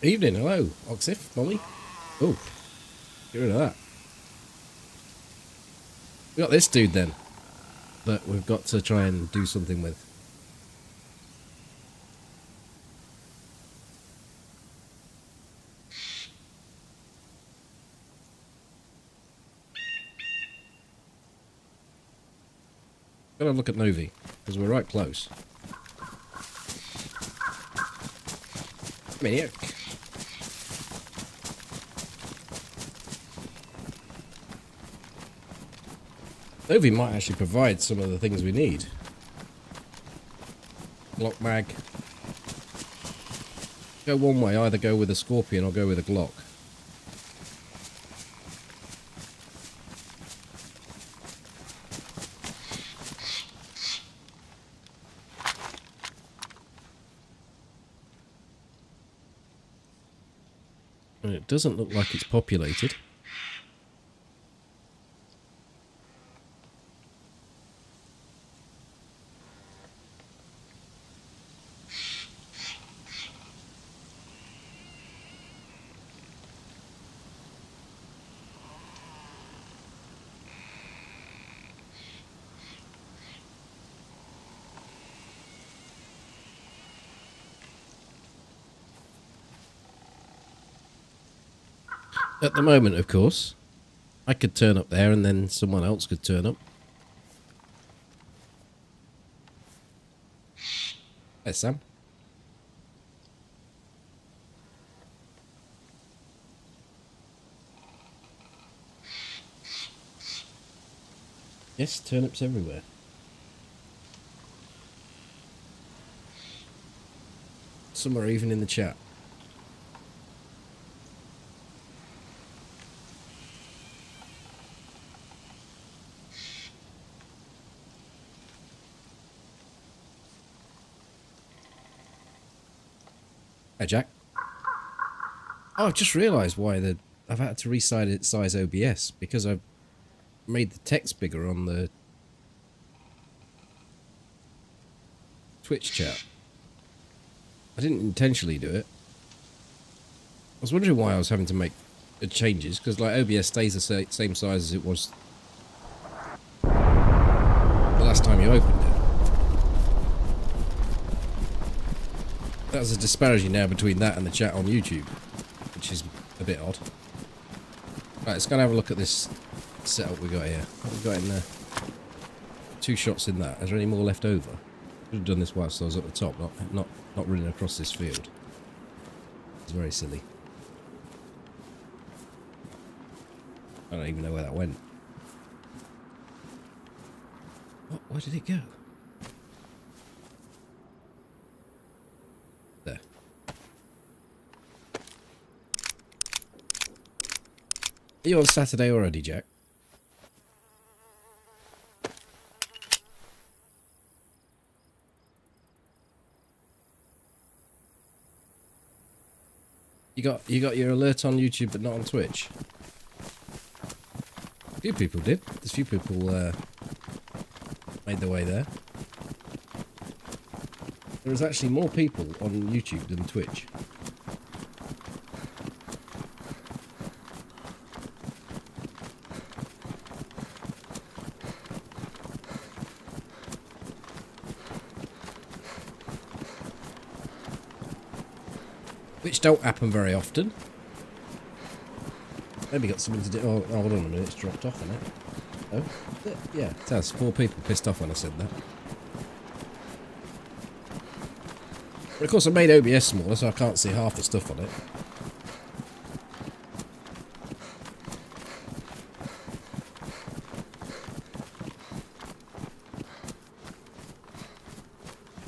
Evening, hello, Oxif, Molly. Oh, get rid of that. We got this dude then that we've got to try and do something with. Gotta look at Novi, because we're right close. Maniac. Novi might actually provide some of the things we need. Glock mag. Go one way, either go with a Scorpion or go with a Glock. And it doesn't look like it's populated. At the moment, of course, I could turn up there and then someone else could turn up. Hey, Sam. Yes, turnips everywhere. Some are even in the chat. Hey, Jack. Oh, I've just realised why I've had to resize OBS, because I've made the text bigger on the Twitch chat. I didn't intentionally do it. I was wondering why I was having to make changes, because like OBS stays the same size as it was the last time you opened it. That's a disparity now between that and the chat on YouTube, which is a bit odd. Right, let's go and have a look at this setup we got here. What have we got in there? 2 shots in that. Is there any more left over? Should have done this whilst I was at the top, not running across this field. It's very silly. I don't even know where that went. What? Where did it go? There. Are you on Saturday already, Jack? You got your alert on YouTube but not on Twitch? A few people did. There's a few people made their way there. There's actually more people on YouTube than Twitch. Which don't happen very often. Maybe got something to do. Oh, hold on a minute, it's dropped off, isn't it? Oh, yeah, it has. 4 people pissed off when I said that. But of course, I made OBS smaller, so I can't see half the stuff on it.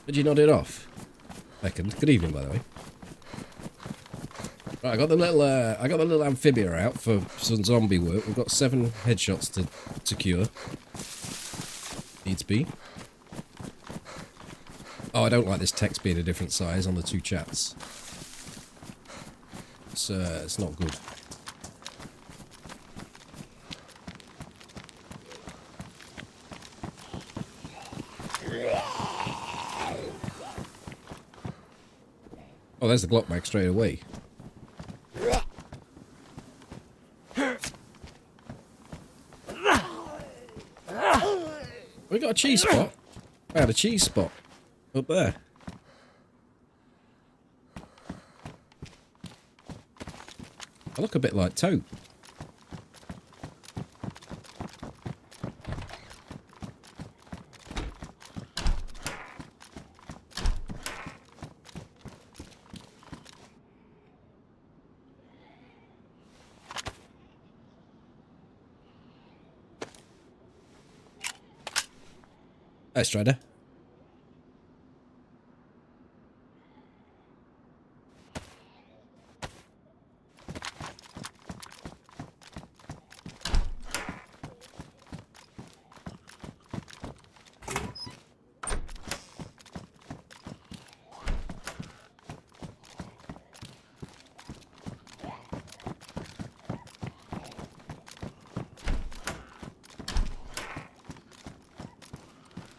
Did you nod it off? Second. Good evening, by the way. Right, I got the little amphibia out for some zombie work. We've got 7 headshots to secure. Needs be. Oh, I don't like this text being a different size on the 2 chats. It's not good. Oh, there's the Glock mag straight away. cheese spot? I had a cheese spot up there. I look a bit like Toad. Hi, Strider.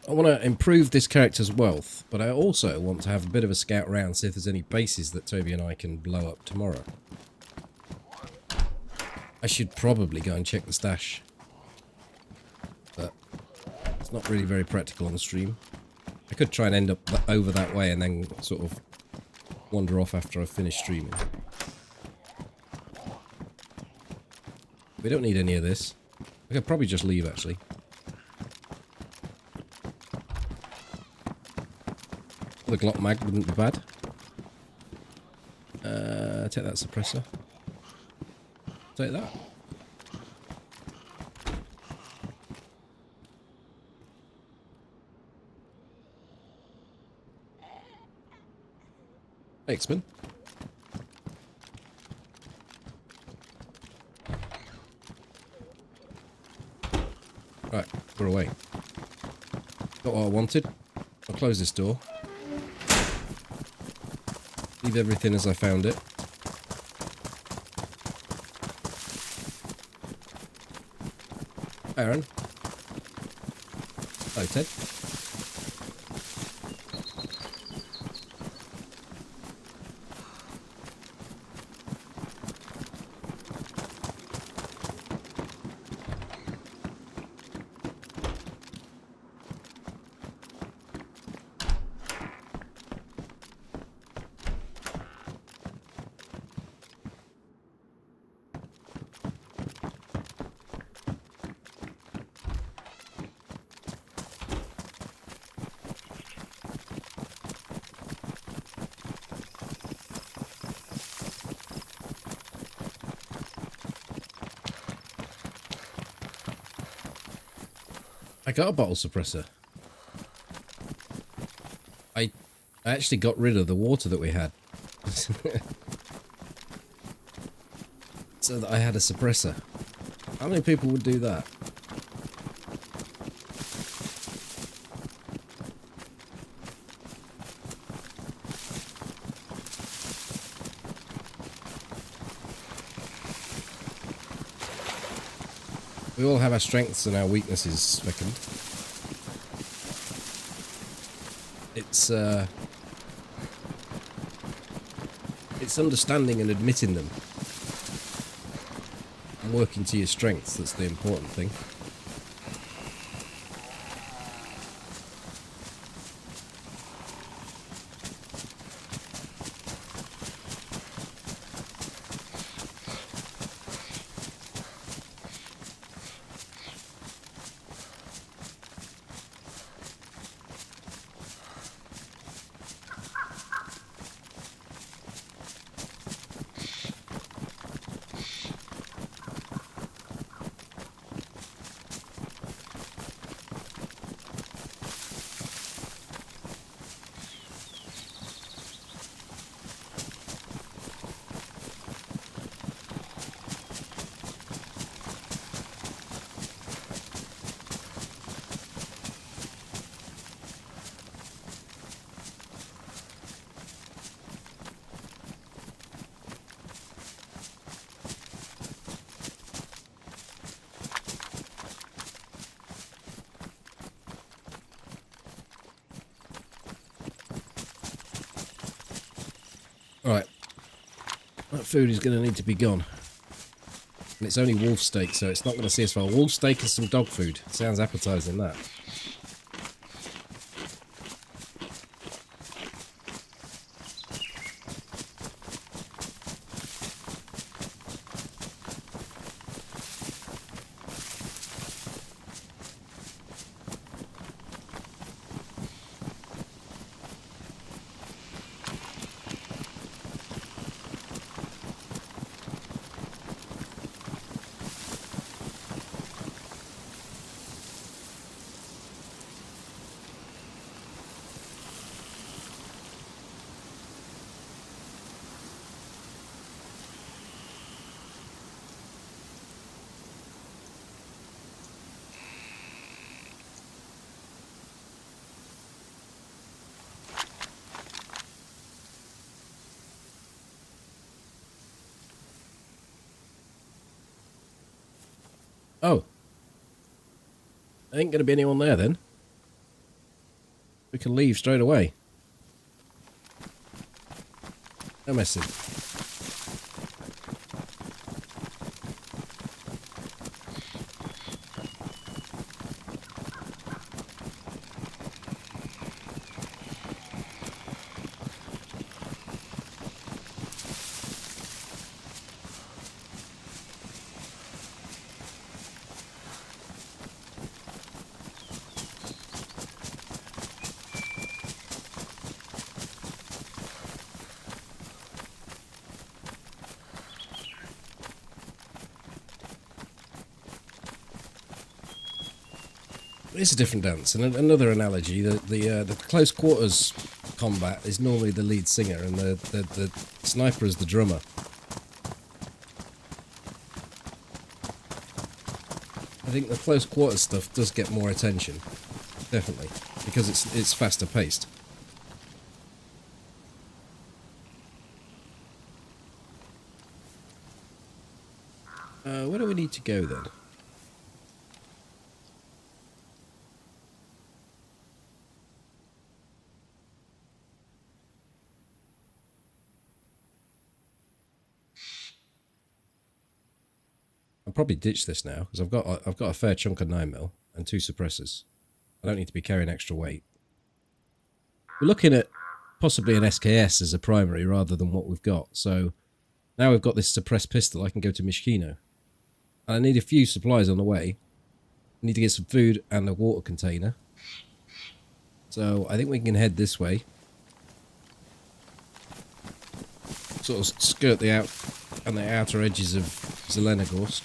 I want to improve this character's wealth, but I also want to have a bit of a scout round, see if there's any bases that Toby and I can blow up tomorrow. I should probably go and check the stash, but it's not really very practical on the stream. I could try and end up over that way and then sort of wander off after I've finished streaming. We don't need any of this. I could probably just leave, actually. The Glock mag wouldn't be bad. Take that suppressor. Take that. X-Men. Right, we're away. Got what I wanted. I'll close this door. Leave everything as I found it. Aaron. Hello, Ted. I got a bottle suppressor. I actually got rid of the water that we had. So that I had a suppressor. How many people would do that? We all have our strengths and our weaknesses, reckon. It's understanding and admitting them. And working to your strengths, that's the important thing. Right, that food is going to need to be gone. And it's only wolf steak, so it's not going to see us well. Wolf steak and some dog food. Sounds appetising, that. Oh, there ain't going to be anyone there then. We can leave straight away. No messing. It's a different dance, and another analogy. The close quarters combat is normally the lead singer, and the sniper is the drummer. I think the close quarters stuff does get more attention, definitely, because it's faster paced. Where do we need to go then? I'll probably ditch this now because I've got a fair chunk of 9mm and 2 suppressors. I don't need to be carrying extra weight. We're looking at possibly an SKS as a primary rather than what we've got. So now we've got this suppressed pistol, I can go to Mishkino. And I need a few supplies on the way. I need to get some food and a water container. So I think we can head this way. Sort of skirt the outer edges of Zelenogorsk.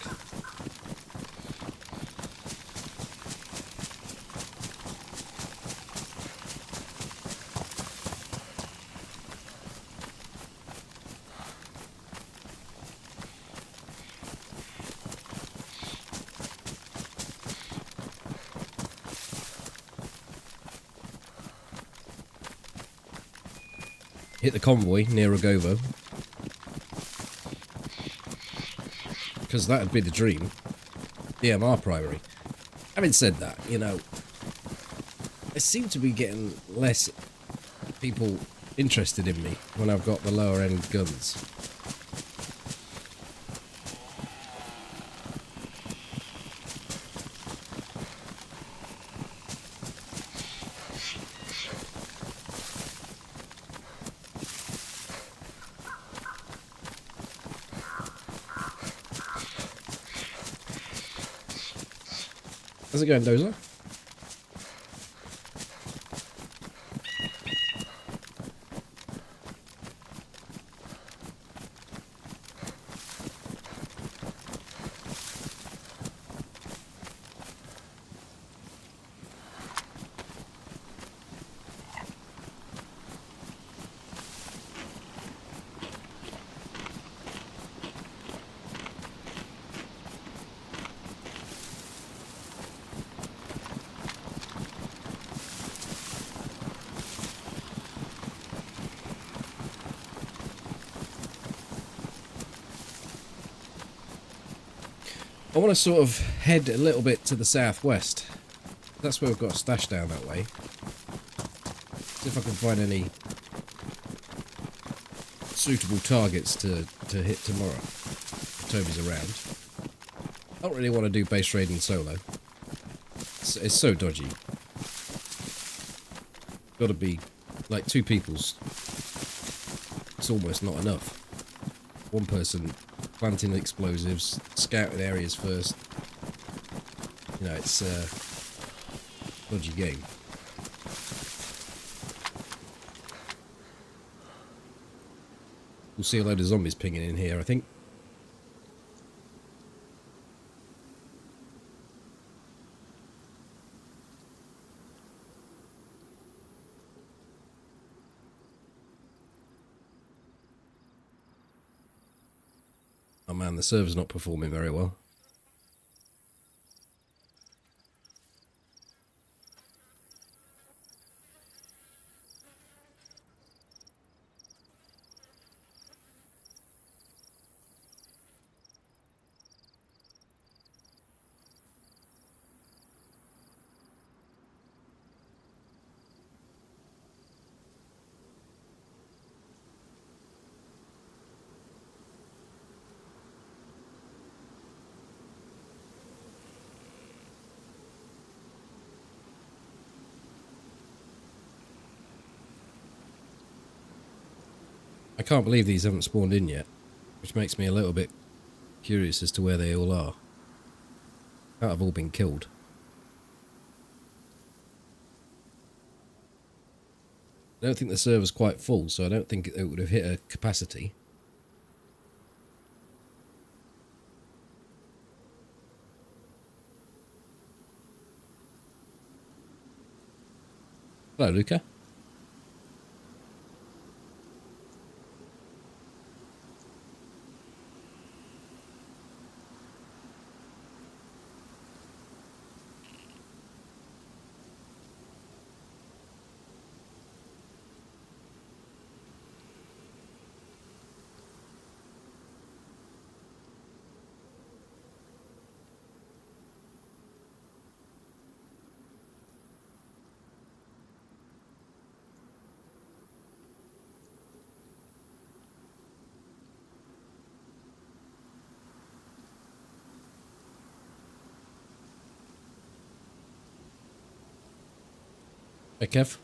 Hit the convoy near Rogovo. Because that'd be the dream. DMR primary. Having said that, you know, I seem to be getting less people interested in me when I've got the lower end guns. How's it going, Dozer? I want to sort of head a little bit to the southwest. That's where we've got a stash down that way. See if I can find any suitable targets to hit tomorrow. If Toby's around. I don't really want to do base raiding solo. It's so dodgy. Got to be like 2 people's. It's almost not enough. One person planting explosives, scouting areas first. You know, it's a dodgy game. We'll see a load of zombies pinging in here, I think. Oh man, the server's not performing very well. I can't believe these haven't spawned in yet, which makes me a little bit curious as to where they all are. Can't have all been killed. I don't think the server's quite full, so I don't think it would have hit a capacity. Hello, Luca. Hey, Kev.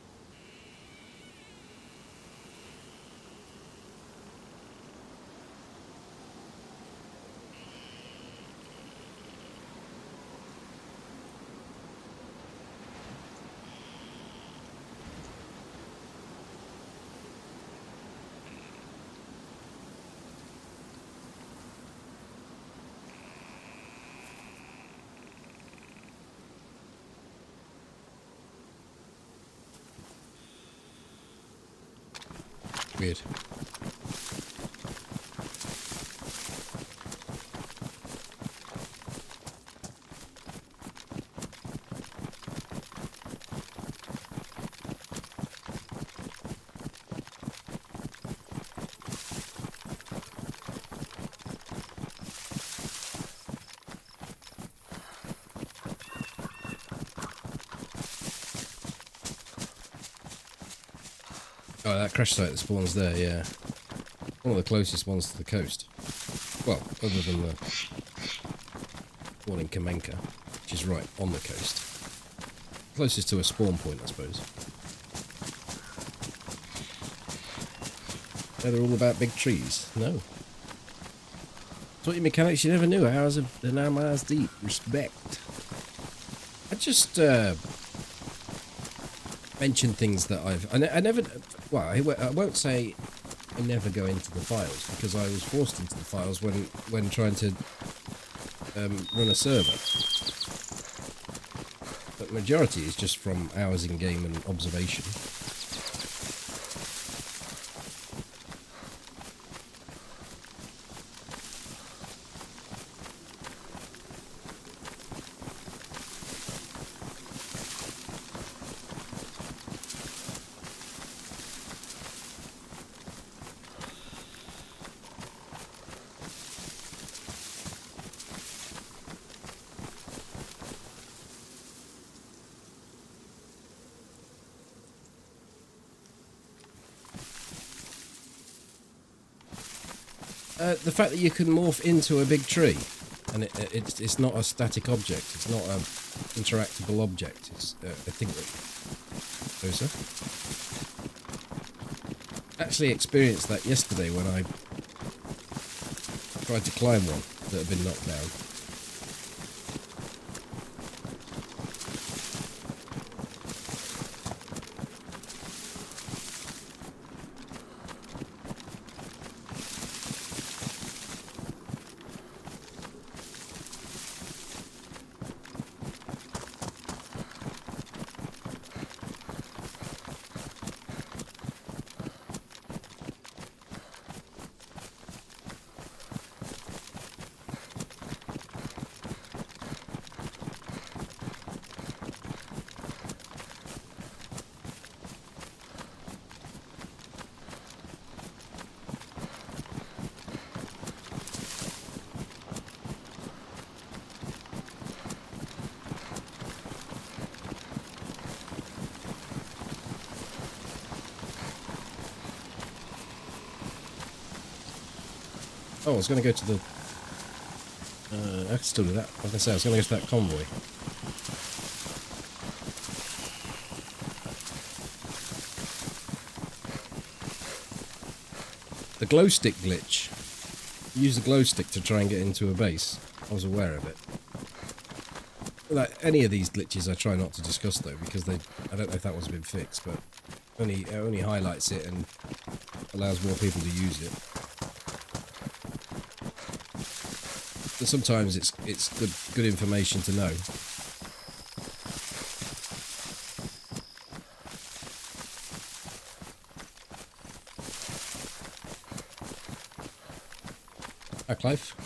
Weird. Oh, that crash site that spawns there, yeah. One of the closest ones to the coast. Well, other than the one in Kamenka, which is right on the coast. Closest to a spawn point, I suppose. Yeah, they're all about big trees. No. Taught you mechanics you never knew. Hours of an hours deep. Respect. I just mention things that I never. Well, I won't say I never go into the files because I was forced into the files when trying to run a server. But the majority is just from hours in game and observation. The fact that you can morph into a big tree, and it's not a static object, it's not an interactable object, it's a thing that... Closer. Actually experienced that yesterday when I tried to climb one that had been knocked down. Oh, I was going to go to the... I can still do that. I was going to say, I was going to go to that convoy. The glow stick glitch. Use the glow stick to try and get into a base. I was aware of it. Like any of these glitches I try not to discuss though, because I don't know if that one's been fixed, but it only highlights it and allows more people to use it. But sometimes it's good information to know. Hi, Clive.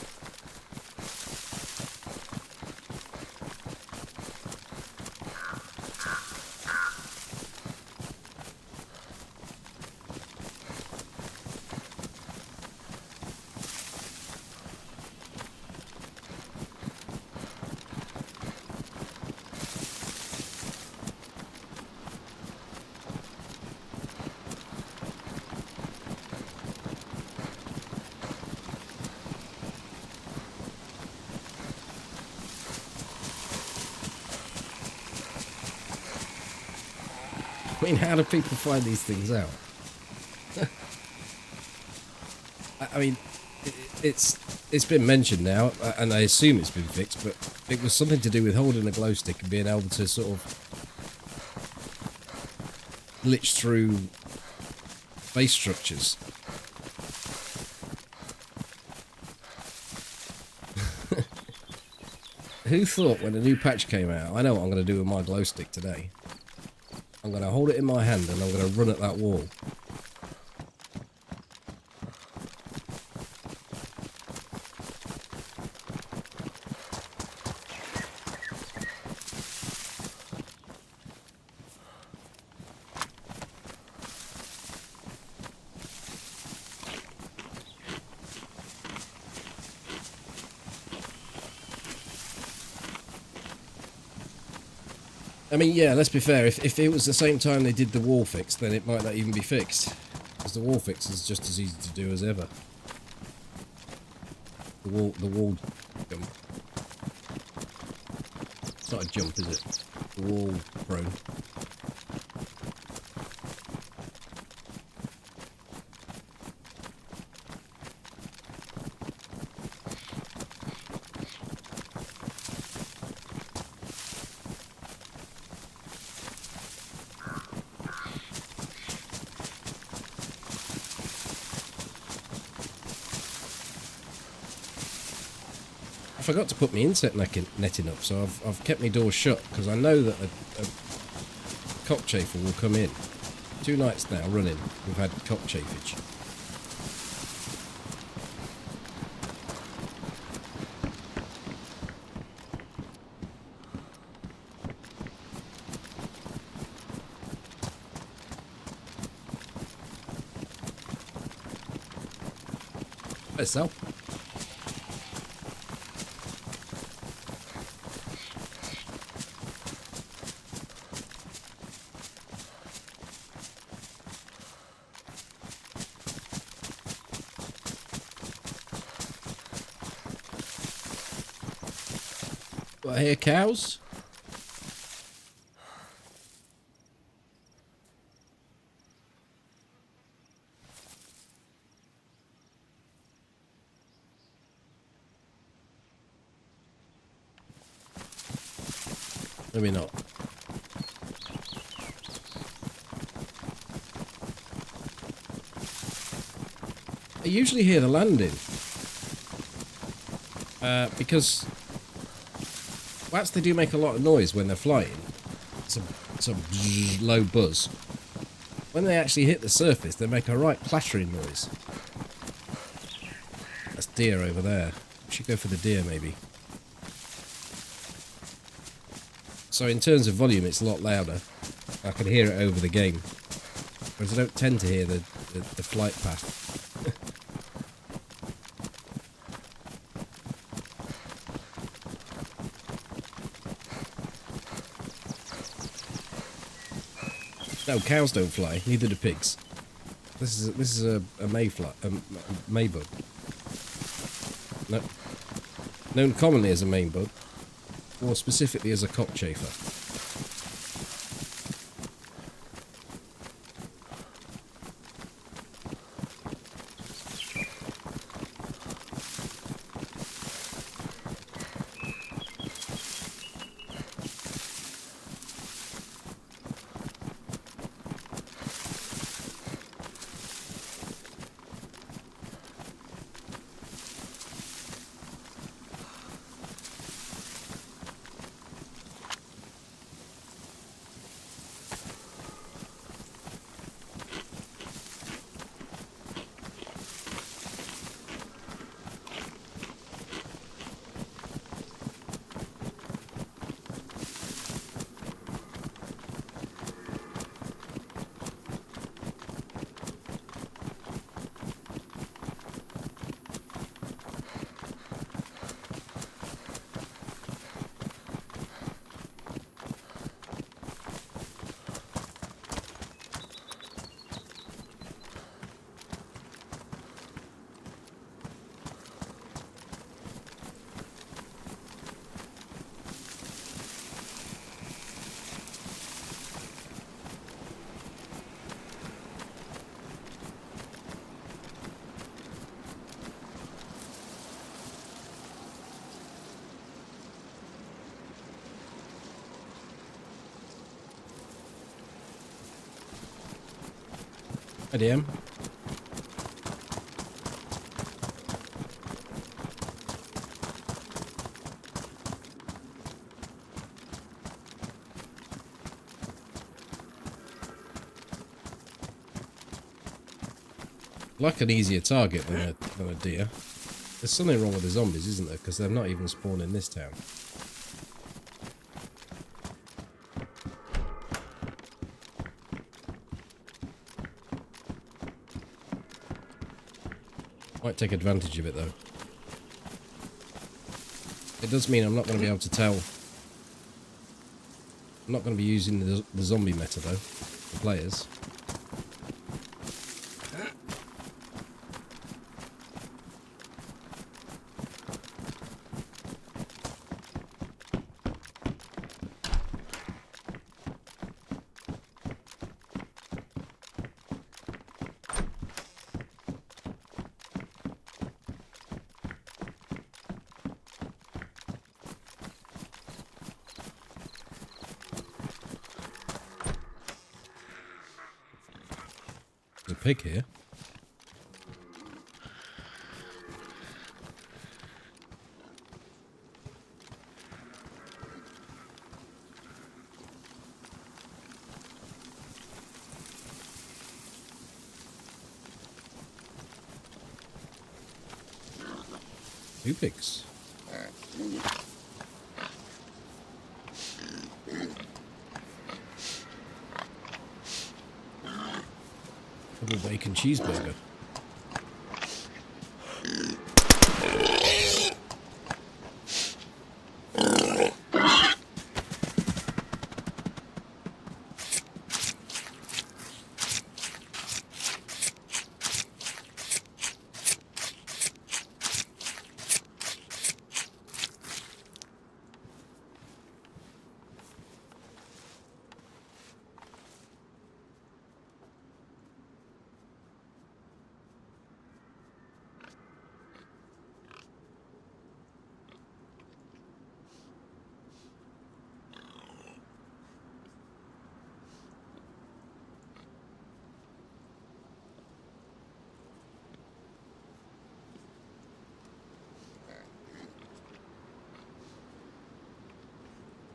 I mean, how do people find these things out? I mean, it's been mentioned now, and I assume it's been fixed, but it was something to do with holding a glow stick and being able to sort of glitch through base structures. Who thought when a new patch came out, I know what I'm going to do with my glow stick today. I'm going to hold it in my hand and I'm going to run at that wall. I mean, yeah, let's be fair. If it was the same time they did the wall fix, then it might not even be fixed. Because the wall fix is just as easy to do as ever. The wall jump. It's not a jump, is it? The wall prone. I forgot to put my insect netting up, so I've kept my door shut because I know that a cockchafer will come in. 2 nights now running, we've had cockchafage. Let's sell. I hear cows. Maybe not. I usually hear the landing. Because bats, they do make a lot of noise when they're flying. It's a low buzz. When they actually hit the surface, they make a right clattering noise. That's deer over there. We should go for the deer, maybe. So in terms of volume, it's a lot louder. I can hear it over the game. Whereas I don't tend to hear the flight path. No, cows don't fly. Neither do pigs. This is a maybug. No, known commonly as a mainbug, or specifically as a cockchafer. DM. Like an easier target than a deer. There's something wrong with the zombies, isn't there? Because they're not even spawned in this town. Might take advantage of it though. It does mean I'm not going to be able to tell. I'm not going to be using the zombie meta though, for players. There's a pig here. Two pigs. Double bacon cheeseburger.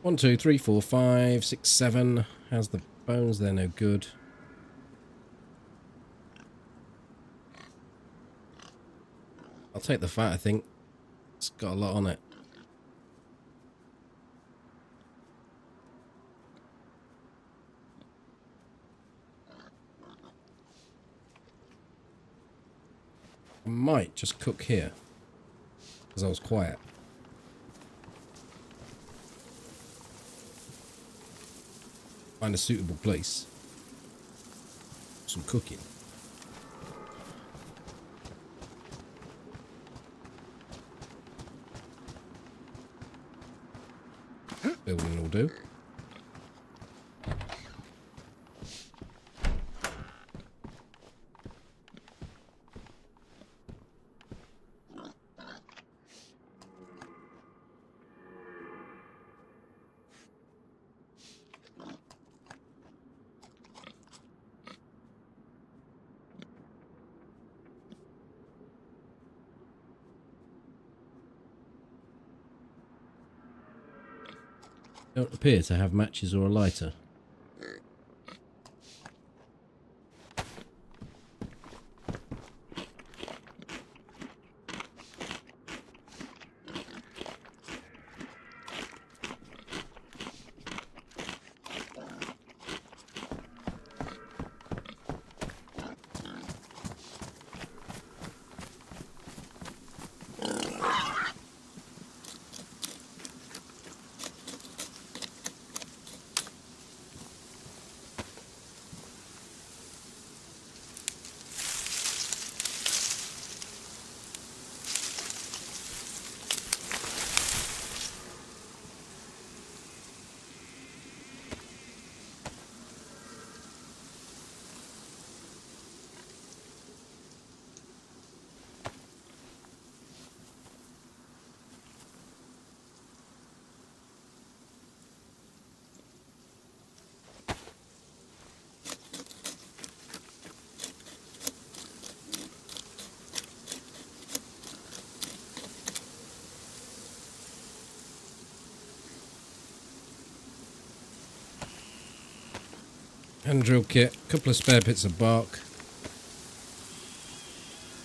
One, two, three, four, five, six, seven. How's the bones? They're no good. I'll take the fat, I think. It's got a lot on it. I might just cook here, because I was quiet. Find a suitable place. Some cooking. Building will do. Don't appear to have matches or a lighter. Hand drill kit, a couple of spare bits of bark.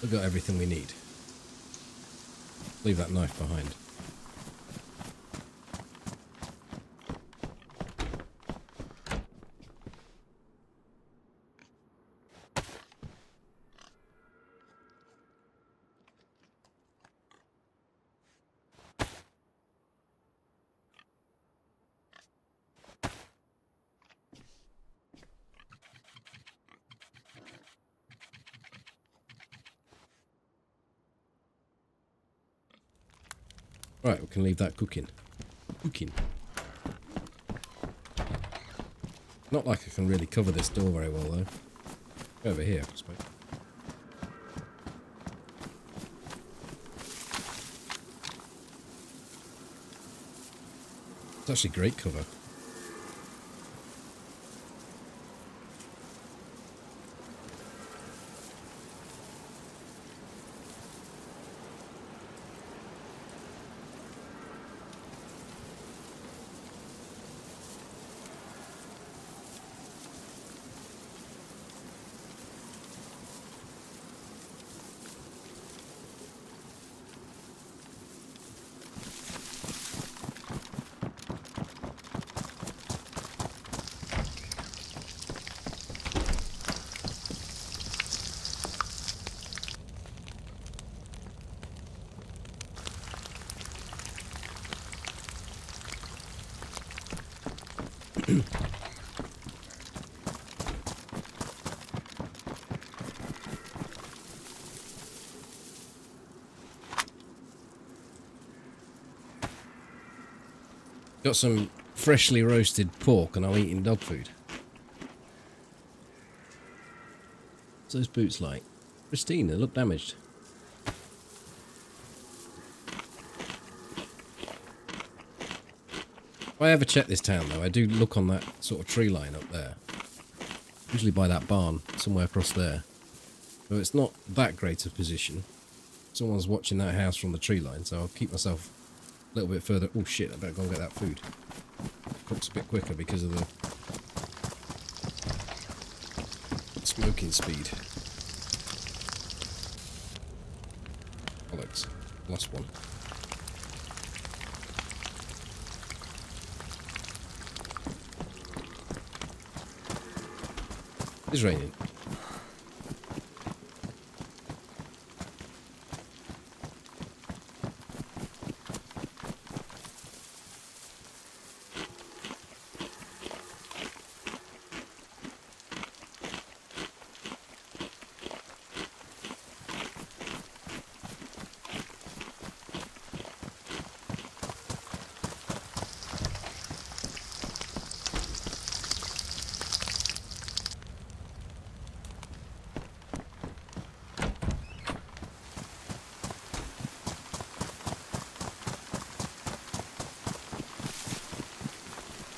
We've got everything we need. Leave that knife behind. Right, we can leave that cooking. Not like I can really cover this door very well, though. Go over here, I suppose. It's actually great cover. Got some freshly roasted pork and I'm eating dog food. What's those boots like? Pristine, they look damaged. If I ever check this town though, I do look on that sort of tree line up there. Usually by that barn, somewhere across there. So it's not that great a position. Someone's watching that house from the tree line, so I'll keep myself a little bit further. Oh shit, I better go and get that food. Cooks a bit quicker because of the smoking speed. Bollocks. Lost one. It's raining.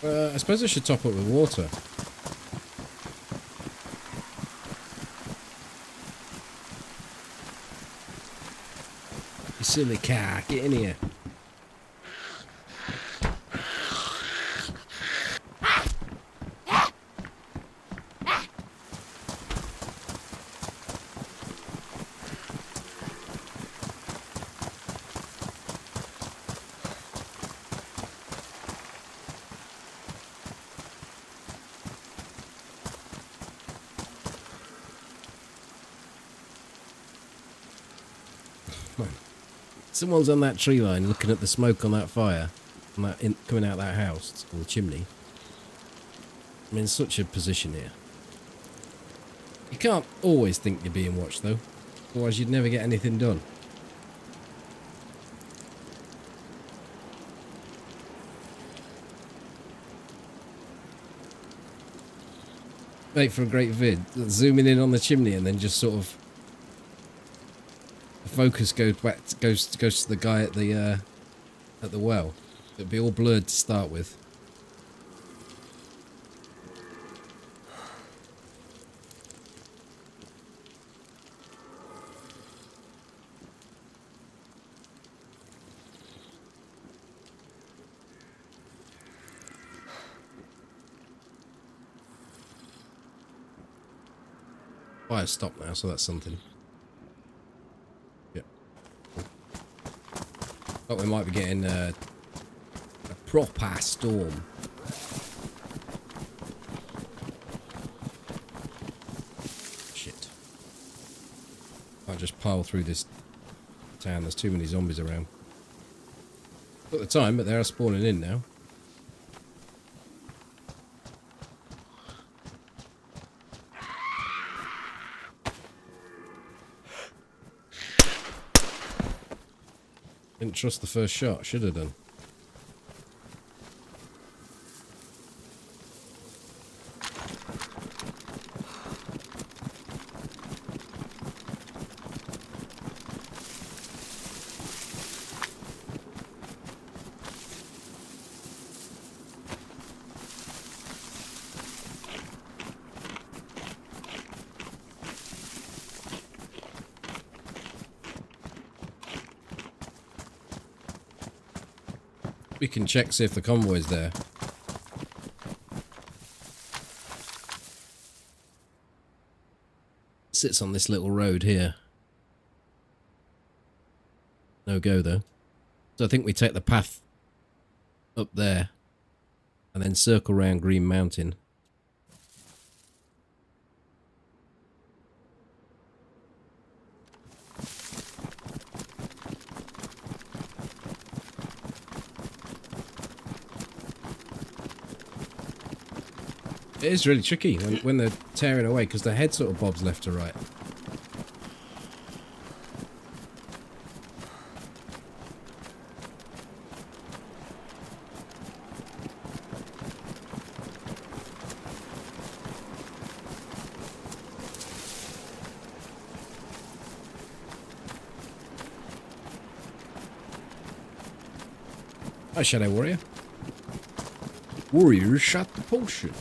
I suppose I should top up with water. You silly car, get in here. Someone's on that tree line looking at the smoke on that fire, on that coming out of that house, or the chimney. I'm in such a position here. You can't always think you're being watched though, otherwise you'd never get anything done. Wait for a great vid, zooming in on the chimney and then just sort of focus goes to the guy at the well. It'd be all blurred to start with. Fire stopped now, so that's something. Yep. Thought we might be getting a proper storm. Shit. I'll just pile through this town. There's too many zombies around. At the time, but they are spawning in now. Didn't trust the first shot. Should have done. We can check, see if the convoy's there. Sits on this little road here. No go though. So I think we take the path up there and then circle around Green Mountain. It is really tricky when they're tearing away because the head sort of bobs left to right. Hi, Shadow Warrior. Warrior shot the potion.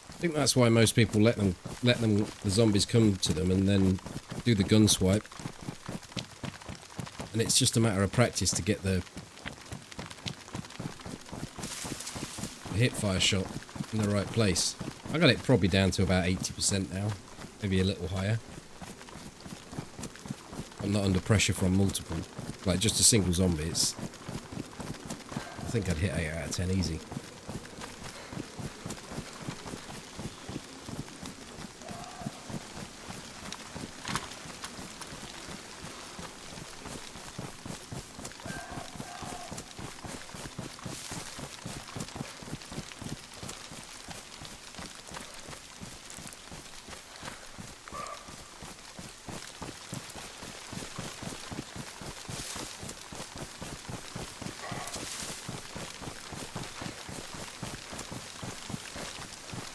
I think that's why most people let the zombies come to them and then do the gun swipe. And it's just a matter of practice to get the hip fire shot in the right place. I got it probably down to about 80% now, maybe a little higher. I'm not under pressure from multiple, like just a single zombie. I think I'd hit 8 out of 10 easy.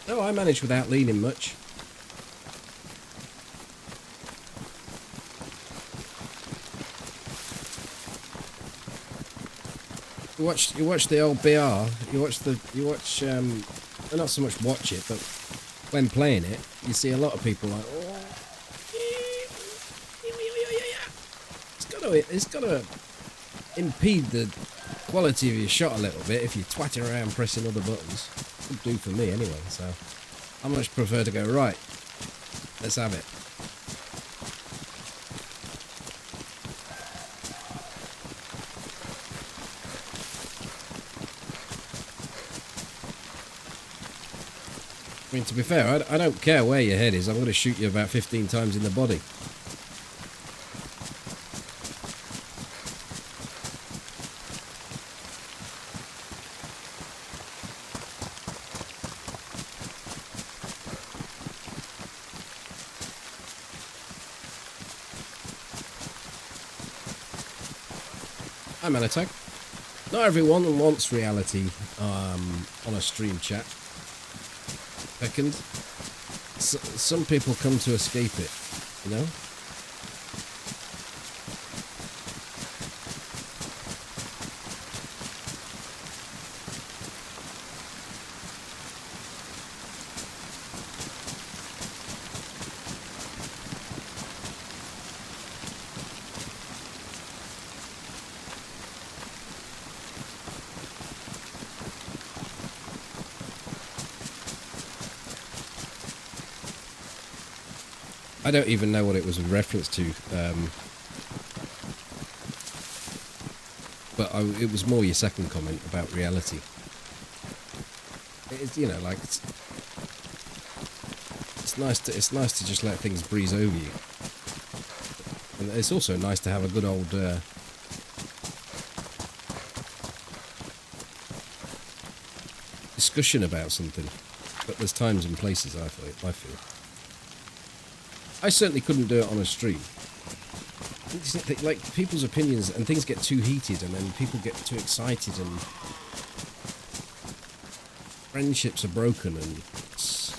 Oh, I managed without leaning much. You watch the old BR. Well, not so much watch it, but when playing it, you see a lot of people like, oh, it's gotta impede the quality of your shot a little bit if you're twatting around pressing other buttons. Would do for me anyway, so I much prefer to go right. Let's have it. I mean, to be fair, I don't care where your head is. I'm going to shoot you about 15 times in the body. Hi, Manatag. Not everyone wants reality on a stream chat. Second, some people come to escape it. you know? I don't even know what it was a reference to, but it was more your second comment about reality. It's, you know, like it's nice to just let things breeze over you, and it's also nice to have a good old discussion about something. But there's times and places I feel. I certainly couldn't do it on a stream. Like, people's opinions and things get too heated, and then people get too excited, and friendships are broken, and it's...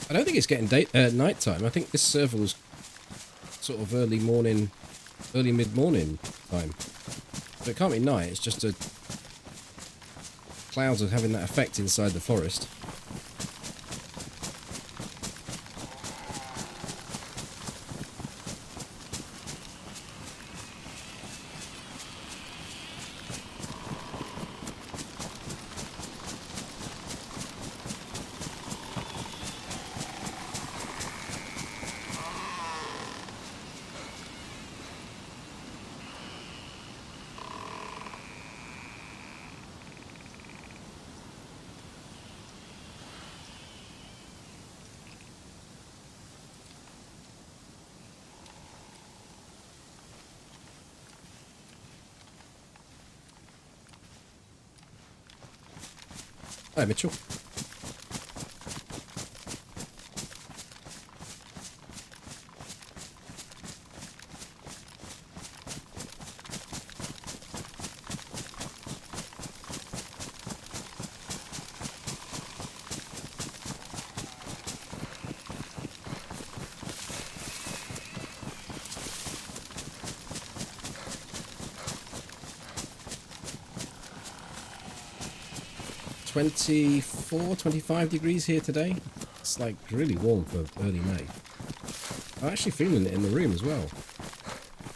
I don't think it's getting night time. I think this server was sort of early mid-morning time. So it can't be night, it's just clouds are having that effect inside the forest. Hi, Mitchell. ...24, 25 degrees here today. It's like really warm for early May. I'm actually feeling it in the room as well.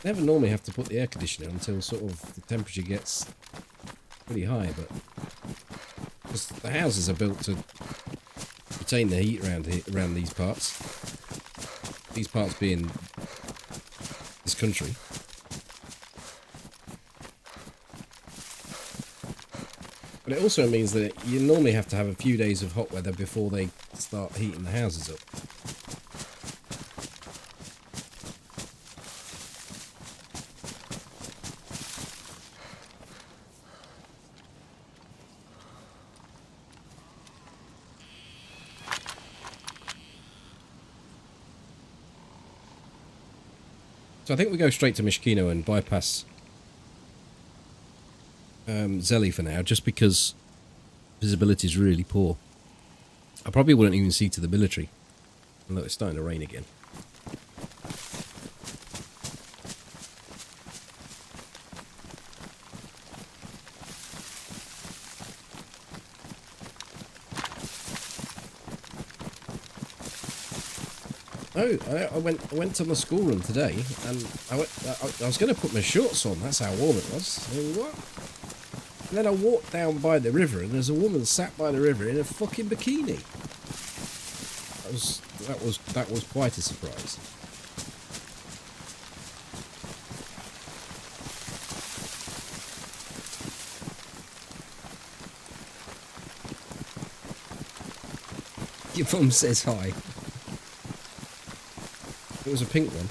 Never normally have to put the air conditioner on until sort of the temperature gets pretty high, but because the houses are built to retain the heat around these parts. These parts being this country. But it also means that you normally have to have a few days of hot weather before they start heating the houses up. So I think we go straight to Mishkino and bypass Zelly for now, just because visibility is really poor. I probably wouldn't even see to the military. Look, it's starting to rain again. Oh, I went to my schoolroom today, and I was going to put my shorts on. That's how warm it was. What? And then I walked down by the river, and there's a woman sat by the river in a fucking bikini. That was quite a surprise. Your mum says hi. It was a pink one.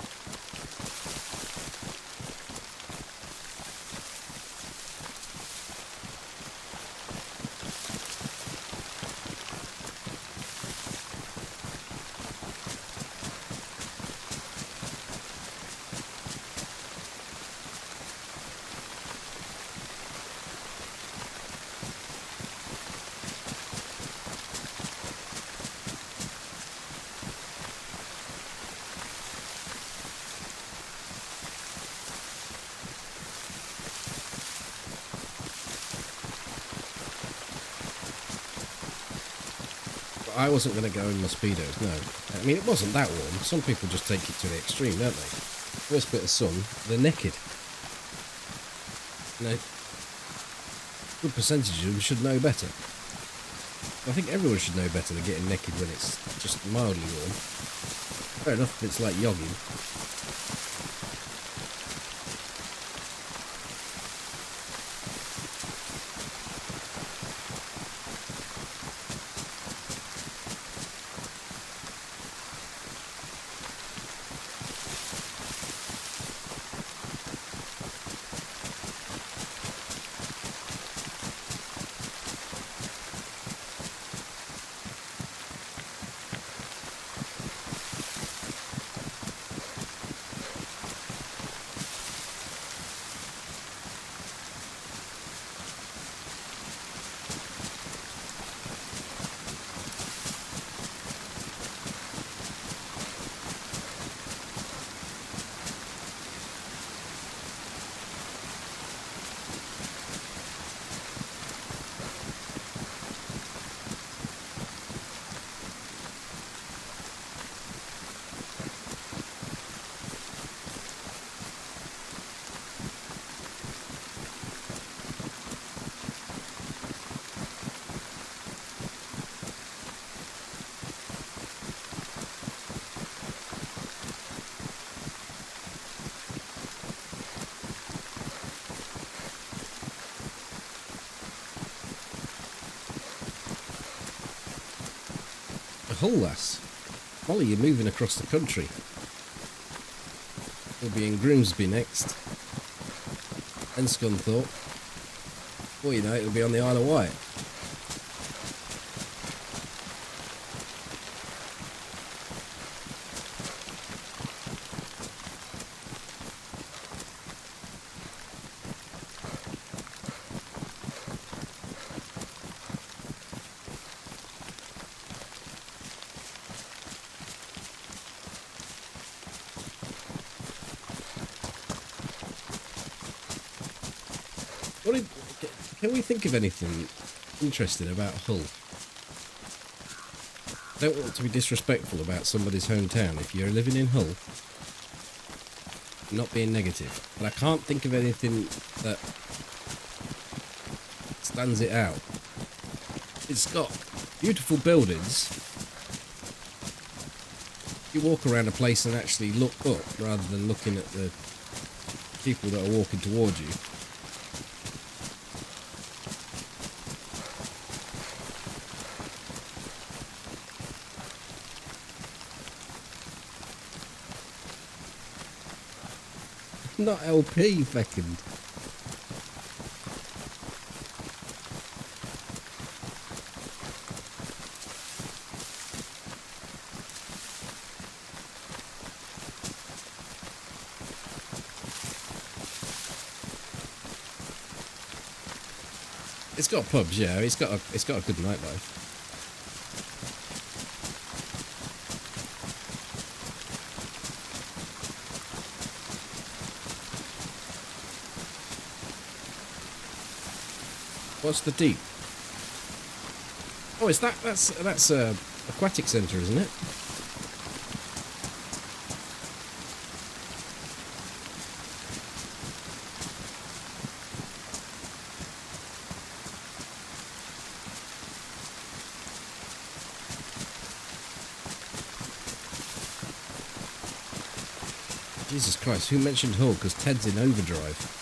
I wasn't going to go in mosquitoes, no. I mean, it wasn't that warm. Some people just take it to the extreme, don't they? First bit of sun, they're naked. You know, good percentage of them should know better. I think everyone should know better than getting naked when it's just mildly warm. Fair enough if it's like yogging. Hull, lass. Molly, you're moving across the country. You'll be in Grimsby next. Then Scunthorpe. Before you know it, it'll be on the Isle of Wight. Can we think of anything interesting about Hull? I don't want to be disrespectful about somebody's hometown if you're living in Hull. Not being negative, but I can't think of anything that stands it out. It's got beautiful buildings. You walk around a place and actually look up rather than looking at the people that are walking towards you. Not LP, fecund. It's got pubs, yeah. It's got a good nightlife. What's the deep? Oh, is that's a aquatic centre, isn't it? Jesus Christ, who mentioned Hull? Because Ted's in overdrive.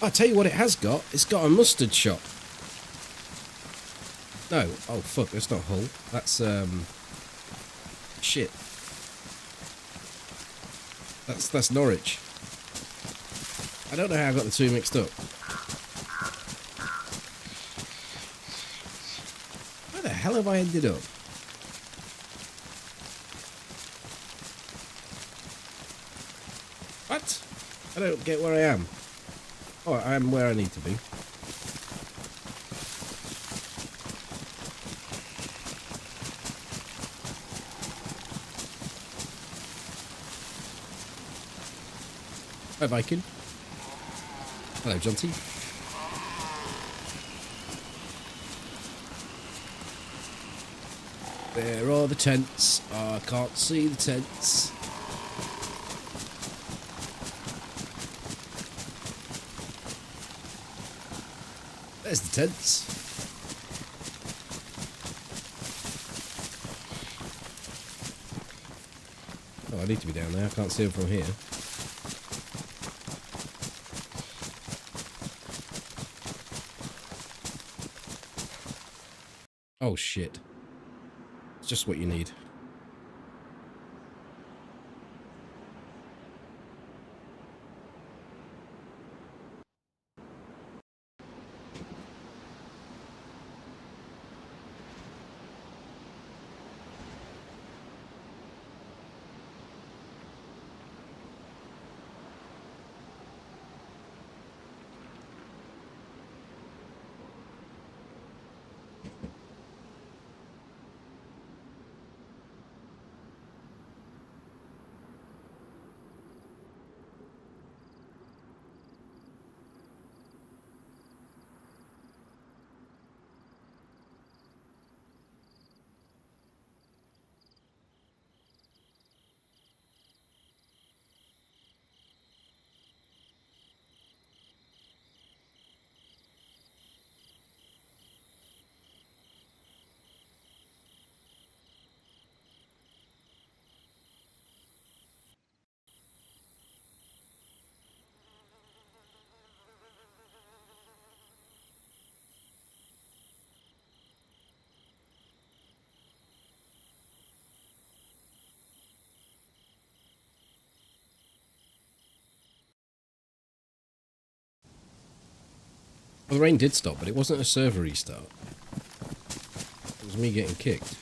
I'll tell you what it has got. It's got a mustard shop. No. Oh, fuck. That's not Hull. That's, shit. That's Norwich. I don't know how I got the two mixed up. Where the hell have I ended up? What? I don't get where I am. Oh, I am where I need to be. Hi, Viking. Hello, Jonty. Where are the tents? Oh, I can't see the tents. There's the tents. Oh, I need to be down there. I can't see them from here. Oh, shit. It's just what you need. Well, the rain did stop, but it wasn't a server restart. It was me getting kicked.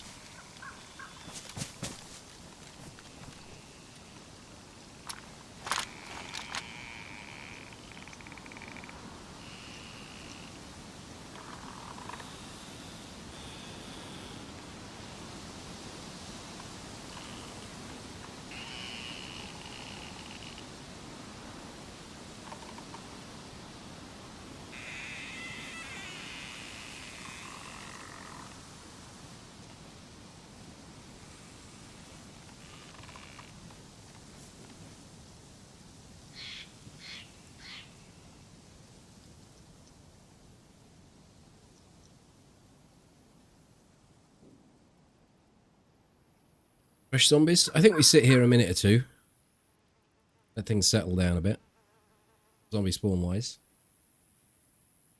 Fresh zombies? I think we sit here a minute or two. Let things settle down a bit. Zombie spawn wise.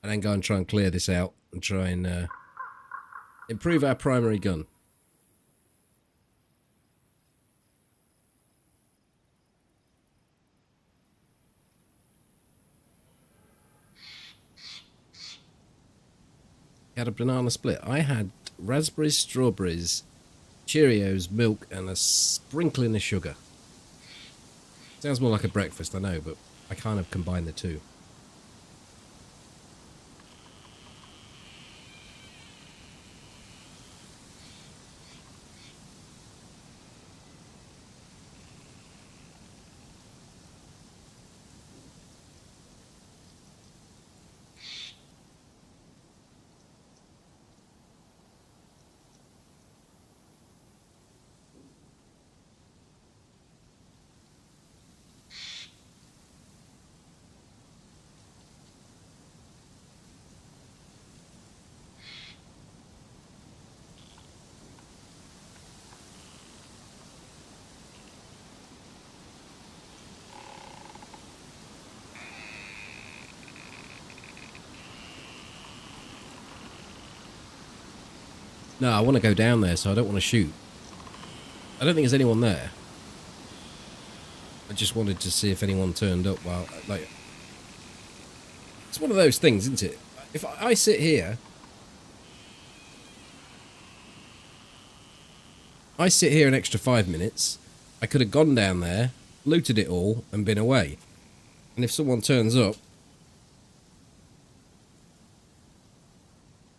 And then go and try and clear this out and try and improve our primary gun. You had a banana split. I had raspberries, strawberries, Cheerios, milk, and a sprinkling of sugar. Sounds more like a breakfast, I know, but I kind of combine the two. No, I want to go down there, so I don't want to shoot. I don't think there's anyone there. I just wanted to see if anyone turned up while, like... It's one of those things, isn't it? If I sit here... I sit here an extra 5 minutes, I could have gone down there, looted it all, and been away. And if someone turns up,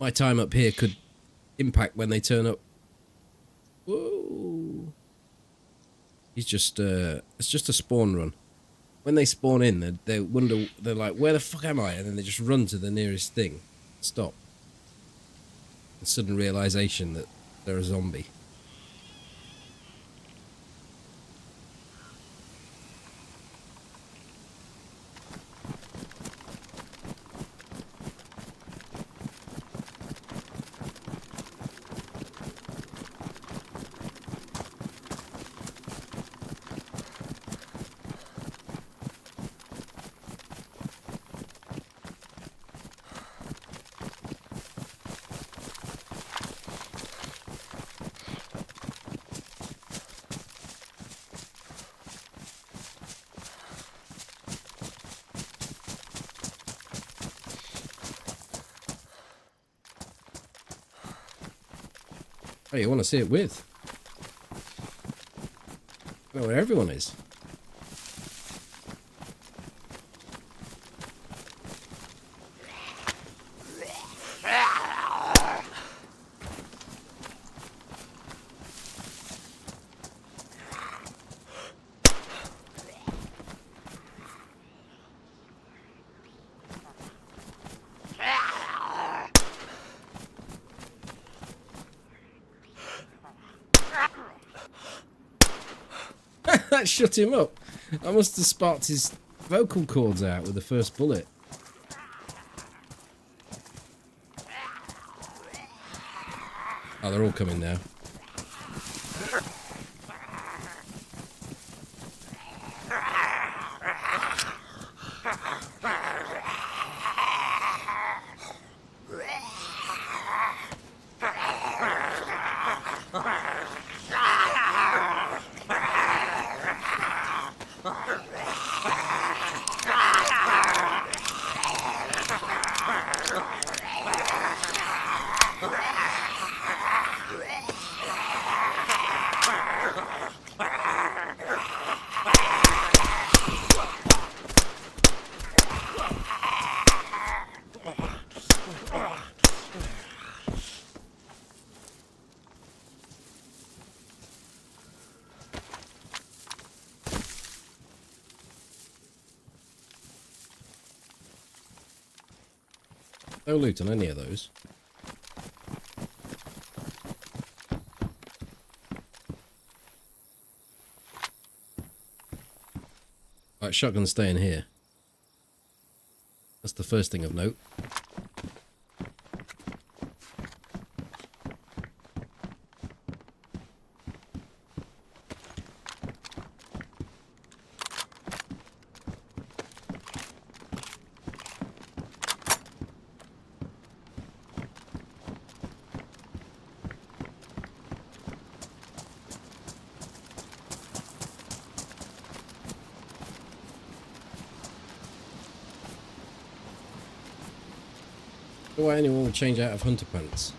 my time up here could impact when they turn up. Whoa. He's just, it's just a spawn run. When they spawn in, they wonder, they're like, where the fuck am I? And then they just run to the nearest thing. Stop. A sudden realization that they're a zombie. Oh, you want to see it with? I know where everyone is. That shut him up. I must have sparked his vocal cords out with the first bullet. Oh, they're all coming now. No loot on any of those. Right, shotgun staying here. That's the first thing of note. Why anyone would change out of hunter pants?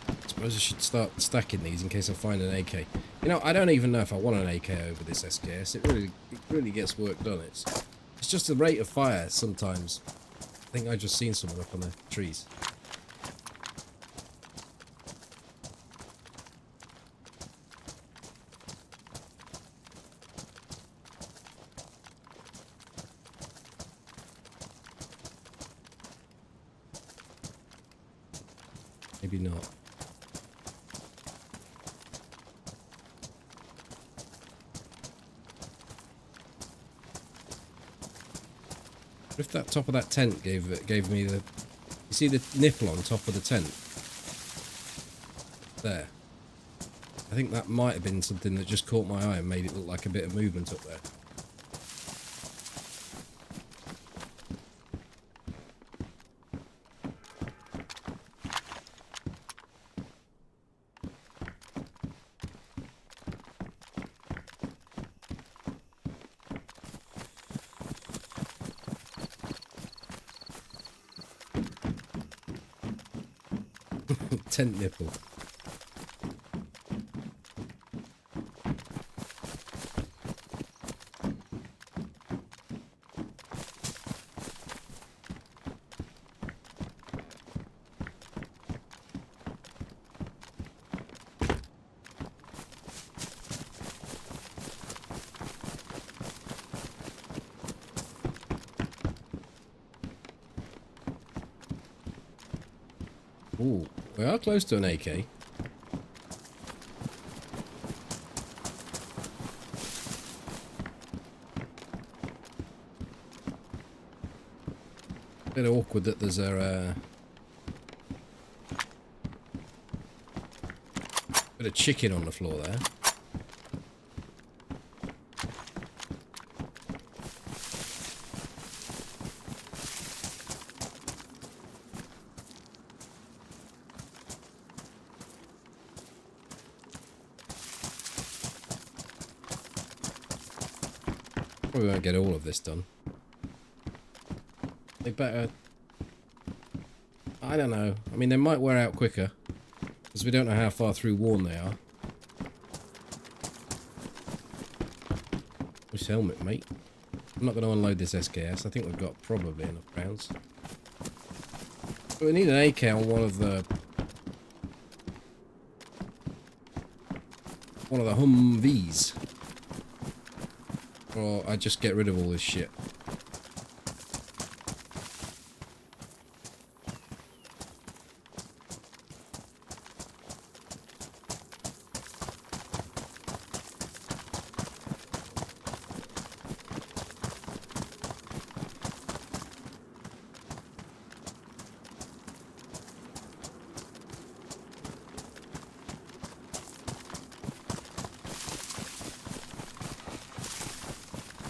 I suppose I should start stacking these in case I find an AK. You know, I don't even know if I want an AK over this SKS. It really gets work done. It's just the rate of fire sometimes. I think I just seen someone up on the trees. Maybe not. What if that top of that tent gave me the... You see the nipple on top of the tent? There. I think that might have been something that just caught my eye and made it look like a bit of movement up there. Tent nipple. Ooh, we are close to an AK. Bit awkward that there's a bit of chicken on the floor there. Probably won't get all of this done. They better... I don't know. I mean, they might wear out quicker, because we don't know how far through worn they are. Which helmet, mate? I'm not going to unload this SKS. I think we've got probably enough rounds. But we need an AK on one of the Humvees. Or I just get rid of all this shit.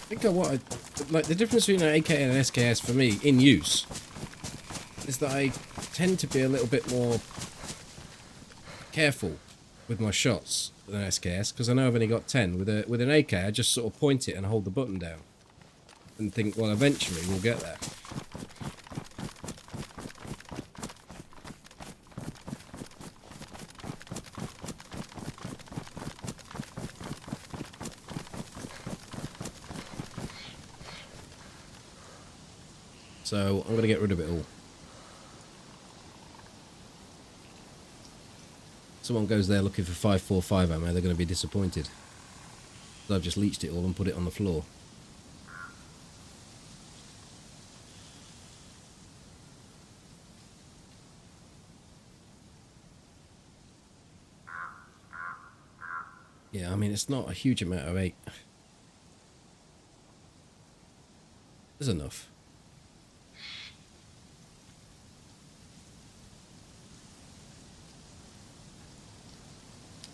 I think like the difference between an AK and an SKS for me in use is that I tend to be a little bit more careful with my shots than an SKS because I know I've only got 10. With an AK, I just sort of point it and hold the button down and think, well, eventually we'll get there. So I'm going to get rid of it all. Someone goes there looking for 545 ammo, they're going to be disappointed. So I've just leached it all and put it on the floor. Yeah, I mean, it's not a huge amount of 8. There's enough.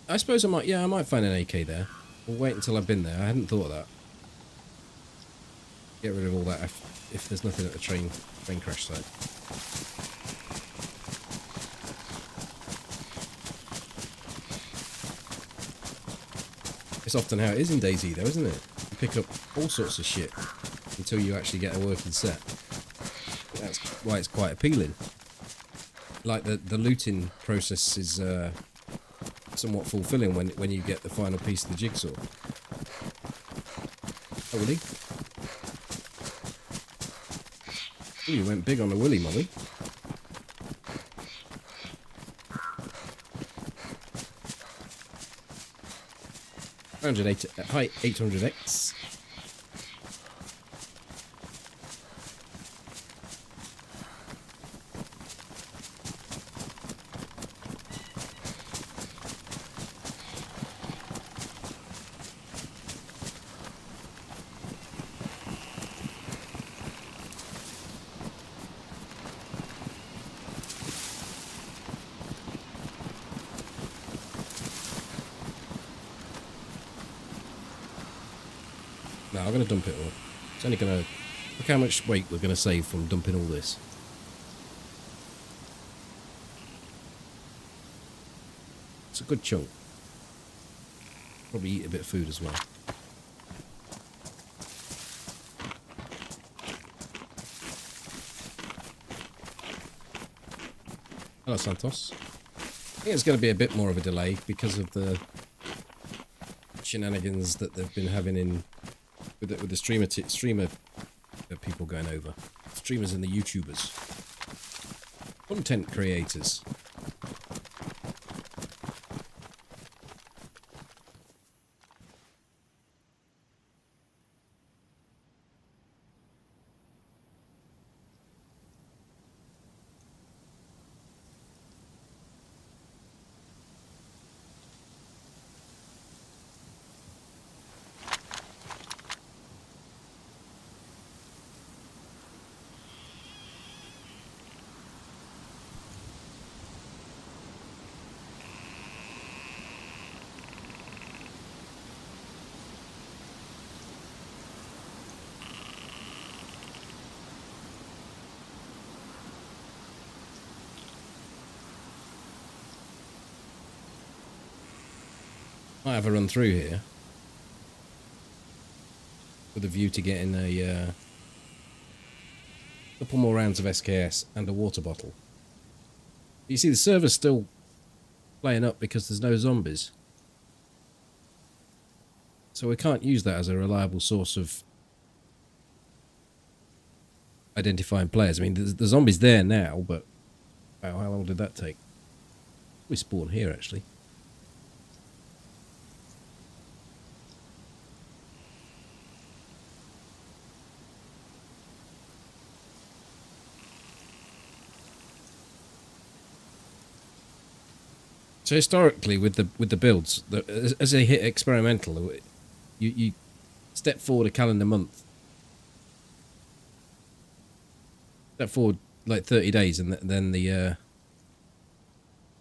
I suppose I might find an AK there. We'll wait until I've been there. I hadn't thought of that. Get rid of all that if there's nothing at the train crash site. It's often how it is in DayZ though, isn't it? You pick up all sorts of shit until you actually get a working set. That's why it's quite appealing. Like the looting process is somewhat fulfilling when you get the final piece of the jigsaw. Oh, Willie. Ooh, you went big on the Willie, Molly. Height 800X. No, I'm going to dump it all. It's only going to... Look how much weight we're going to save from dumping all this. It's a good chunk. Probably eat a bit of food as well. Hello, Santos. think it's going to be a bit more of a delay because of the shenanigans that they've been having in with the streamer people going over. Streamers and the YouTubers. Content creators. Might have a run through here with a view to getting a couple more rounds of SKS and a water bottle. You see the server's still playing up because there's no zombies. So we can't use that as a reliable source of identifying players. I mean, the zombies there now, but wow, how long did that take? We spawned here, actually. So historically, with the builds, as they hit experimental, you step forward a calendar month, step forward like 30 days, and then the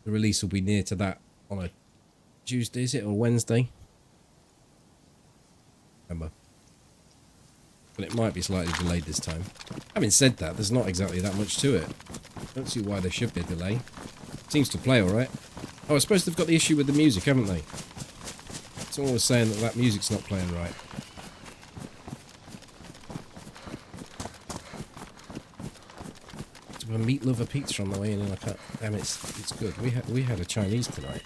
release will be near to that on a Tuesday, is it, or Wednesday? Remember, but it might be slightly delayed this time. Having said that, there's not exactly that much to it. Don't see why there should be a delay. Seems to play all right. Oh, I suppose they've got the issue with the music, haven't they? Someone was saying that music's not playing right. A meat lover pizza on the way in, and I can't. Damn, it's good. We had a Chinese tonight.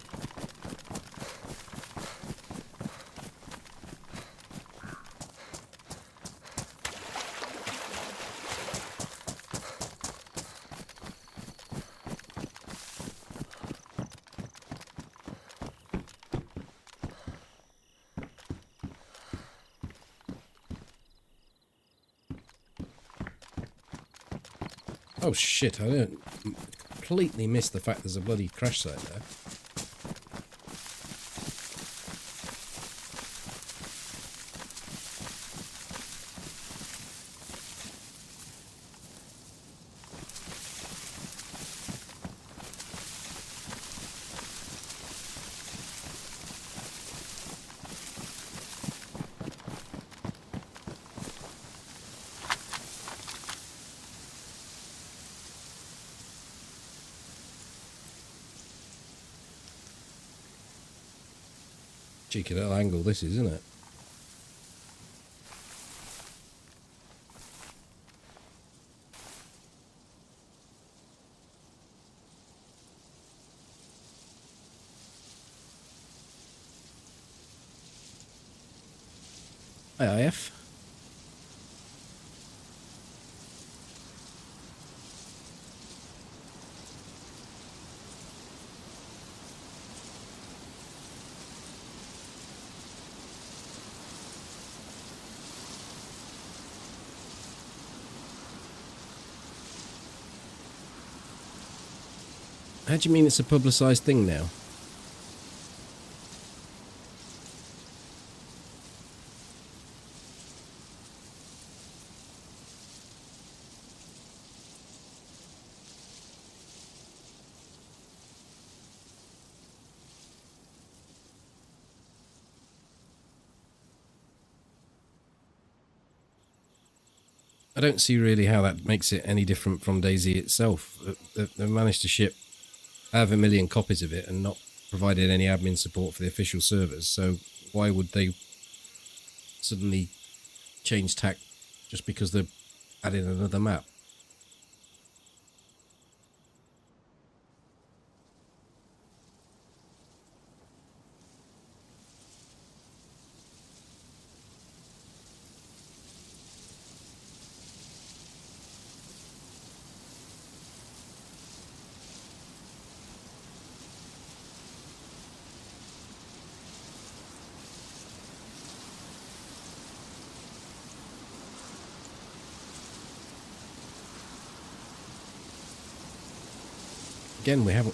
Oh shit, I don't completely miss the fact there's a bloody crash site there. Cheeky little angle this is, isn't it? Hi, IF. How do you mean it's a publicised thing now? I don't see really how that makes it any different from DayZ itself. They've managed to ship however million copies of it and not provided any admin support for the official servers, so why would they suddenly change tack just because they're adding another map? Again, we haven't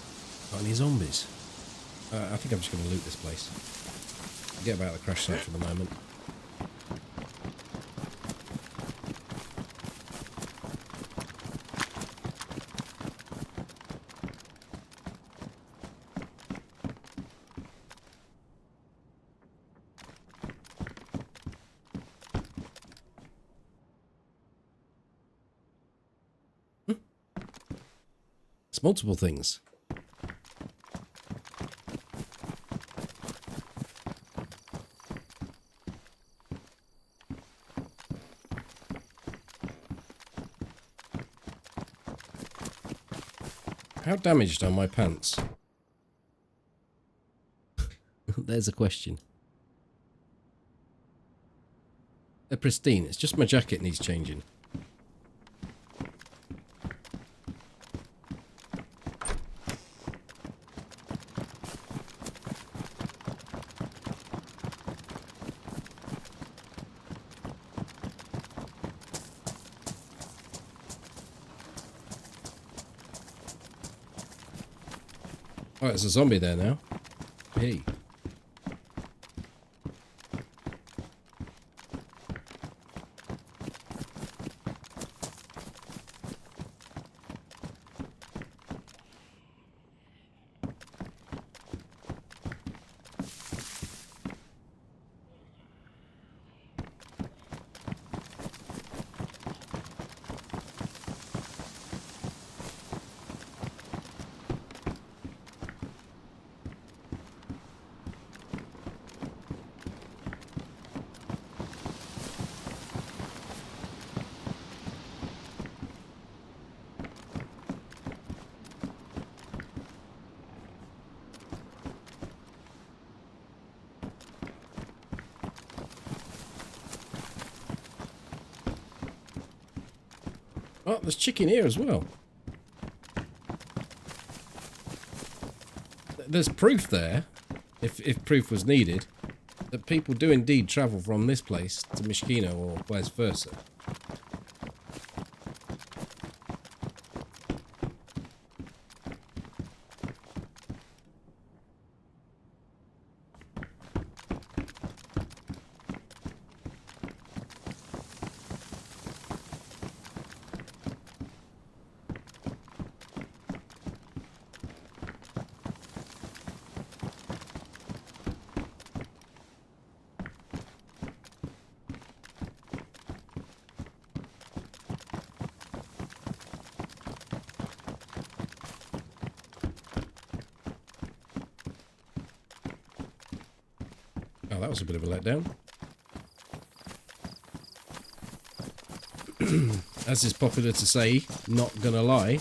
got any zombies. I think I'm just going to loot this place. Forget about the crash site for the moment. It's multiple things. How damaged are my pants? There's a question. They're pristine. It's just my jacket needs changing. Oh, there's a zombie there now. Hey. Oh, there's chicken here as well. There's proof there, if proof was needed, that people do indeed travel from this place to Mishkino or vice versa. Oh, that was a bit of a letdown. As is popular to say, not gonna lie.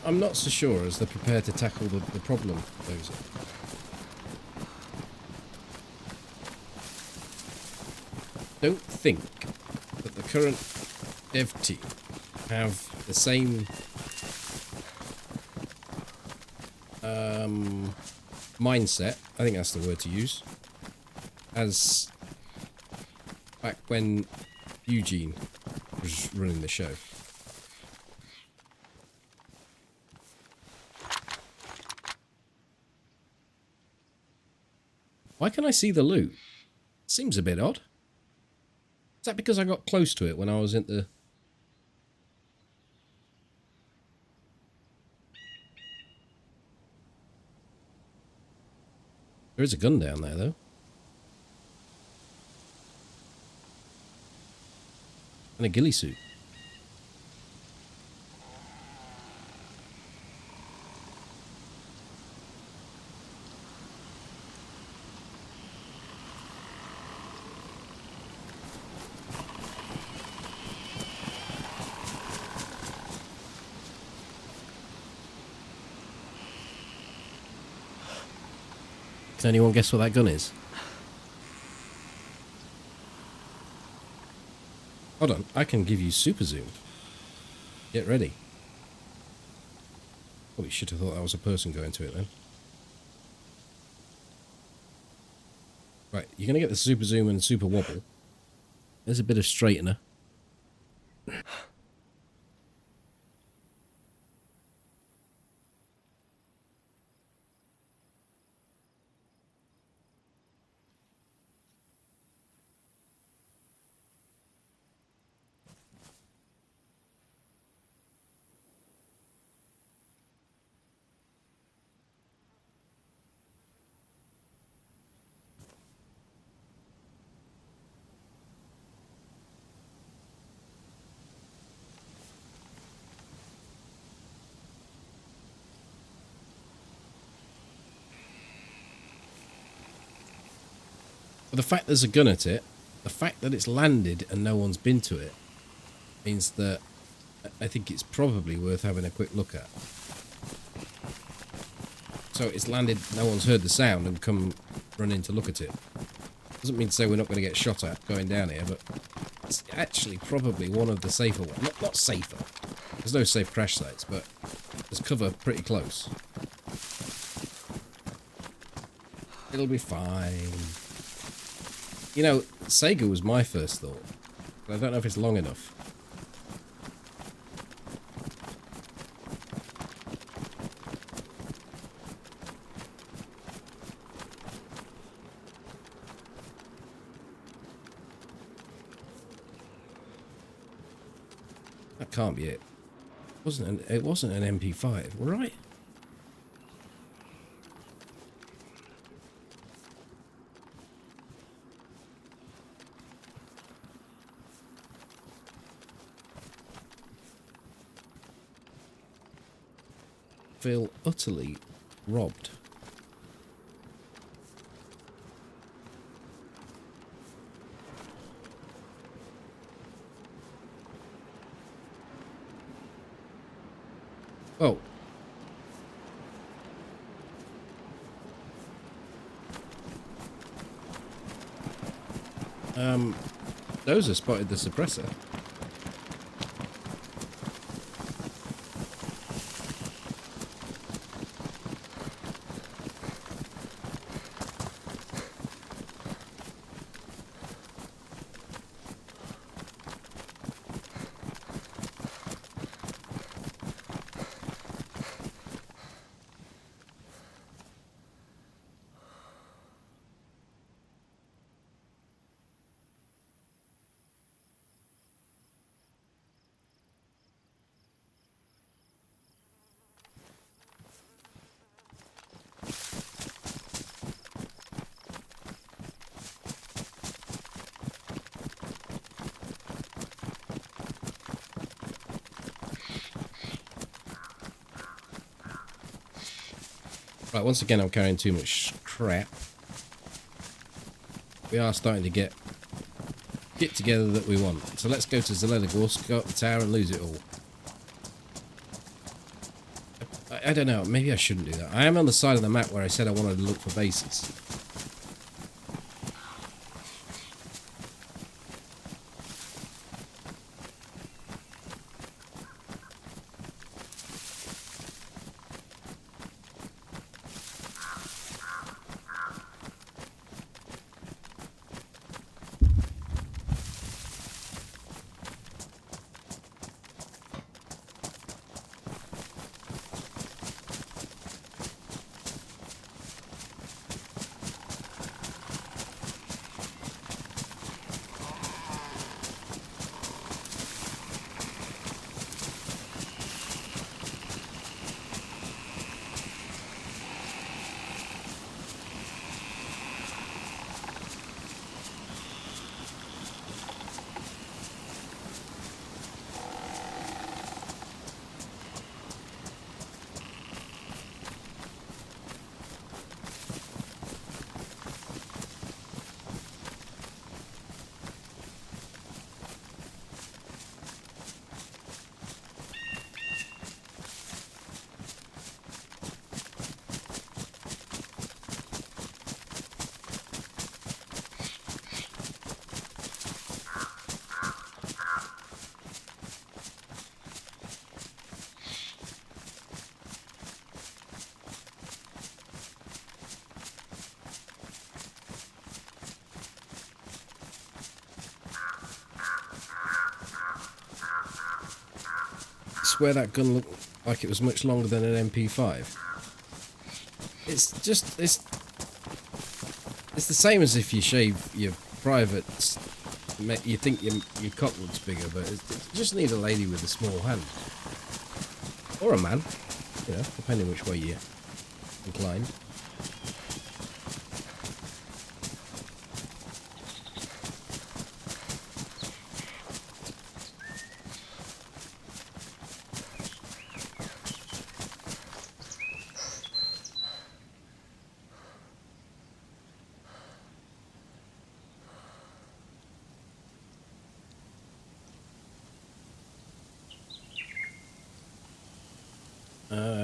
I'm not so sure as they're prepared to tackle the problem, DayZ. Don't think that the current dev team have the same mindset, I think that's the word to use, as back when Eugene was running the show. Why can I see the loot? Seems a bit odd. Is that because I got close to it when I was in the... There is a gun down there, though. And a ghillie suit. Can anyone guess what that gun is? Hold on, I can give you super zoom. Get ready. Oh, you should have thought that was a person going to it then. Right, you're going to get the super zoom and super wobble. There's a bit of straightener. But the fact there's a gun at it, the fact that it's landed and no one's been to it, means that I think it's probably worth having a quick look at. So it's landed, no one's heard the sound and come running to look at it. Doesn't mean to say we're not going to get shot at going down here, but it's actually probably one of the safer ones. Not safer. There's no safe crash sites, but there's cover pretty close. It'll be fine. You know, Sega was my first thought, but I don't know if it's long enough. That can't be it. It wasn't an MP5, right? Feel utterly robbed. Oh. Those have spotted the suppressor. Right, once again I'm carrying too much crap. We are starting to get together that we want. So let's go to Zelenogorsk, go up the tower and lose it all. I don't know, maybe I shouldn't do that. I am on the side of the map where I said I wanted to look for bases. swear that gun looked like it was much longer than an MP5? It's just, it's the same as if you shave your privates. You think your cock looks bigger, but you just need a lady with a small hand. Or a man, you know, depending which way you're inclined.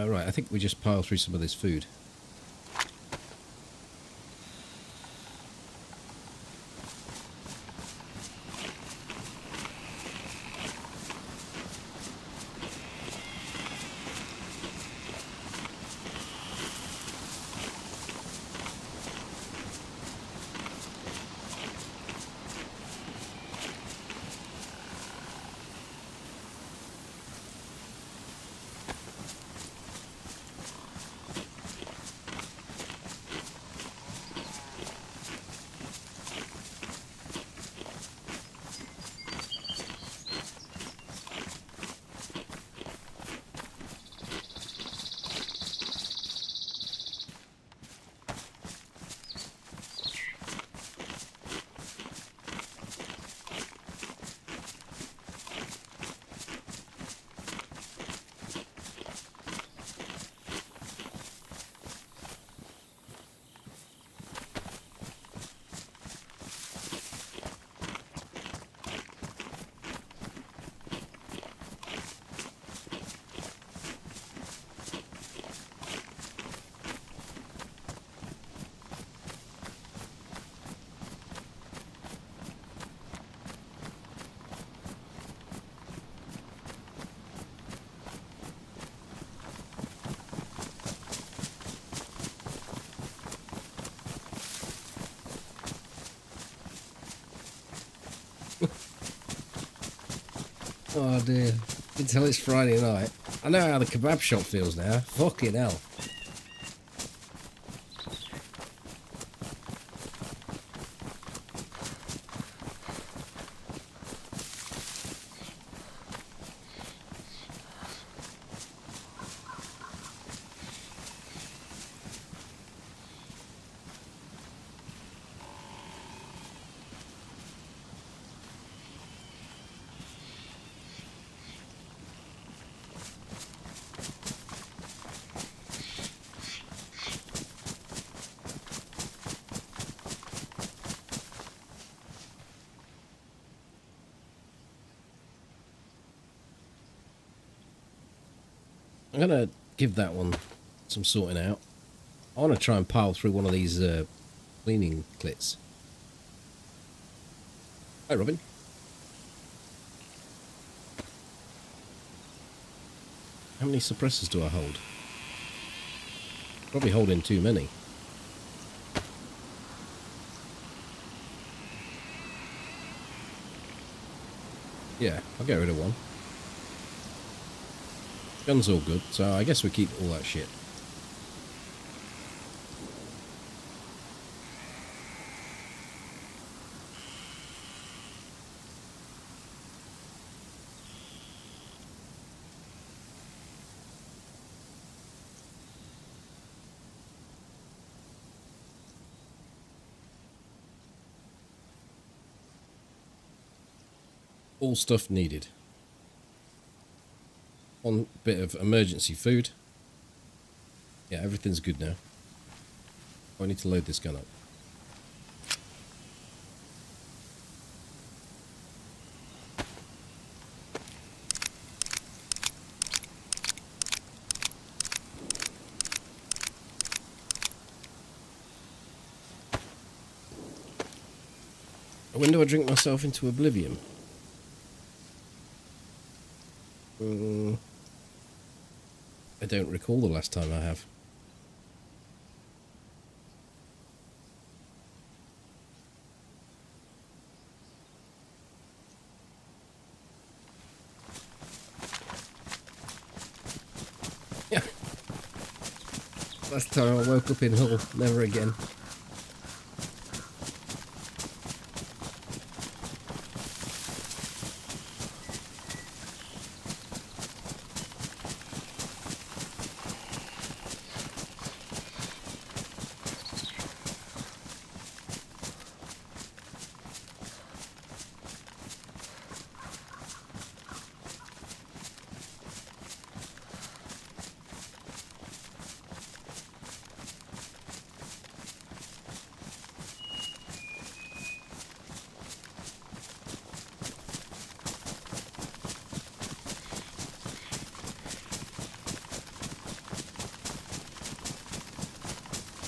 Right, I think we just pile through some of this food. Oh dear, until it's Friday night. I know how the kebab shop feels now. Fucking hell. I'm going to give that one some sorting out. I want to try and pile through one of these cleaning clits. Hi, Robin. How many suppressors do I hold? Probably holding too many. Yeah, I'll get rid of one. Gun's all good, so I guess we keep all that shit. All stuff needed. One bit of emergency food. Yeah, everything's good now. I need to load this gun up. When do I drink myself into oblivion? I don't recall the last time I have. Last time I woke up in Hull, never again.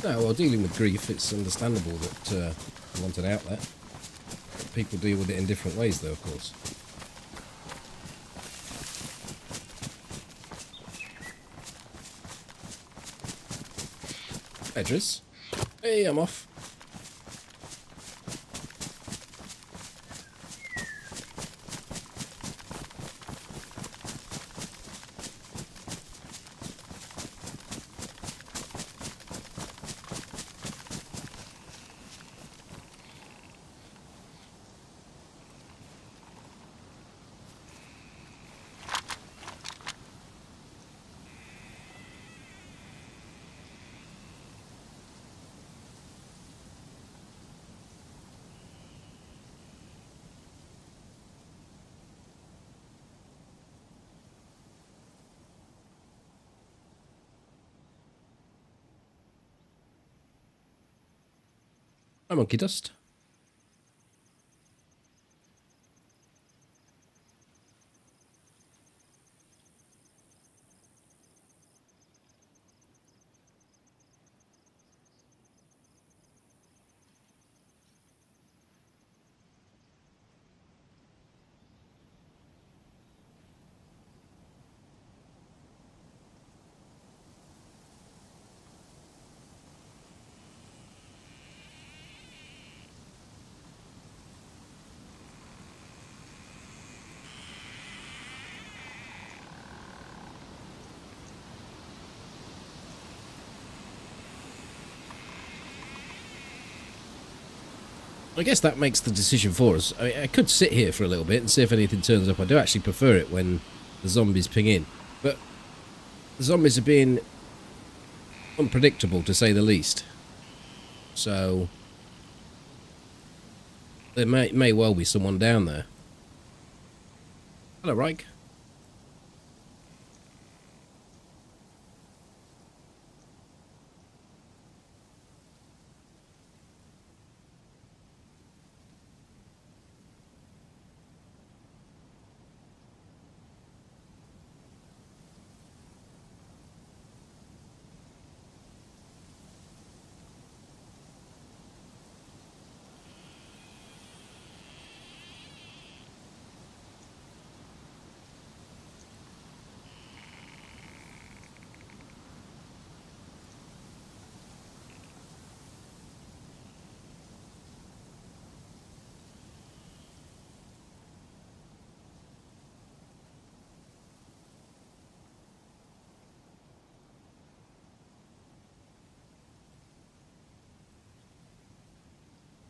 No, well, dealing with grief, it's understandable that you want an outlet. People deal with it in different ways, though, of course. Edris. Hey, I'm off. Hi, Monkey Dust. I guess that makes the decision for us. I mean, I could sit here for a little bit and see if anything turns up. I do actually prefer it when the zombies ping in. But the zombies are being unpredictable, to say the least. So there may well be someone down there. Hello, Reich.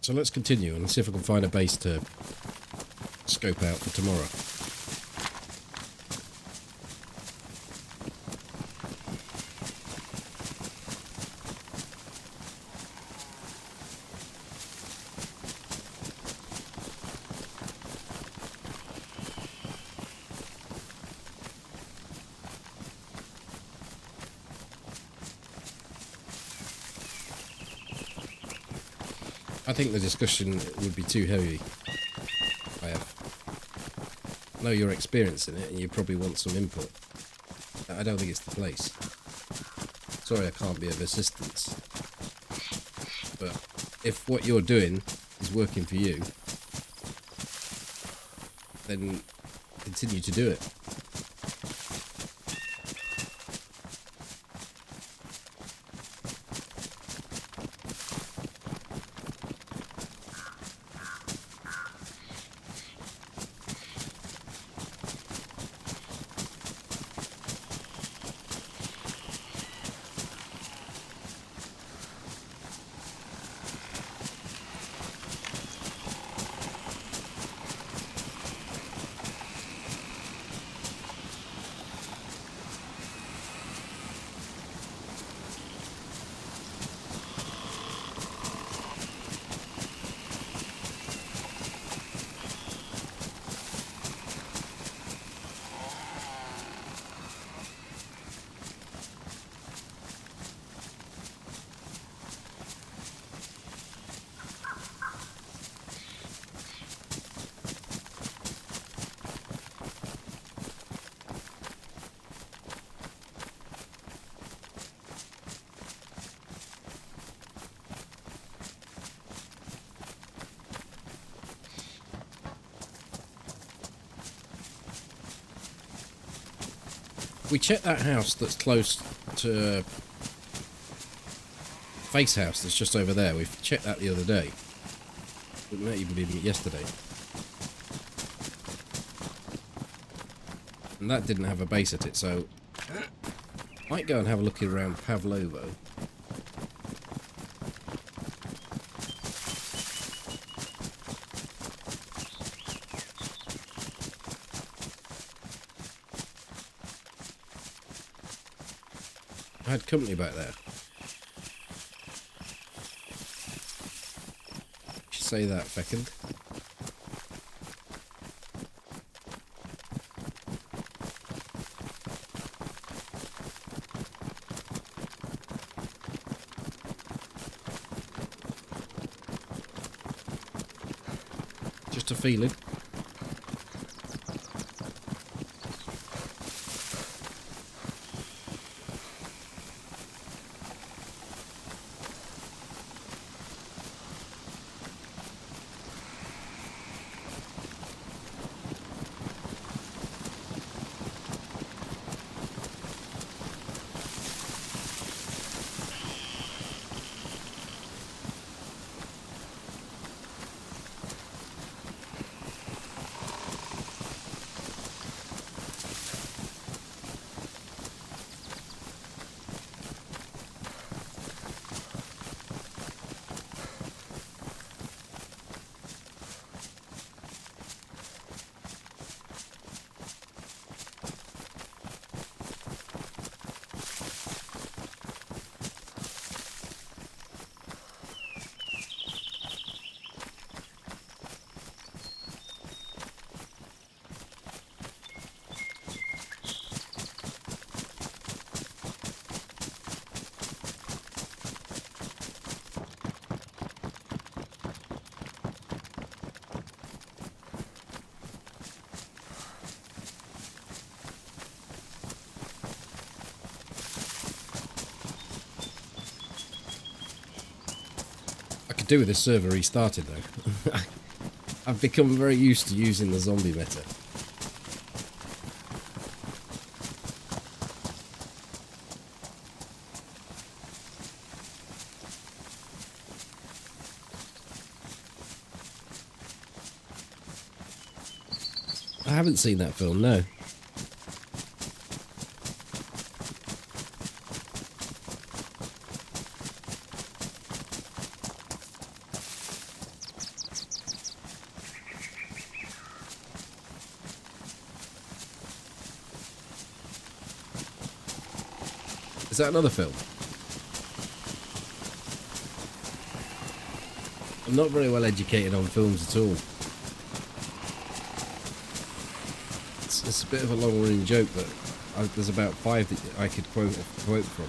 So let's continue and see if I can find a base to scope out for tomorrow. I think the discussion would be too heavy. I know you're experiencing it and you probably want some input. I don't think it's the place. Sorry I can't be of assistance. But if what you're doing is working for you, then continue to do it. we check that house that's close to Face House that's just over there. We've checked that the other day. It might even be yesterday. And that didn't have a base at it, so might go and have a look around Pavlovo. I had company back there. Should say that, fecund. Just a feeling. Do with this server restarted though. I've become very used to using the zombie meta. I haven't seen that film, no. Is that another film? I'm not very well educated on films at all. It's a bit of a long-running joke, but there's about 5 that I could quote from.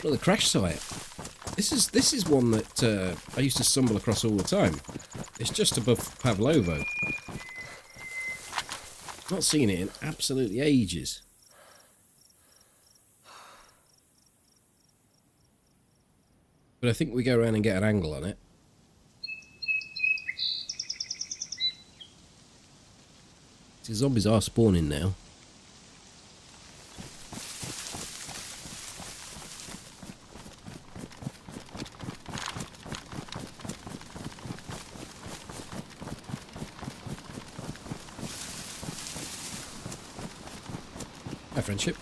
Well, the crash site. This is one that I used to stumble across all the time. It's just above Pavlovo. Not seen it in absolutely ages. But I think we go around and get an angle on it. See, zombies are spawning now. Hi, friendship.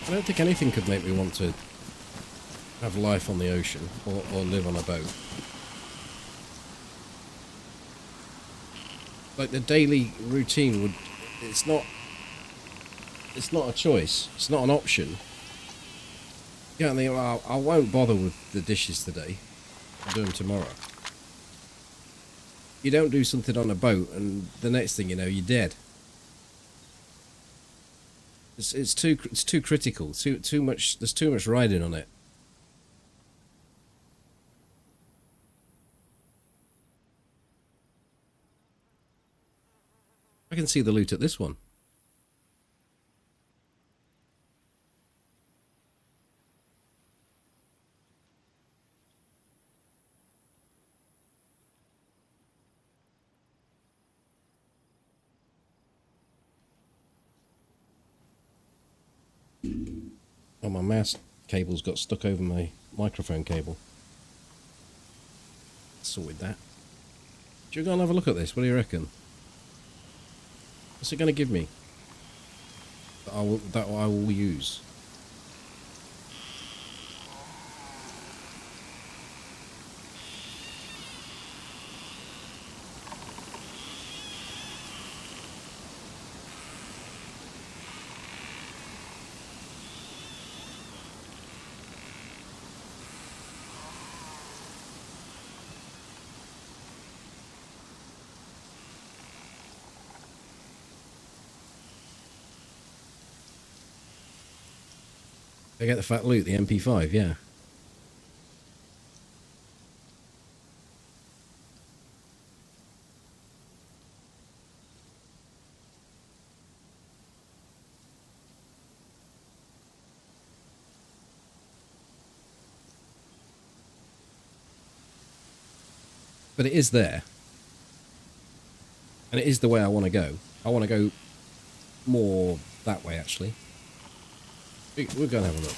I don't think anything could make me want to have life on the ocean or live on a boat. Like the daily routine would, it's not a choice. It's not an option. You know, well, I won't bother with the dishes today. I'll do them tomorrow. You don't do something on a boat, and the next thing you know, you're dead. It's too critical. Too much. There's too much riding on it. I can see the loot at this one. Oh, my mouse cable's got stuck over my microphone cable. Sorted that. Should we go and have a look at this? What do you reckon? What's it going to give me? That I will use. I get the fat loot, the MP5, yeah. But it is there. And it is the way I want to go. I want to go more that way, actually. We're going to have a look.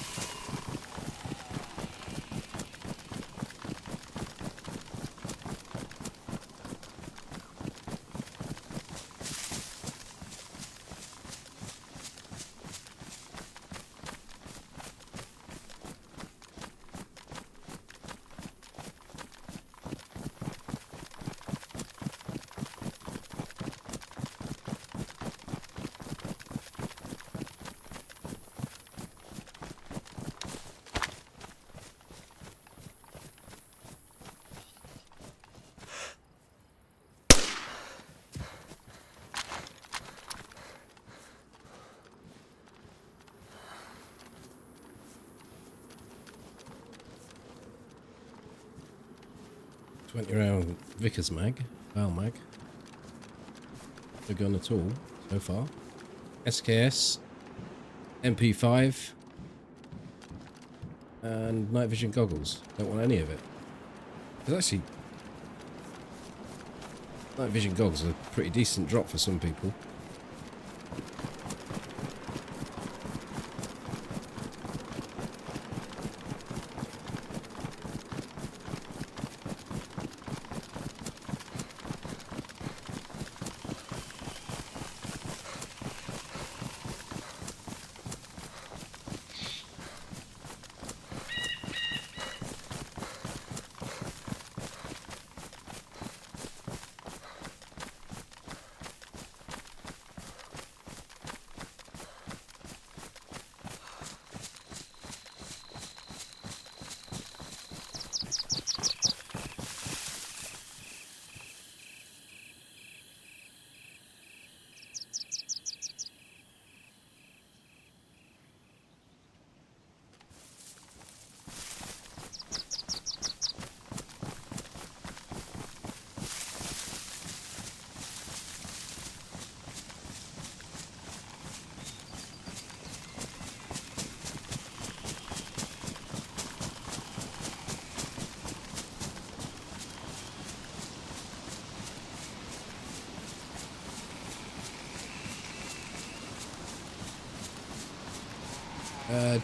£20 Vickers mag, Val mag. No gun at all so far. SKS, MP5, and night vision goggles. Don't want any of it. Because actually, night vision goggles are a pretty decent drop for some people.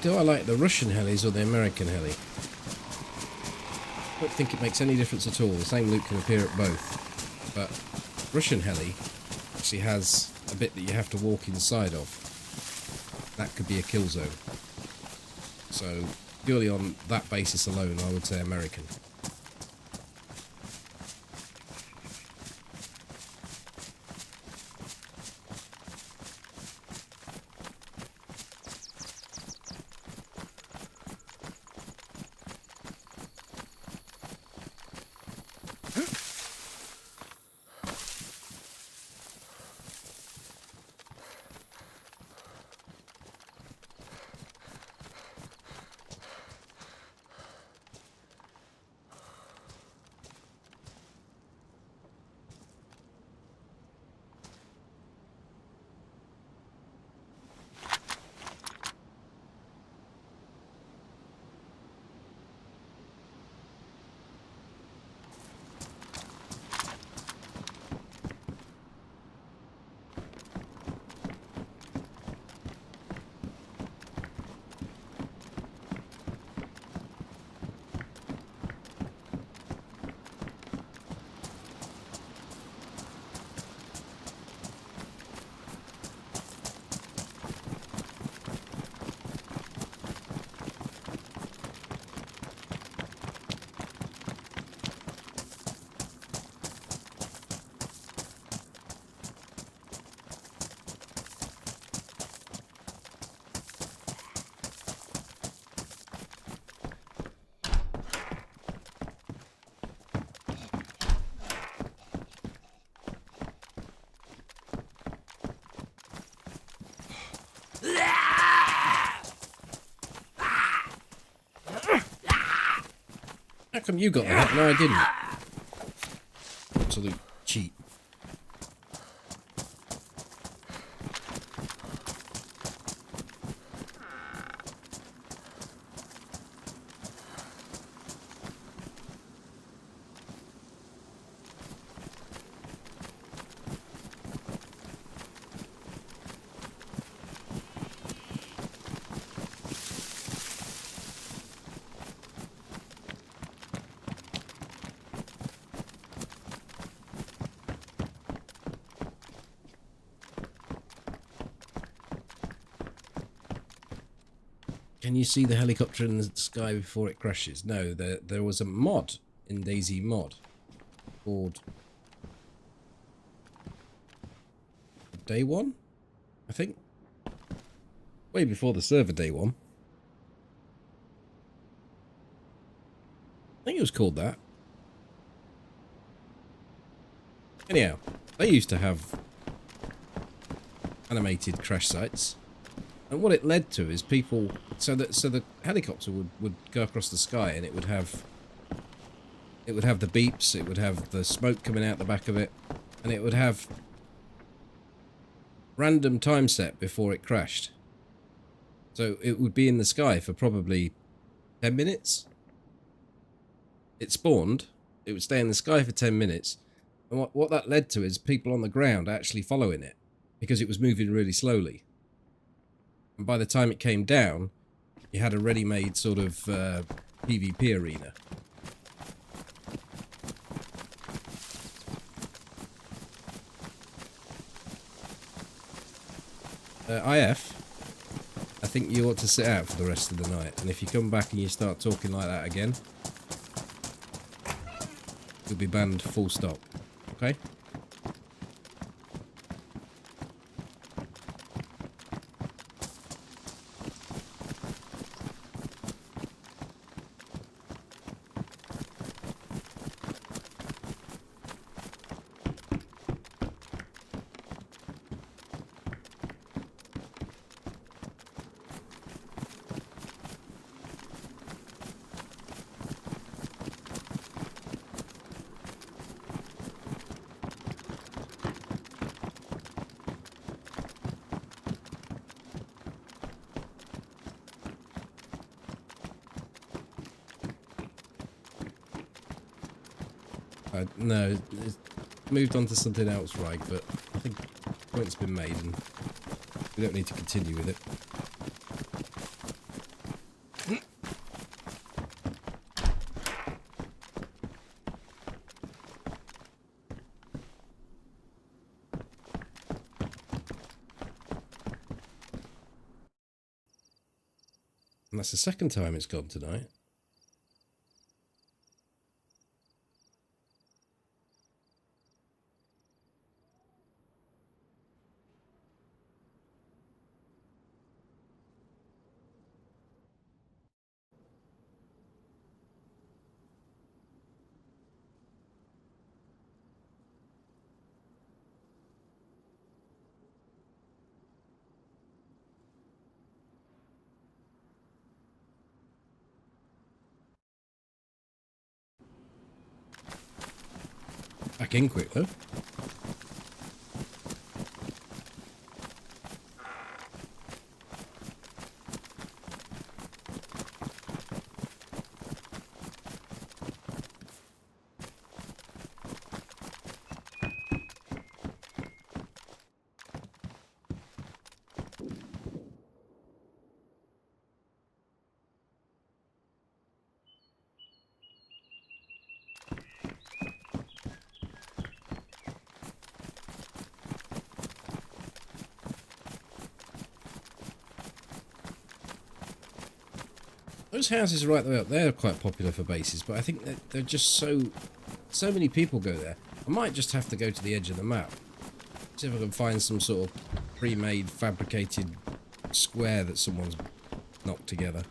Do I like the Russian helis or the American heli? I don't think it makes any difference at all. The same loot can appear at both. But Russian heli actually has a bit that you have to walk inside of. That could be a kill zone. So purely on that basis alone, I would say American. How come you got that? No, I didn't. Absolute cheat. Can you see the helicopter in the sky before it crashes? No, there was a mod in DayZ mod called Day One, I think. Way before the server Day One. I think it was called that. Anyhow, they used to have animated crash sites. And what it led to is people, so the helicopter would go across the sky, and it would have the beeps, it would have the smoke coming out the back of it, and it would have random time set before it crashed. So it would be in the sky for probably 10 minutes. It spawned, it would stay in the sky for 10 minutes, and what that led to is people on the ground actually following it, because it was moving really slowly. And by the time it came down, you had a ready-made sort of PvP arena. IF, I think you ought to sit out for the rest of the night. And if you come back and you start talking like that again, you'll be banned full stop. Okay? No, it's moved on to something else, right? But I think the point's been made, and we don't need to continue with it. And that's the second time it's gone tonight. Back in quick though. Those houses right the way up there are quite popular for bases, but I think that they're just so many people go there. I might just have to go to the edge of the map. See if I can find some sort of pre-made, fabricated square that someone's knocked together.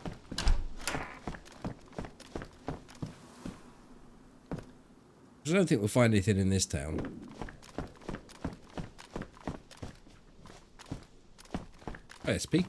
I don't think we'll find anything in this town. Oh, SP.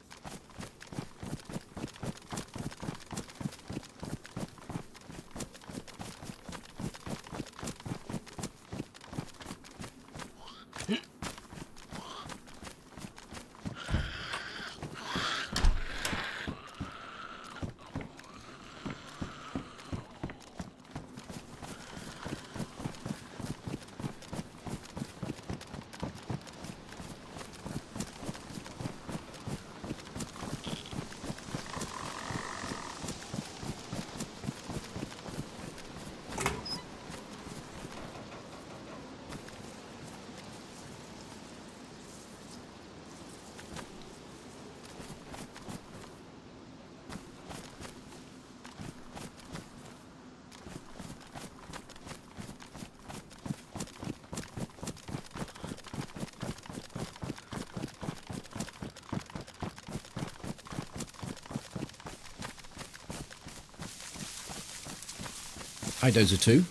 Hi, Dozer 2.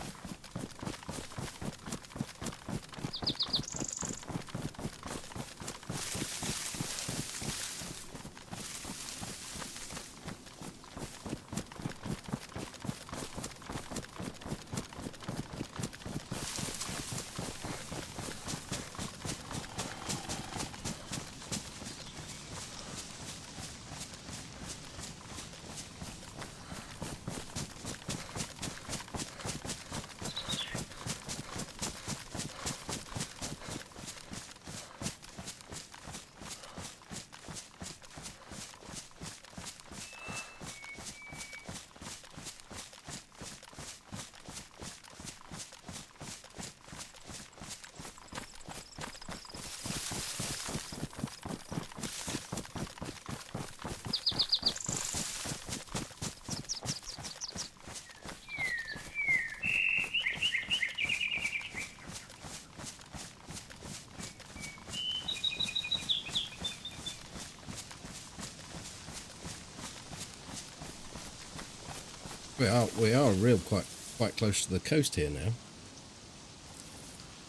We are real quite close to the coast here now.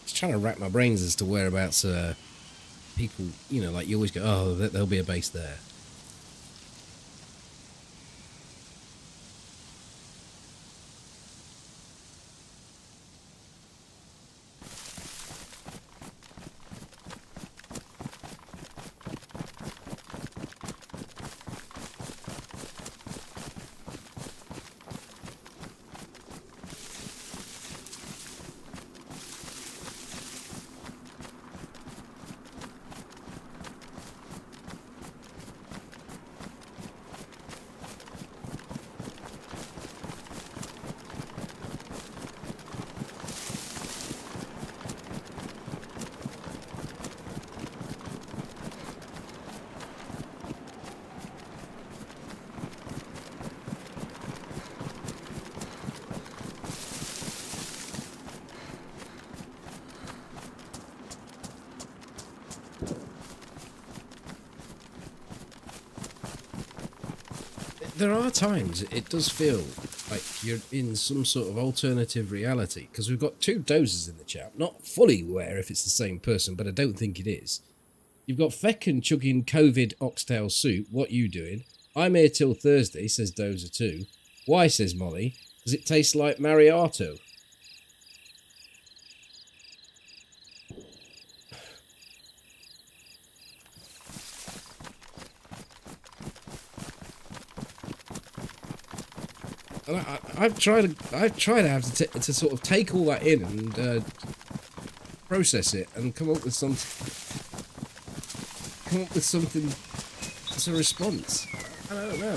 Just trying to rack my brains as to whereabouts people, you know, like you always go, oh, there'll be a base there. there are times it does feel like you're in some sort of alternative reality, because we've got two dozers in the chat. Not fully aware if it's the same person, but I don't think it is. You've got Feckin chugging COVID oxtail soup. What you doing? I'm here till Thursday, says Dozer 2. Why, says Molly? Does it taste like Mariato? And I've tried to have to sort of take all that in and process it and come up with something as a response. I don't know.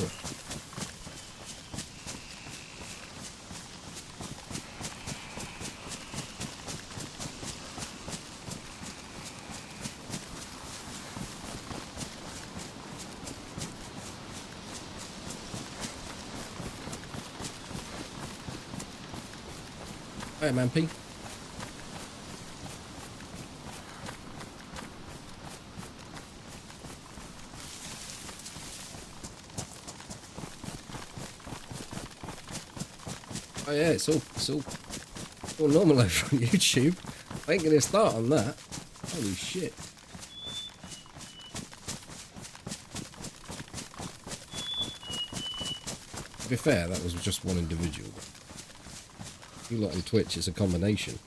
Hey, Mampy. Oh yeah, it's all normal over on YouTube. I ain't gonna start on that. Holy shit. To be fair, that was just one individual. You lot on Twitch, it's a combination.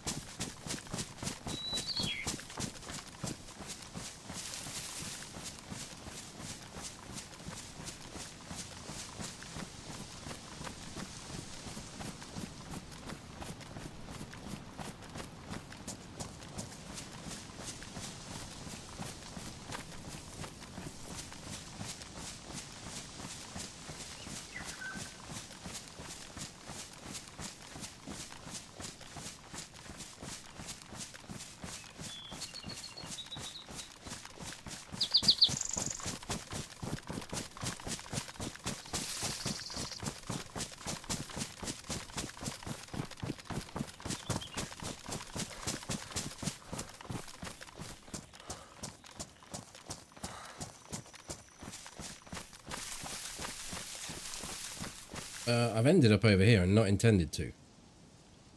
I've ended up over here and not intended to.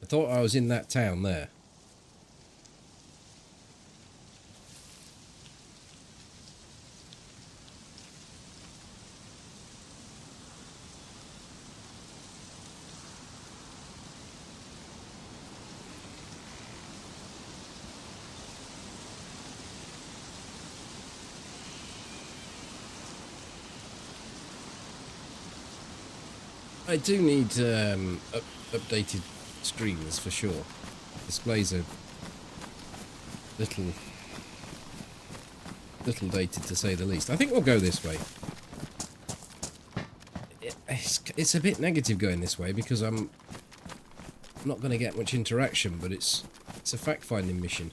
I thought I was in that town there. I do need updated screens for sure. Displays are little dated to say the least. I think we'll go this way. It's a bit negative going this way because I'm not going to get much interaction, but it's a fact-finding mission.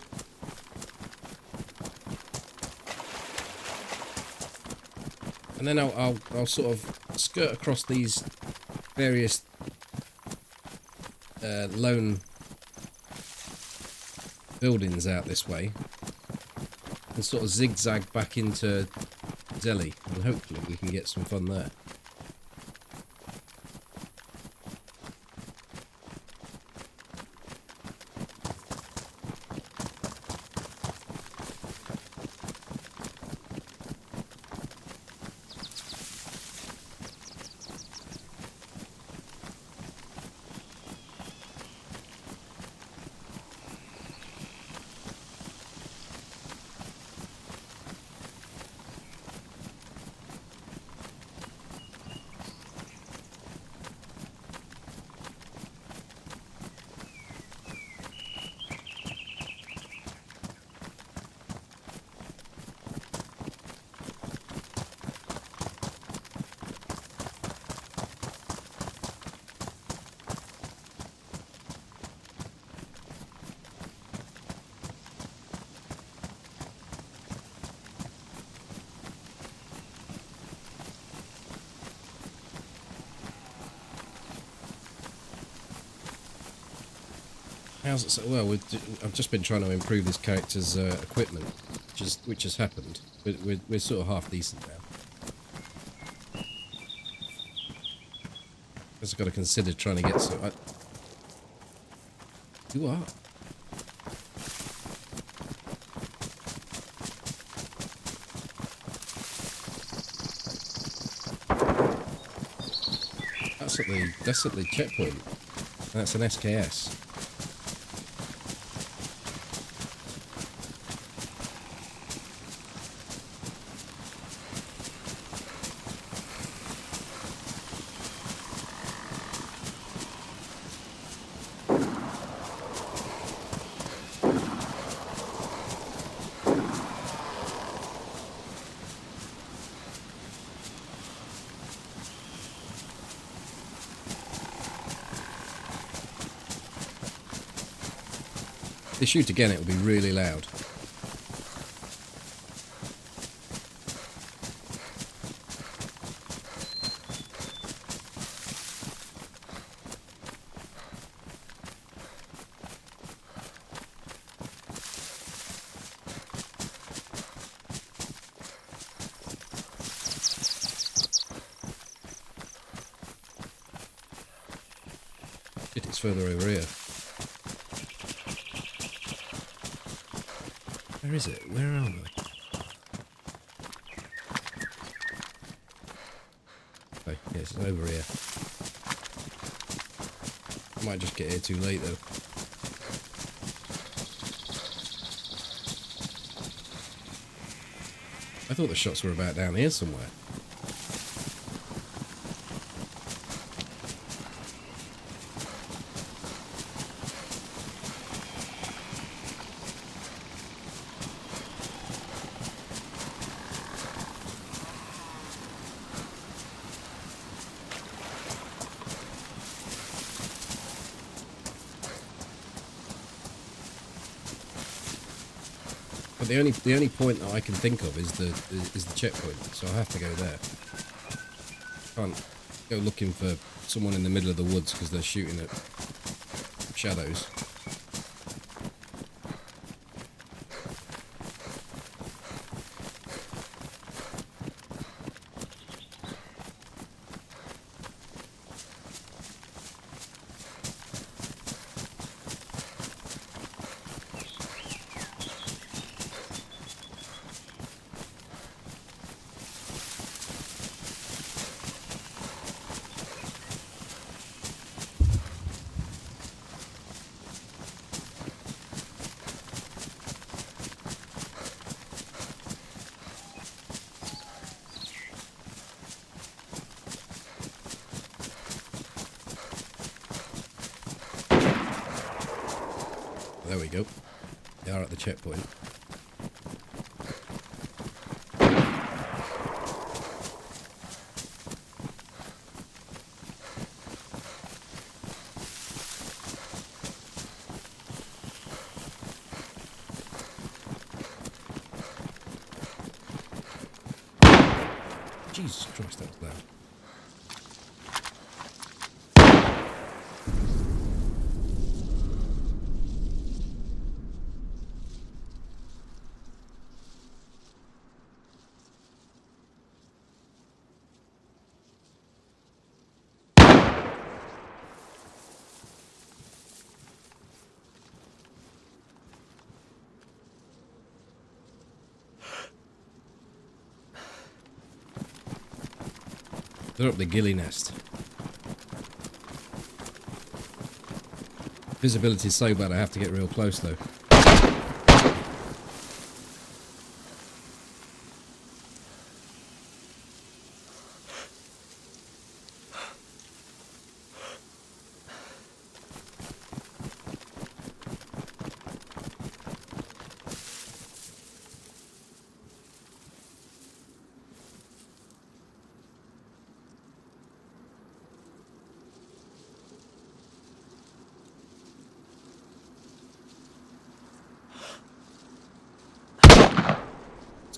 And then I'll sort of skirt across these various lone buildings out this way and sort of zigzag back into Zelly, and hopefully we can get some fun there. How's it so well? I've just been trying to improve this character's equipment, which has happened. We're sort of half decent now. I've got to consider trying to get some. You are. That's at the checkpoint. That's an SKS. If they shoot again, it will be really loud. Shit, it's further over here. Where is it? Where are we? Okay, yes, it's over here. I might just get here too late though. I thought the shots were about down here somewhere. But the only point that I can think of is the checkpoint, so I have to go there. Can't go looking for someone in the middle of the woods because they're shooting at shadows. There we go. They are at the checkpoint. Jesus Christ, that was loud. They're up the ghillie nest. Visibility's so bad I have to get real close though.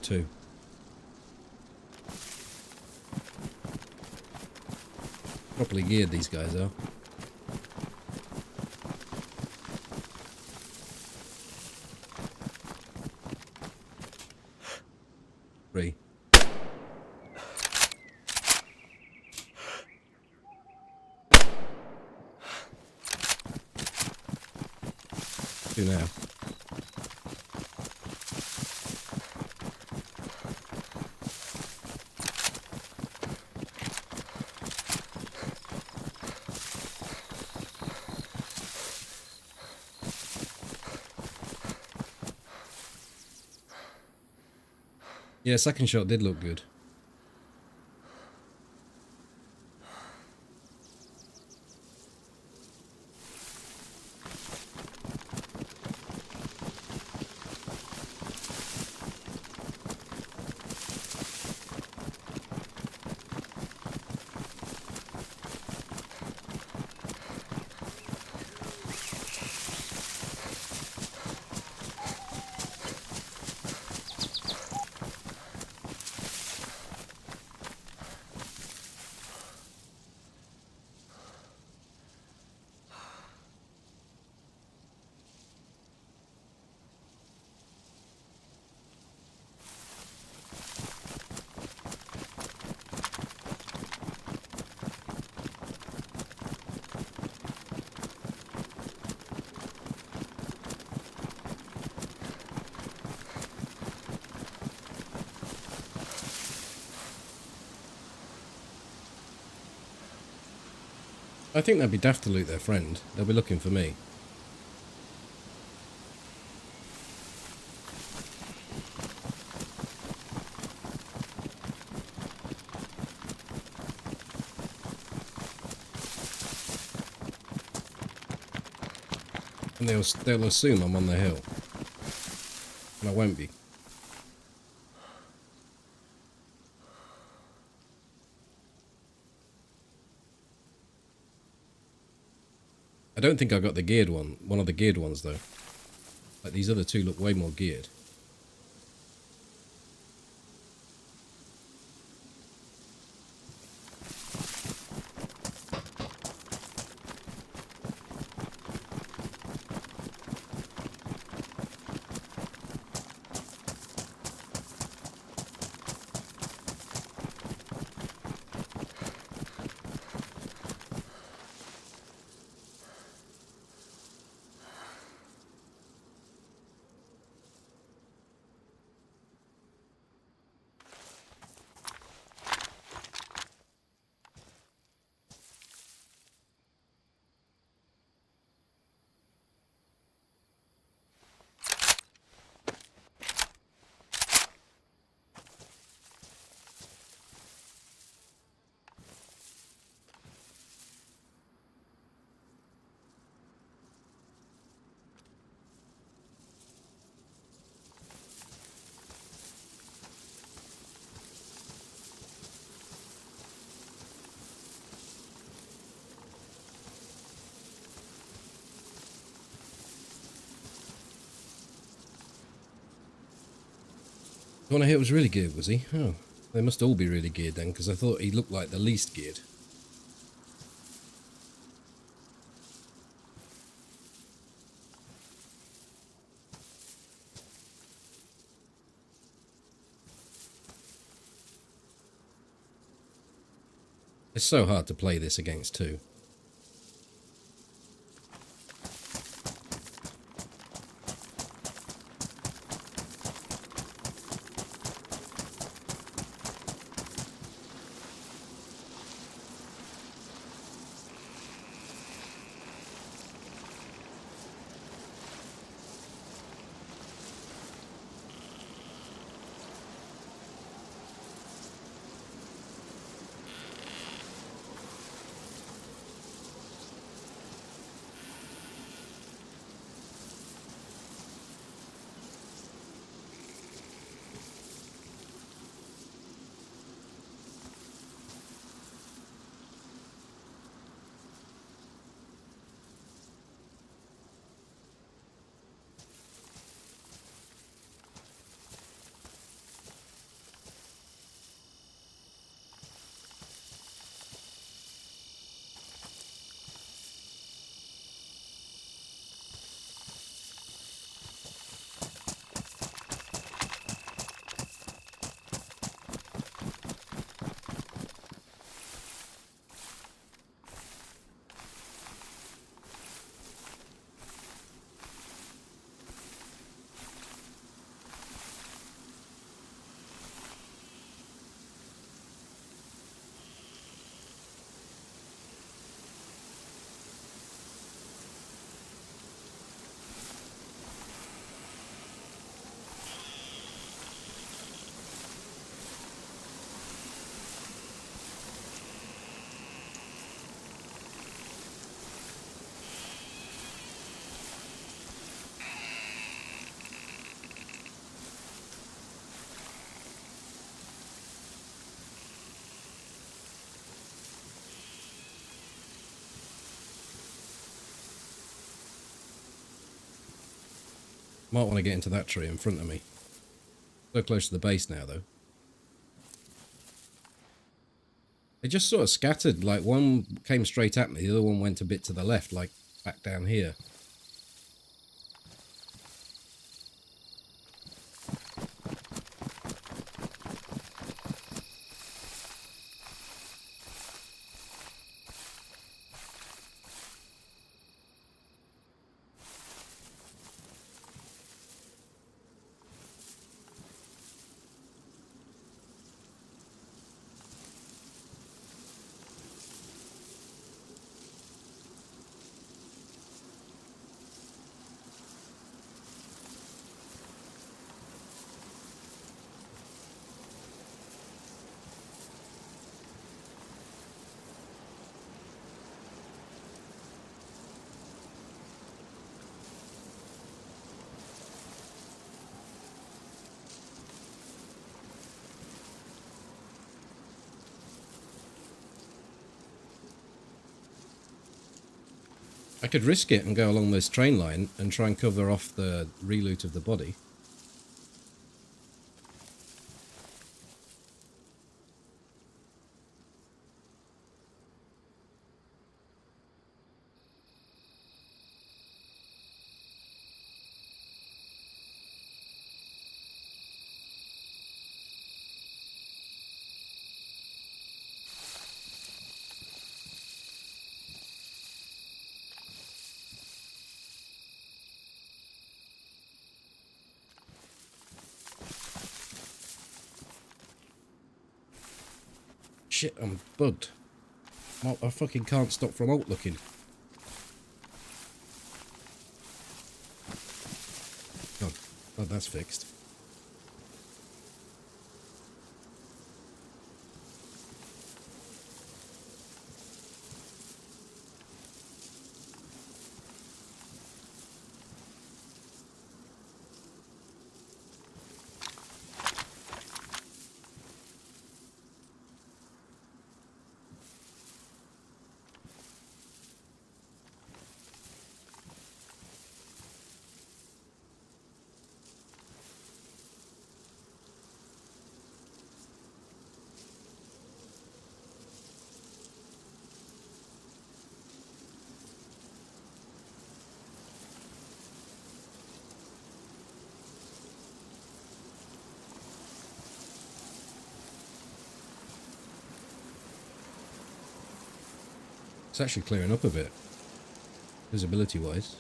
Two. Properly geared, these guys are. Three. Do now. Yeah, second shot did look good. I think they'd be daft to loot their friend. They'll be looking for me. And they'll assume I'm on the hill. And I won't be. I don't think I got the geared one of the geared ones though. Like these other two look way more geared. The one I hit was really geared, was he? Oh, they must all be really geared then, because I thought he looked like the least geared. It's so hard to play this against two. Might want to get into that tree in front of me. So close to the base now, though. They just sort of scattered. Like, one came straight at me, the other one went a bit to the left, like back down here. I could risk it and go along this train line and try and cover off the reloot of the body. Shit, I'm bugged. I fucking can't stop from alt looking. Oh, that's fixed. It's actually clearing up a bit, visibility-wise.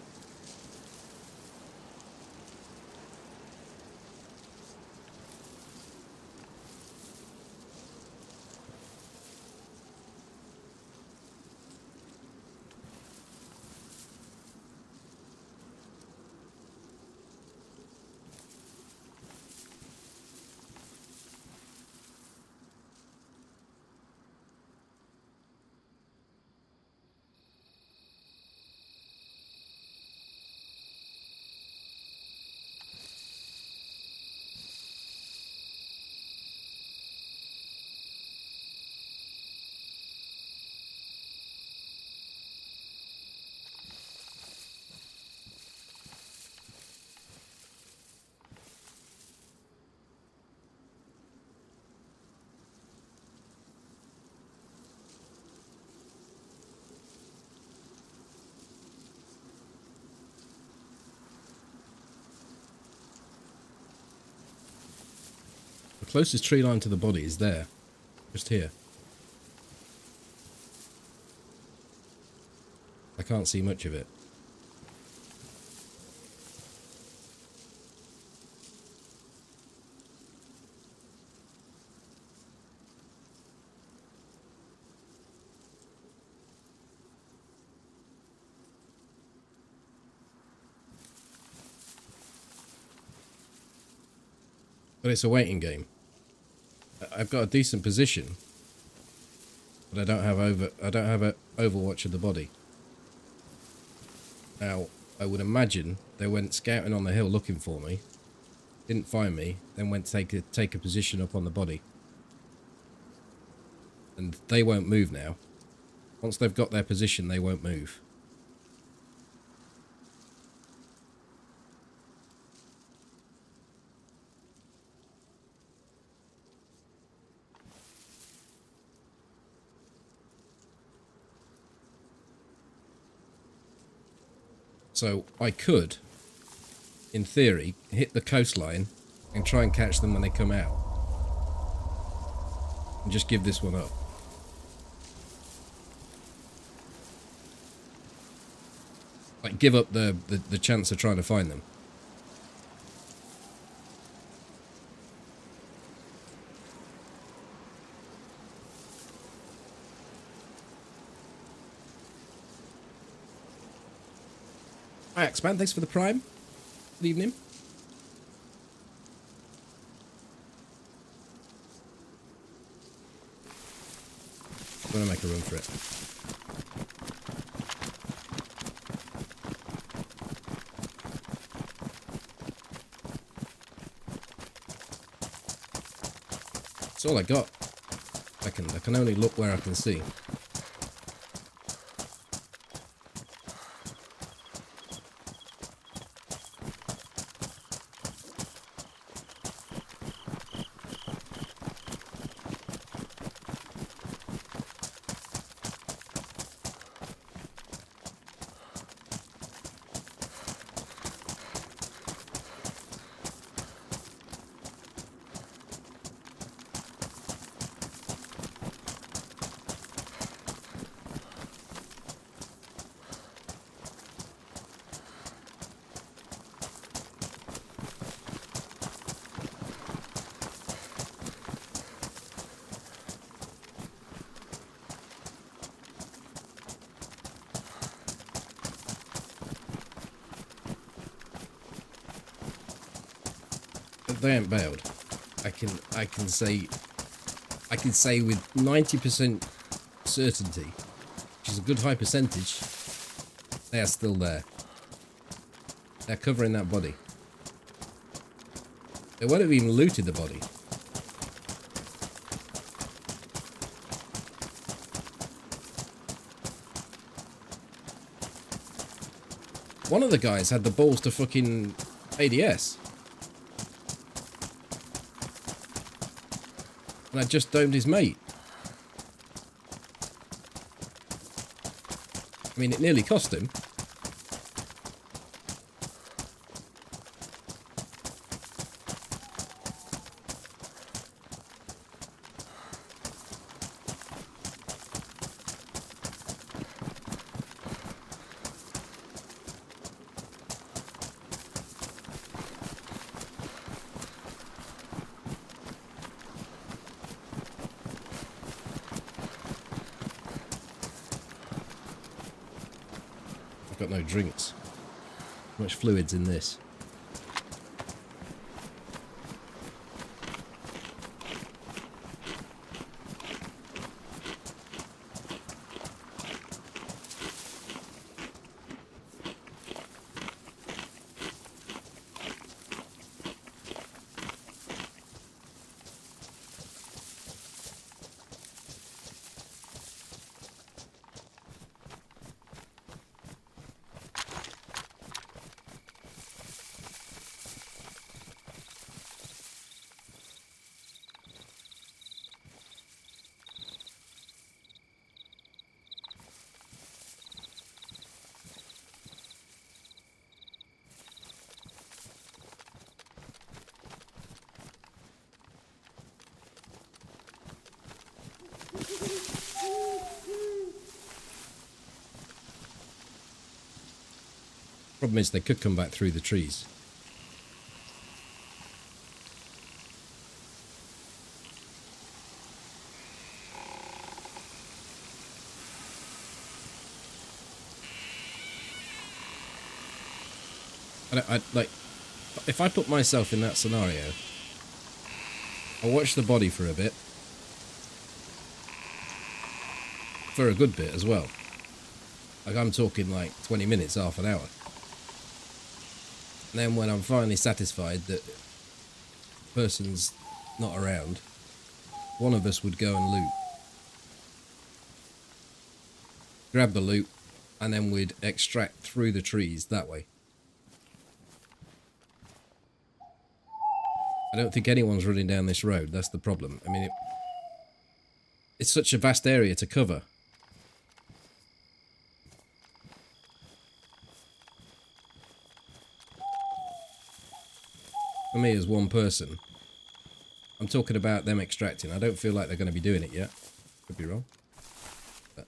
The closest tree line to the body is there, just here. I can't see much of it. But it's a waiting game. I've got a decent position, but I don't have a overwatch of the body. Now, I would imagine they went scouting on the hill looking for me, didn't find me, then went to take a position up on the body. And they won't move now. Once they've got their position, they won't move. So I could, in theory, hit the coastline and try and catch them when they come out. And just give this one up. Like, give up the chance of trying to find them. Hi, Axman, thanks for the prime. Good evening. I'm going to make a run for it. That's all I got. I can only look where I can see. They ain't bailed. I can say with 90% certainty, which is a good high percentage, they are still there. They're covering that body. They won't have even looted the body. One of the guys had the balls to fucking ADS. And I just domed his mate. I mean, it nearly cost him. Got no drinks. How much fluid's in this? Problem is, they could come back through the trees. I like, if I put myself in that scenario, I'll watch the body for a bit. For a good bit as well. Like, I'm talking like 20 minutes, half an hour. And then when I'm finally satisfied that the person's not around, one of us would go and loot. Grab the loot, and then we'd extract through the trees that way. I don't think anyone's running down this road, that's the problem. I mean, it's such a vast area to cover. for me as one person. I'm talking about them extracting. I don't feel like they're going to be doing it yet. Could be wrong. But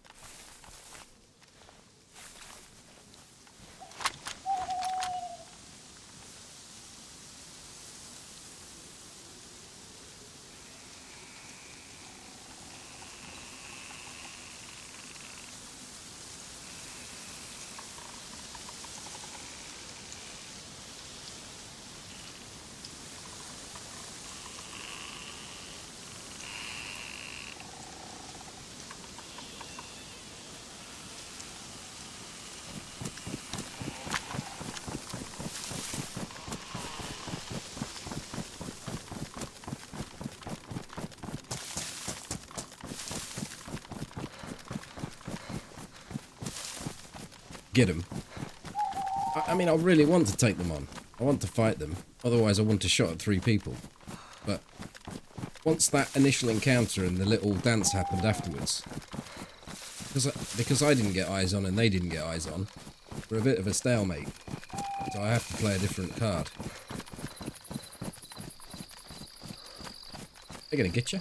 get them. I mean, I really want to take them on. I want to fight them. Otherwise, I want to shot at 3 people. But once that initial encounter and the little dance happened afterwards, because I didn't get eyes on and they didn't get eyes on, we're a bit of a stalemate. So I have to play a different card. They're gonna get you.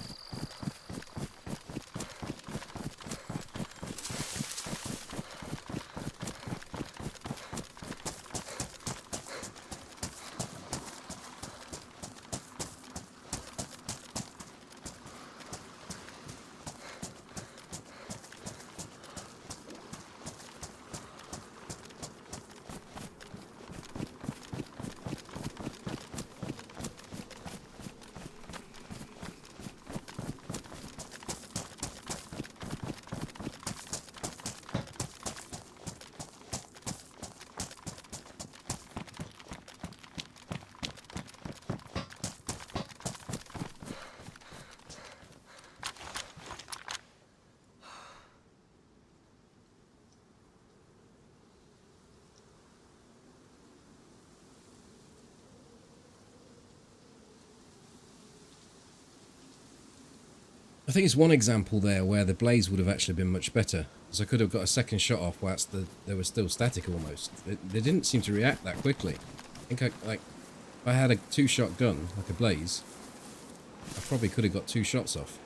I think it's one example there where the blaze would have actually been much better, because I could have got a second shot off whilst they were still static almost. They didn't seem to react that quickly. I think if I had a 2-shot gun, like a blaze, I probably could have got 2 shots off.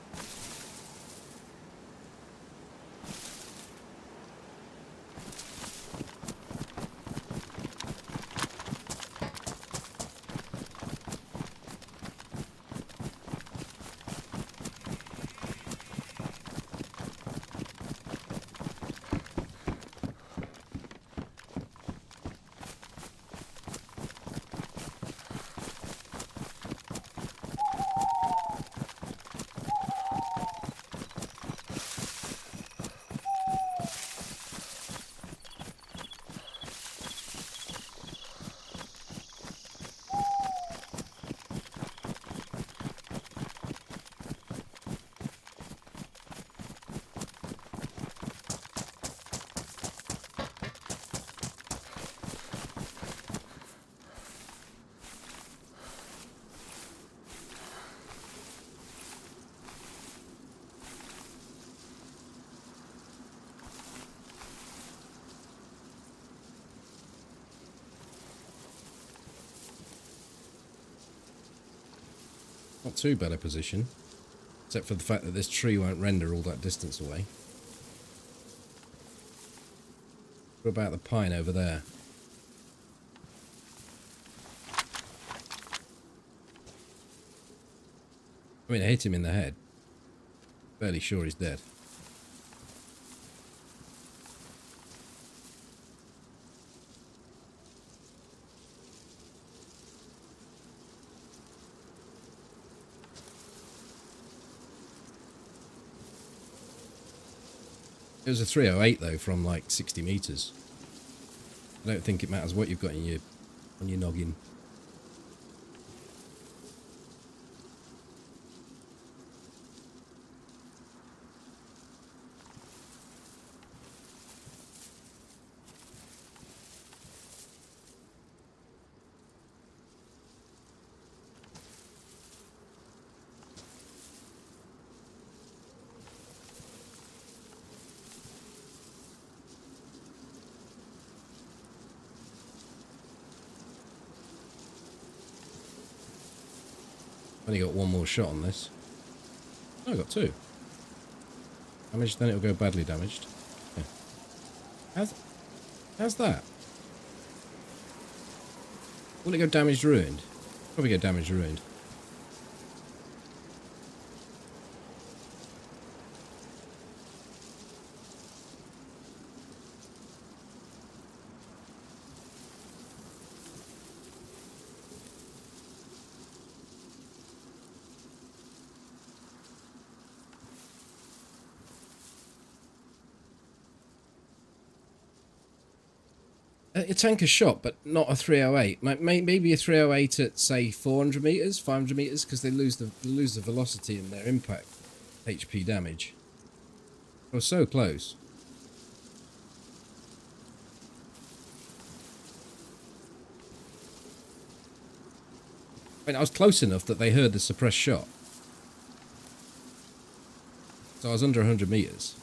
Not too bad a position, except for the fact that this tree won't render all that distance away. What about the pine over there? I mean, I hit him in the head. Fairly sure he's dead. It was a 308 though, from like 60 meters. I don't think it matters what you've got in on your noggin. Only got one more shot on this. Oh, I got two. Damaged, then it'll go badly damaged. Yeah. How's that? Will it go damaged ruined? Probably go damaged ruined. A tanker shot, but not a 308. Maybe a 308 at, say, 400 meters, 500 meters, because they lose the velocity in their impact HP damage. I was so close. I mean, I was close enough that they heard the suppressed shot. So I was under 100 meters.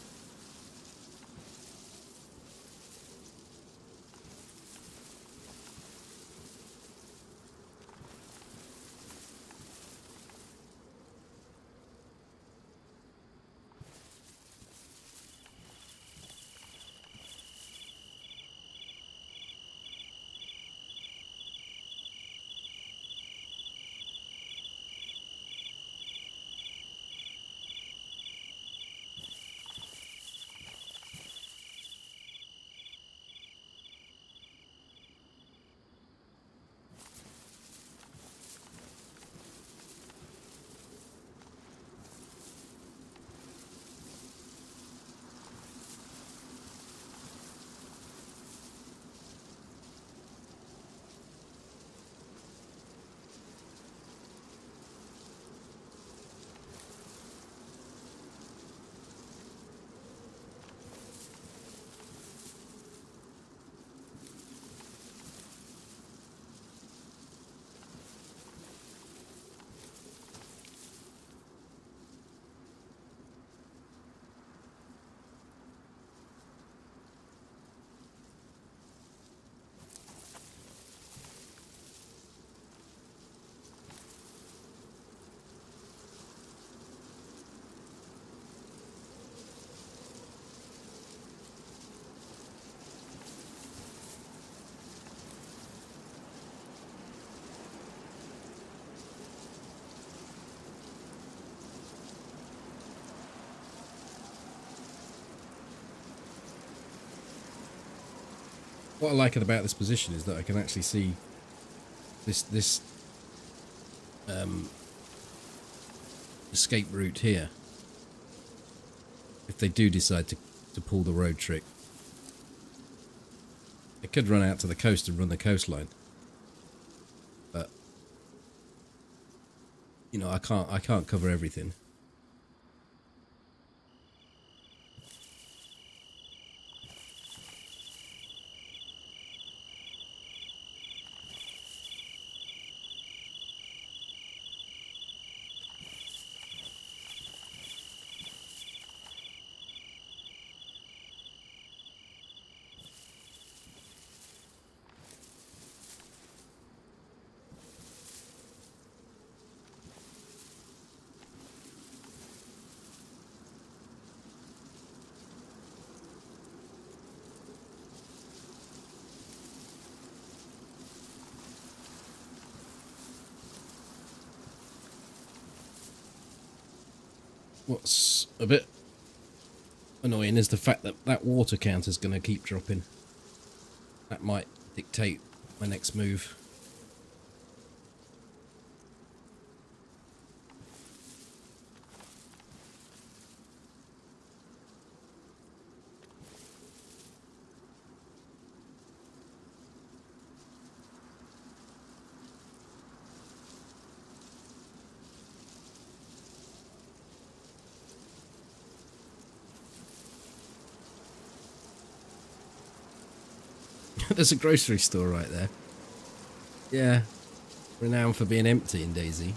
What I like about this position is that I can actually see this escape route here. If they do decide to pull the road trick, they could run out to the coast and run the coastline. But you know, I can't cover everything. What's a bit annoying is the fact that that water counter is going to keep dropping. That might dictate my next move. There's a grocery store right there. Yeah, renowned for being empty in DayZ.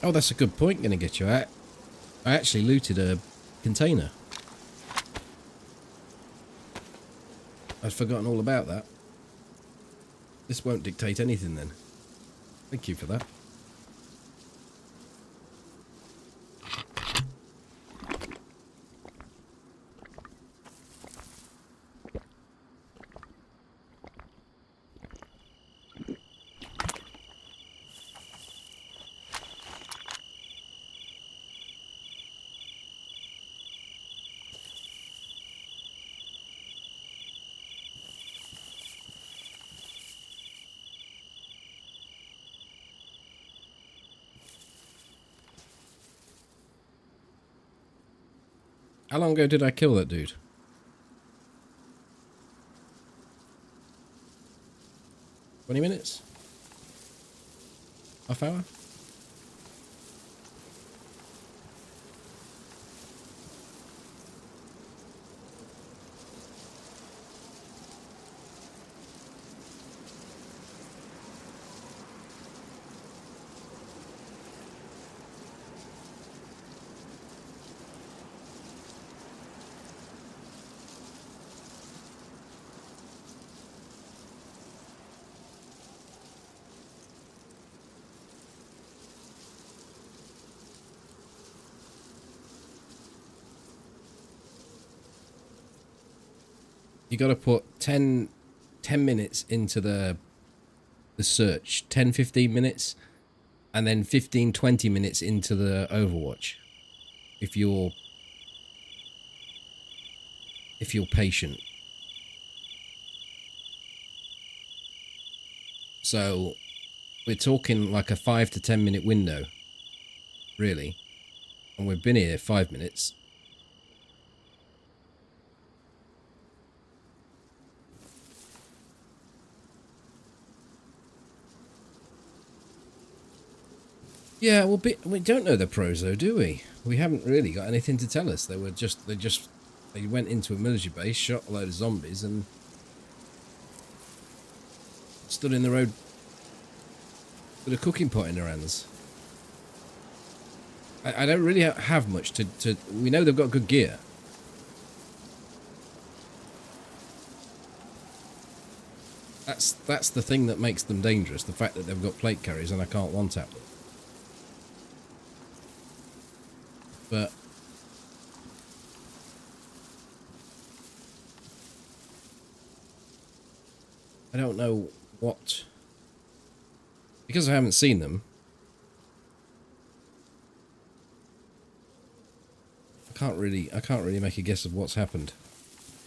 Oh, that's a good point. Going to get you out. I actually looted a container. I'd forgotten all about that. This won't dictate anything then. Thank you for that. How long ago did I kill that dude? 20 minutes? Half hour? You got to put 10 minutes into the search, 10-15 minutes, and then 15-20 minutes into the Overwatch if you're patient. So we're talking like a 5 to 10 minute window, really, and we've been here 5 minutes. Yeah, well, we don't know the pros though, do we? We haven't really got anything to tell us. They went into a military base, shot a load of zombies, and stood in the road with a cooking pot in their hands. I don't really have much to. We know they've got good gear. That's the thing that makes them dangerous. The fact that they've got plate carriers and I can't one-tap them. But I don't know what, because I haven't seen them. I can't really make a guess of what's happened.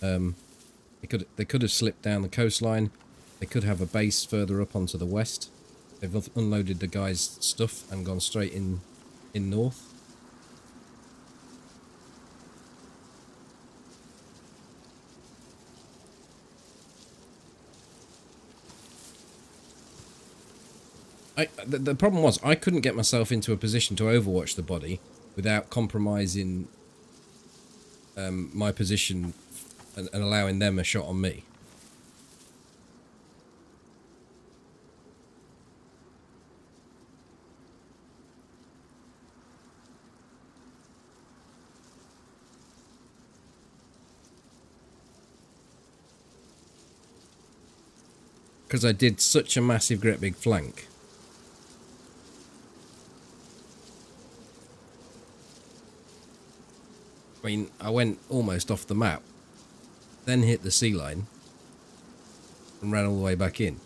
They could have slipped down the coastline. They could have a base further up onto the west. They've unloaded the guy's stuff and gone straight in north. The problem was I couldn't get myself into a position to overwatch the body without compromising my position and allowing them a shot on me. Because I did such a massive, great big flank. I mean, I went almost off the map, then hit the sea line, and ran all the way back in.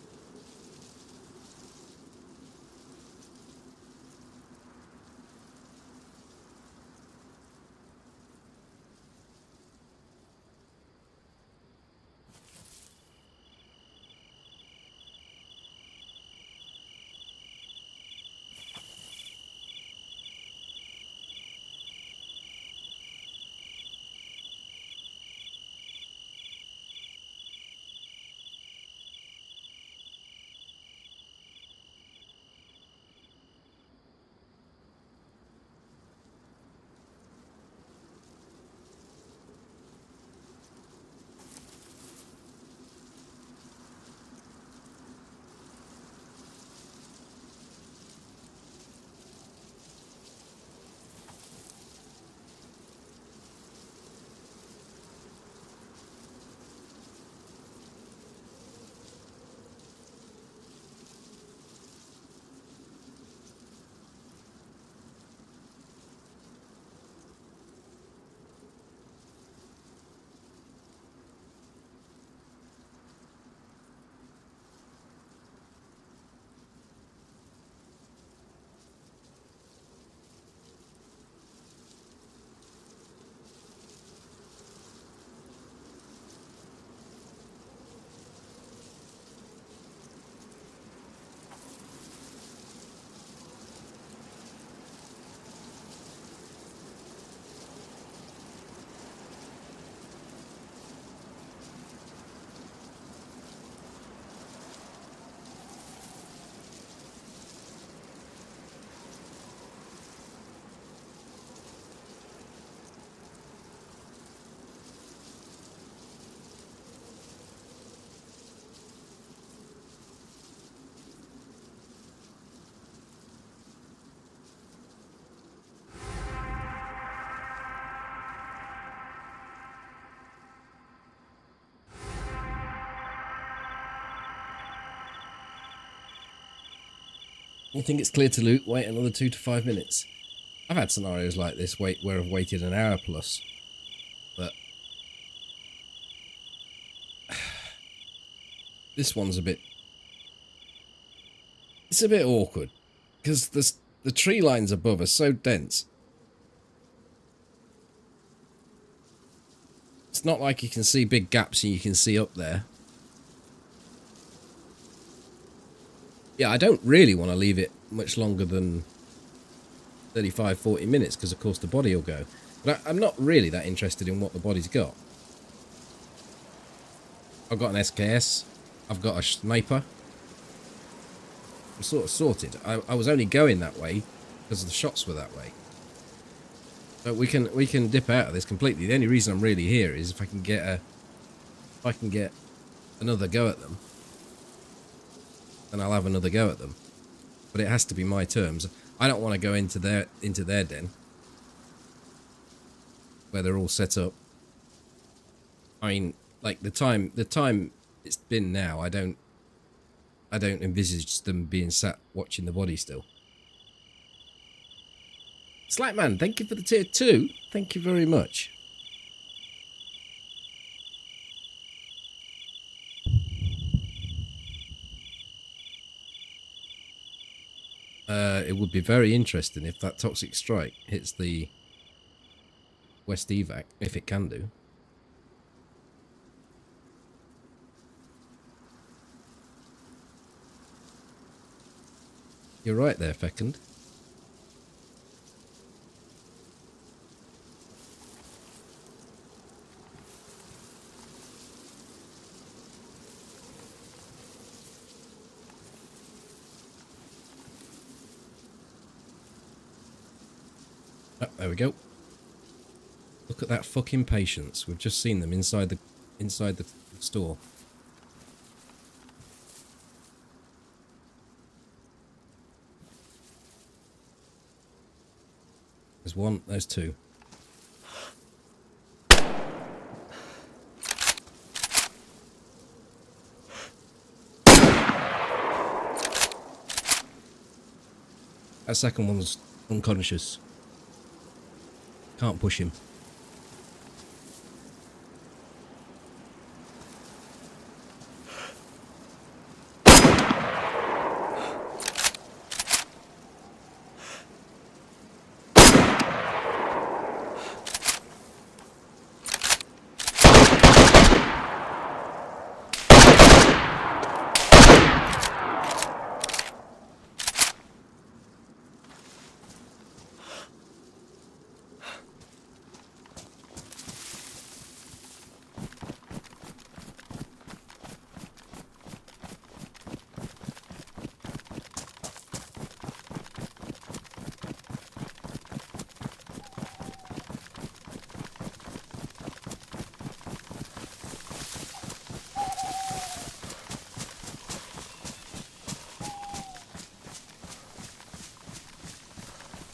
You think it's clear to loot? Wait another 2 to 5 minutes. I've had scenarios like this where I've waited an hour plus, but this one's a bit. It's a bit awkward because the tree lines above are so dense. It's not like you can see big gaps and you can see up there. Yeah, I don't really want to leave it much longer than 35, 40 minutes because, of course, the body will go. But I'm not really that interested in what the body's got. I've got an SKS. I've got a sniper. I'm sort of sorted. I was only going that way because the shots were that way. But we can dip out of this completely. The only reason I'm really here is if I can get another go at them, then I'll have another go at them. But it has to be my terms. I don't want to go into their den where they're all set up. I mean, like the time it's been now, I don't envisage them being sat watching the body still. Slackman, thank you for the tier 2. Thank you very much. It would be very interesting if that toxic strike hits the West evac, if it can do. You're right there, Fecund. Oh, there we go. Look at that fucking patience. We've just seen them inside the store. There's one, there's two. That second one's unconscious. Can't push him.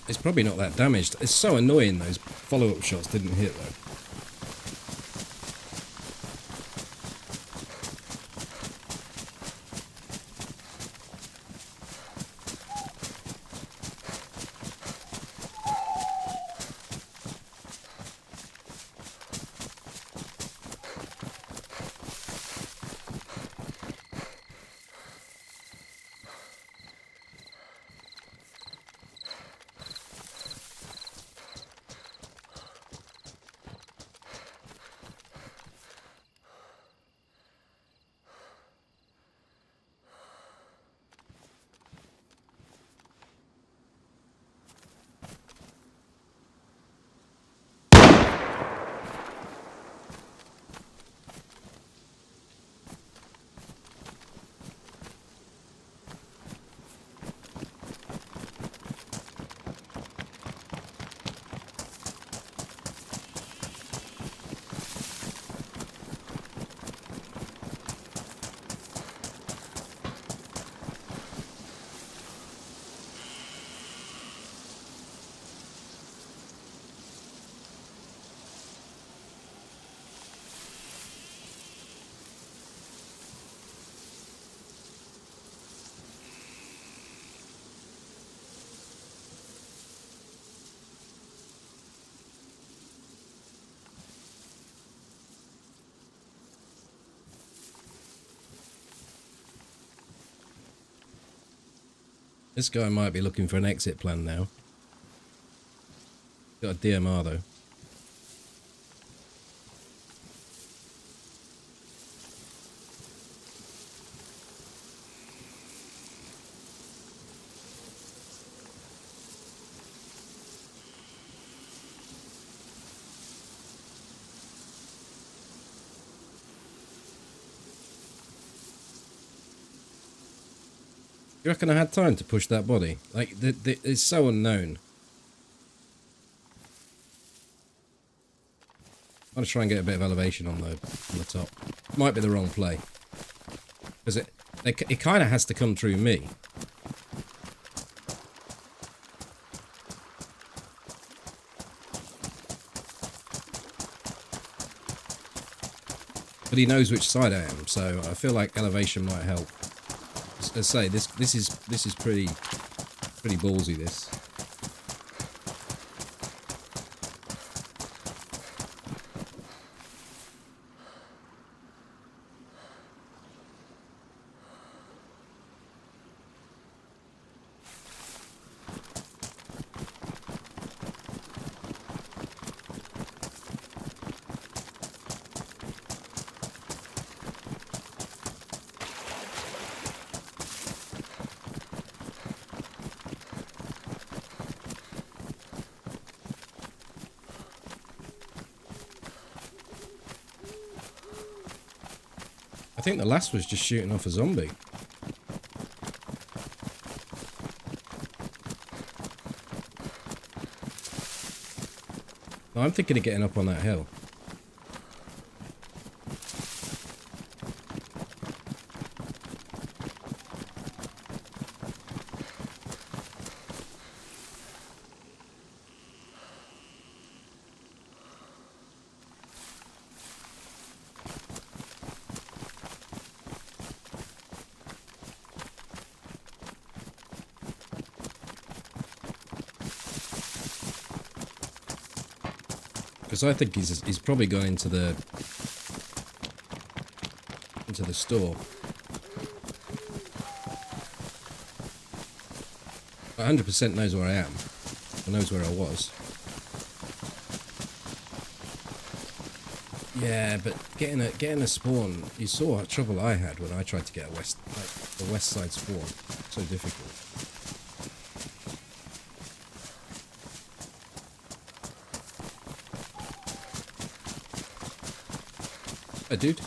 It's probably not that damaged. It's so annoying those follow-up shots didn't hit though. This guy might be looking for an exit plan now. Got a DMR though. You reckon I had time to push that body? Like, it's so unknown. I'm going to try and get a bit of elevation on the top. Might be the wrong play. Because it kind of has to come through me. But he knows which side I am, so I feel like elevation might help. As I say, this is pretty ballsy, this. I think the last was just shooting off a zombie. I'm thinking of getting up on that hill. Because I think he's probably gone into the store. 100% knows where I am, or knows where I was. Yeah, but getting a spawn, you saw what trouble I had when I tried to get a the west side spawn. So difficult. Hey, dude.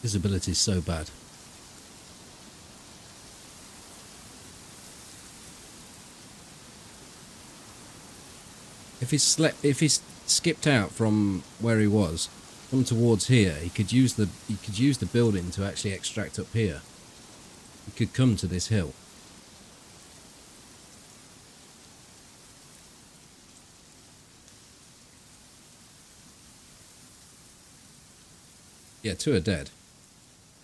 Visibility is so bad. If he's skipped out from where he was, come towards here, he could use the building to actually extract up here. He could come to this hill. Yeah, 2 are dead.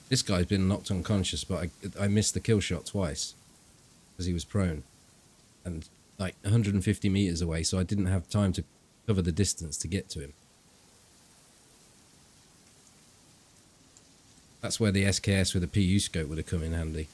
This guy's been knocked unconscious, but I missed the kill shot twice because he was prone and like 150 meters away, so I didn't have time to cover the distance to get to him. That's where the SKS with a PU scope would have come in handy.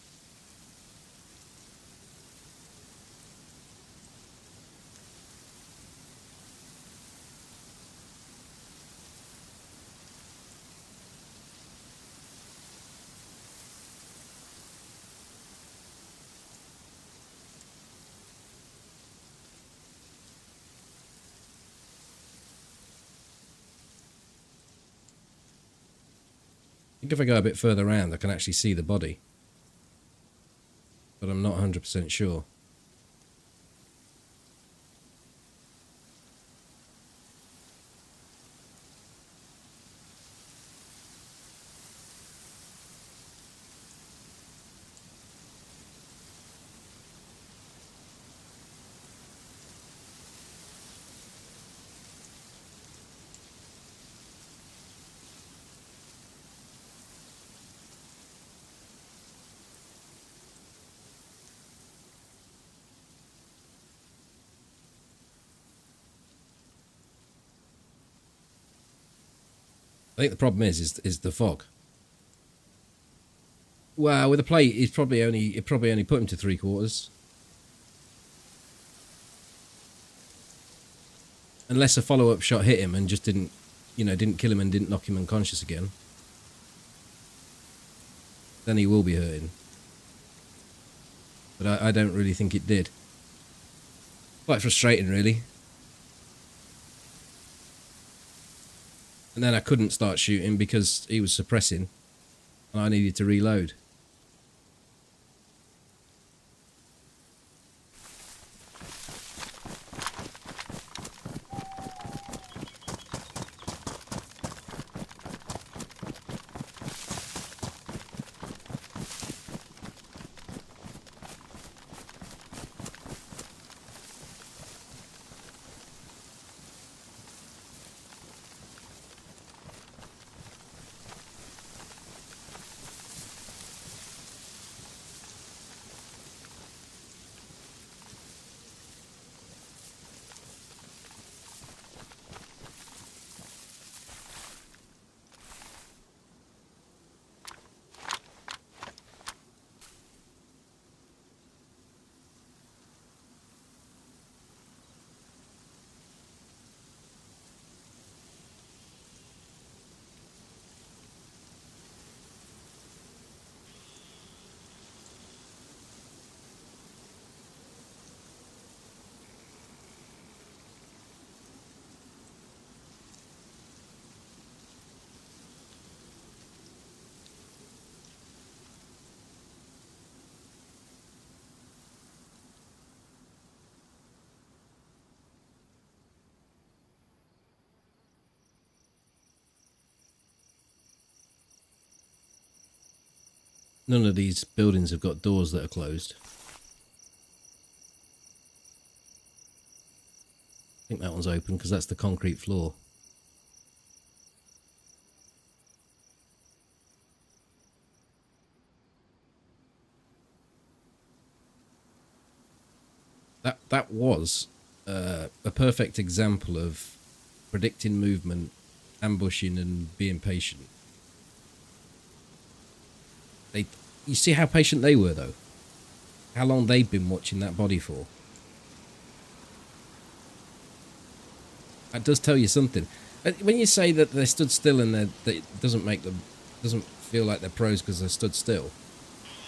I think if I go a bit further around, I can actually see the body. But I'm not 100% sure. I think the problem is the fog. Well, with a plate, it probably only put him to 3/4. Unless a follow-up shot hit him and just didn't kill him and didn't knock him unconscious again. Then he will be hurting. But I don't really think it did. Quite frustrating, really. And then I couldn't start shooting because he was suppressing and I needed to reload. None of these buildings have got doors that are closed. I think that one's open because that's the concrete floor. That was a perfect example of predicting movement, ambushing and being patient. You see how patient they were, though? How long they'd been watching that body for? That does tell you something. When you say that they stood still and that it doesn't feel like they're pros because they stood still,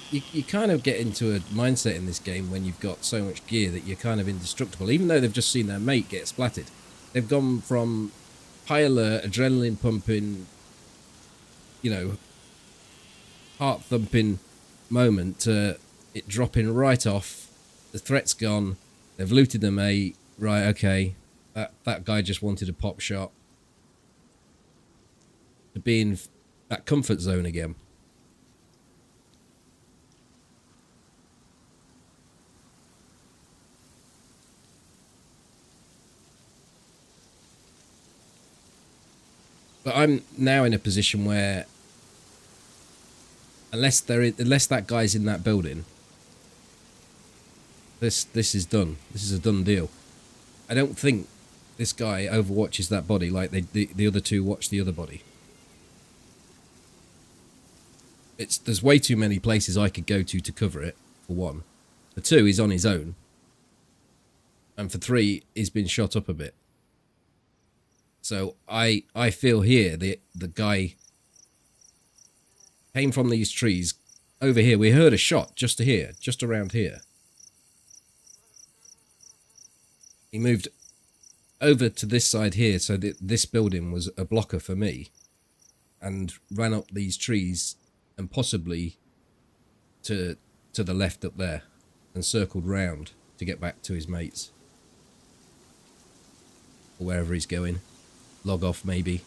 you kind of get into a mindset in this game when you've got so much gear that you're kind of indestructible, even though they've just seen their mate get splattered. They've gone from high alert, adrenaline pumping, heart-thumping moment to it dropping right off. The threat's gone. They've looted the mate. Right, okay. That guy just wanted a pop shot. To be in that comfort zone again. But I'm now in a position where unless that guy's in that building, this is done. This is a done deal. I don't think this guy overwatches that body like the other two watch the other body. There's way too many places I could go to cover it, for one. For two, he's on his own. And for three, he's been shot up a bit. So I feel here the guy came from these trees over here. We heard a shot just here, just around here. He moved over to this side here, so that this building was a blocker for me, and ran up these trees and possibly to the left up there and circled round to get back to his mates. Or wherever he's going. Log off, maybe.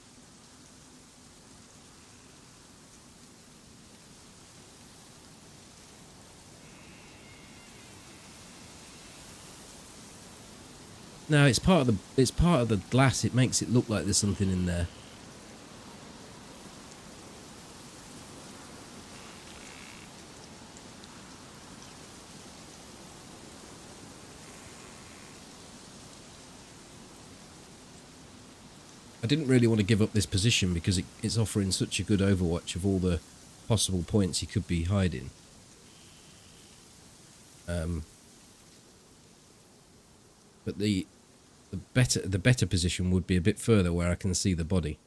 No, it's part of the glass. It makes it look like there's something in there. I didn't really want to give up this position because it's offering such a good overwatch of all the possible points he could be hiding. But the better position would be a bit further where I can see the body.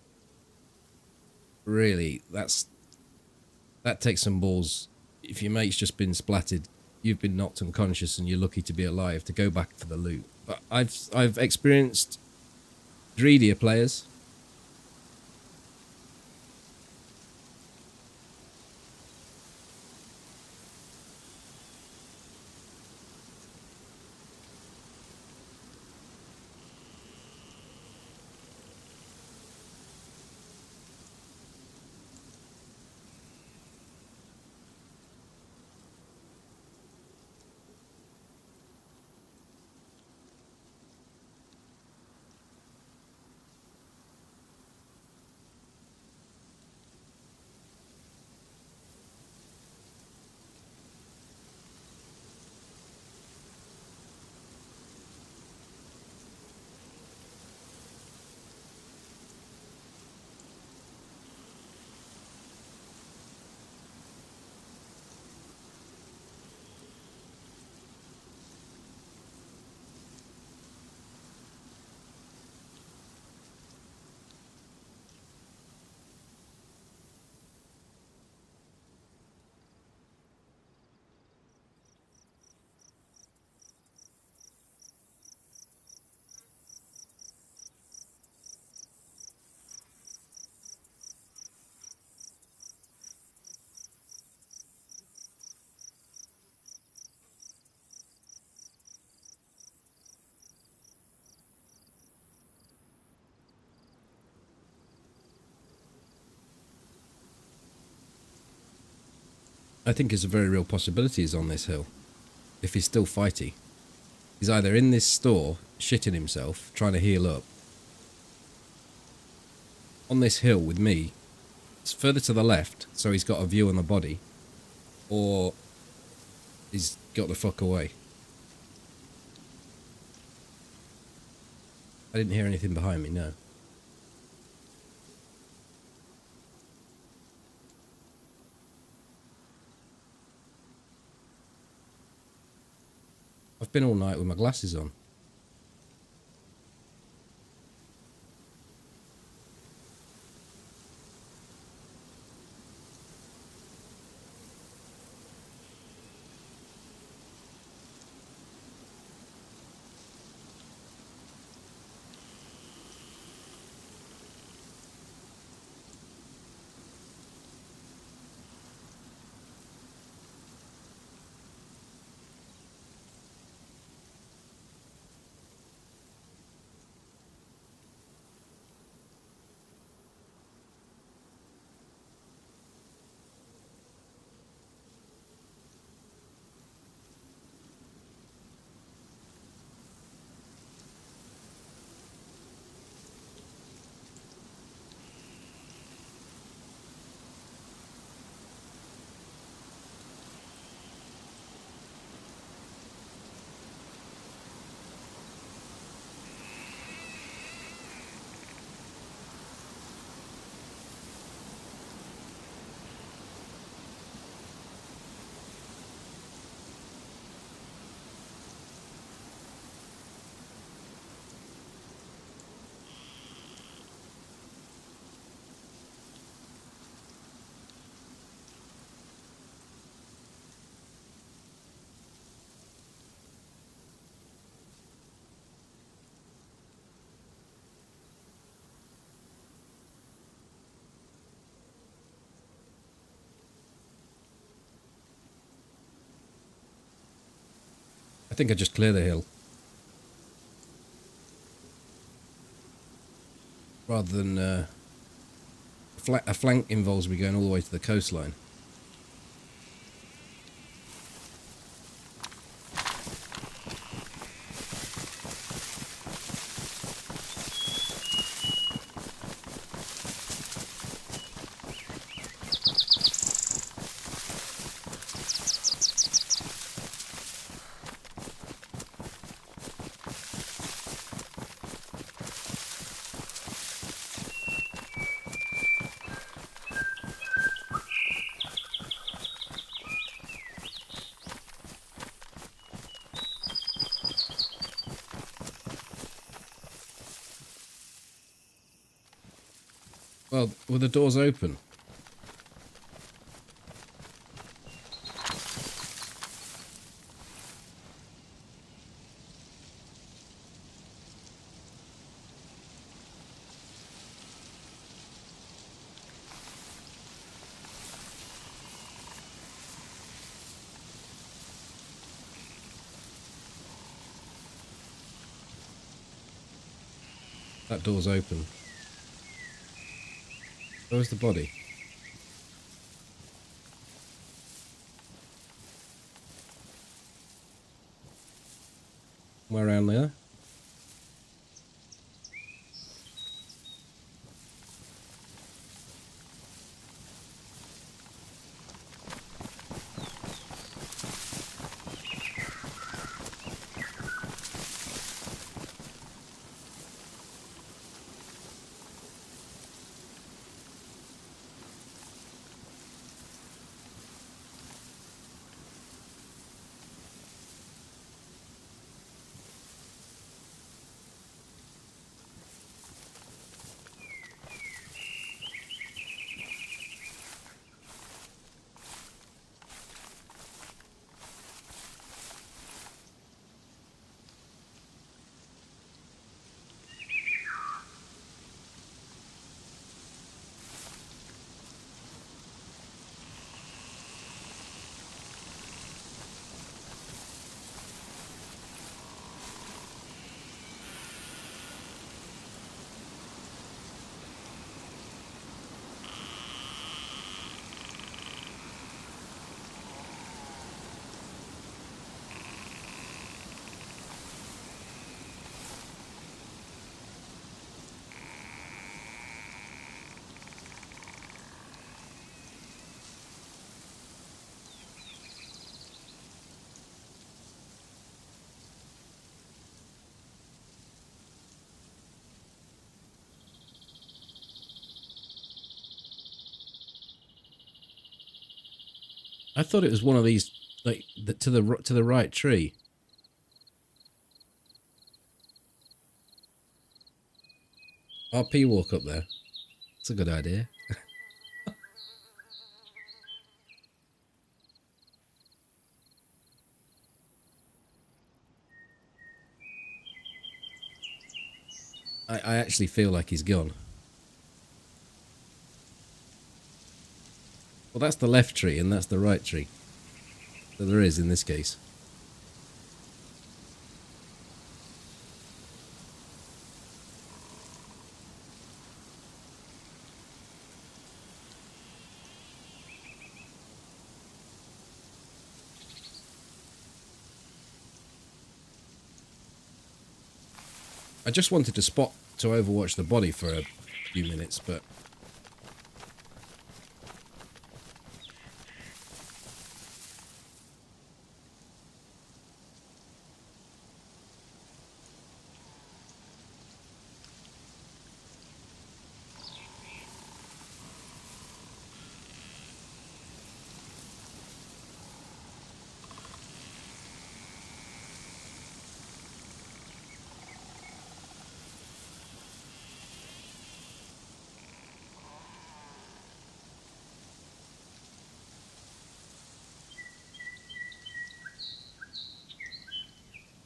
Really, that takes some balls. If your mate's just been splattered, you've been knocked unconscious, and you're lucky to be alive to go back for the loot. But I've experienced greedier players. I think it's a very real possibility he's on this hill. If he's still fighty. He's either in this store, shitting himself, trying to heal up. On this hill with me. It's further to the left, so he's got a view on the body. Or he's got the fuck away. I didn't hear anything behind me, no. I've been all night with my glasses on. think I just clear the hill. Rather than a flank involves me going all the way to the coastline. Well, were the doors open? That door's open. Where's the body? Somewhere around there? I thought it was one of these, like to the right tree. RP walk up there. That's a good idea. I actually feel like he's gone. Well, that's the left tree and that's the right tree. So there is in this case. I just wanted to spot to overwatch the body for a few minutes, but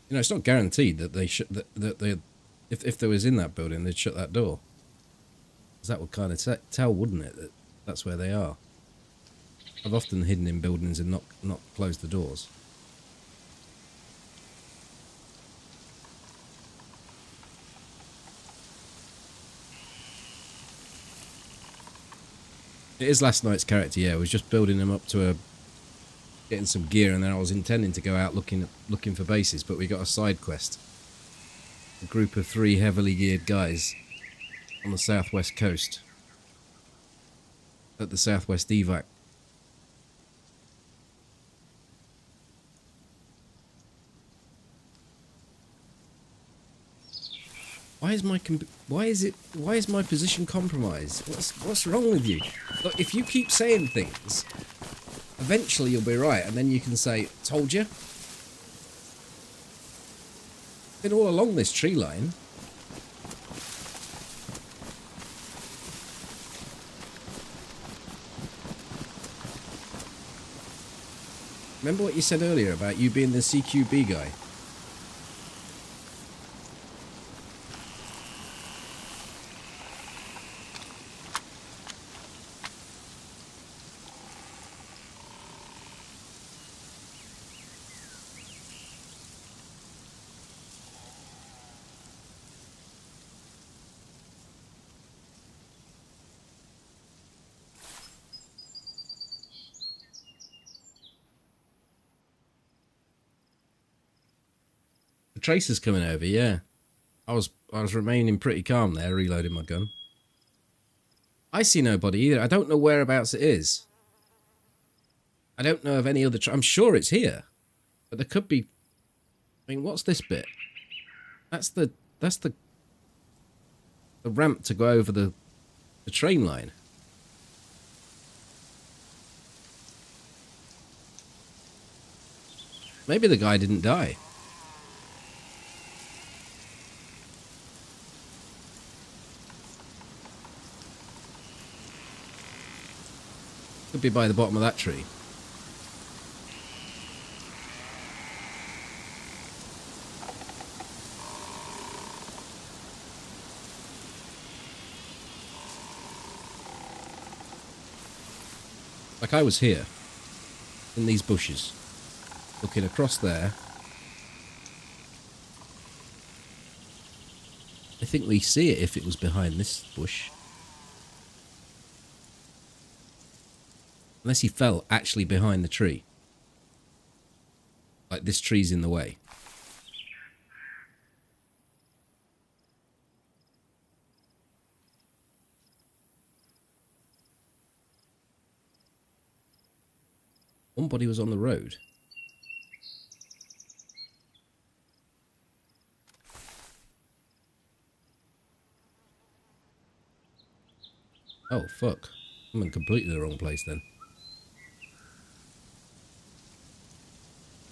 you know, it's not guaranteed that they should that they, if they was in that building, they'd shut that door. Because that would kind of tell, wouldn't it, that that's where they are. I've often hidden in buildings and not closed the doors. It is last night's character, yeah. I was just building him up to getting some gear, and then I was intending to go out looking for bases, but we got a side quest. A group of 3 heavily geared guys on the southwest coast at the southwest evac. Why is my position compromised? What's wrong with you? Look, if you keep saying things, eventually you'll be right, and then you can say, "Told you." Been all along this tree line. Remember what you said earlier about you being the CQB guy? The tracer's coming over, yeah. I was remaining pretty calm there, reloading my gun. I see nobody either. I don't know whereabouts it is. I don't know of any other... I'm sure it's here. But there could be... I mean, what's this bit? That's the ramp to go over the train line. Maybe the guy didn't die. Could be by the bottom of that tree. Like I was here, in these bushes, looking across there. I think we see it if it was behind this bush. Unless he fell actually behind the tree. Like this tree's in the way. One body was on the road. Oh, fuck. I'm in completely the wrong place then.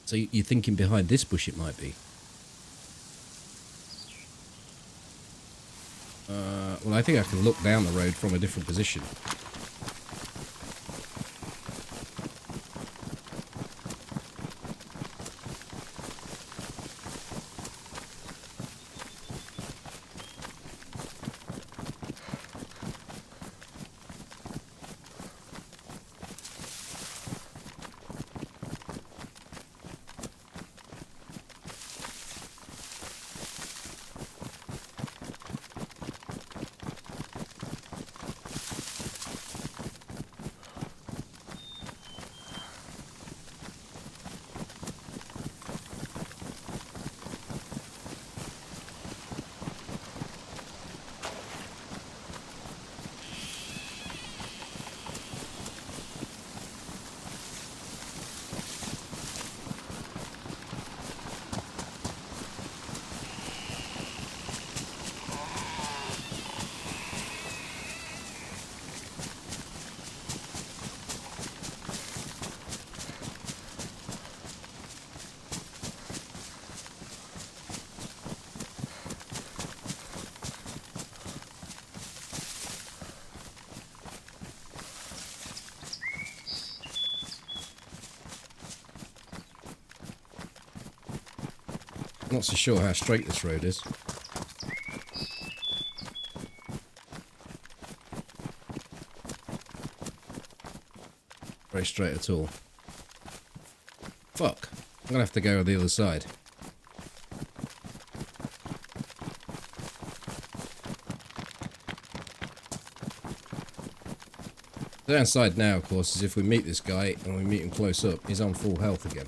So you're thinking behind this bush it might be? Well, I think I can look down the road from a different position. I'm not so sure how straight this road is. Very straight at all. Fuck. I'm gonna have to go on the other side. Downside now, of course, is if we meet this guy and we meet him close up, he's on full health again.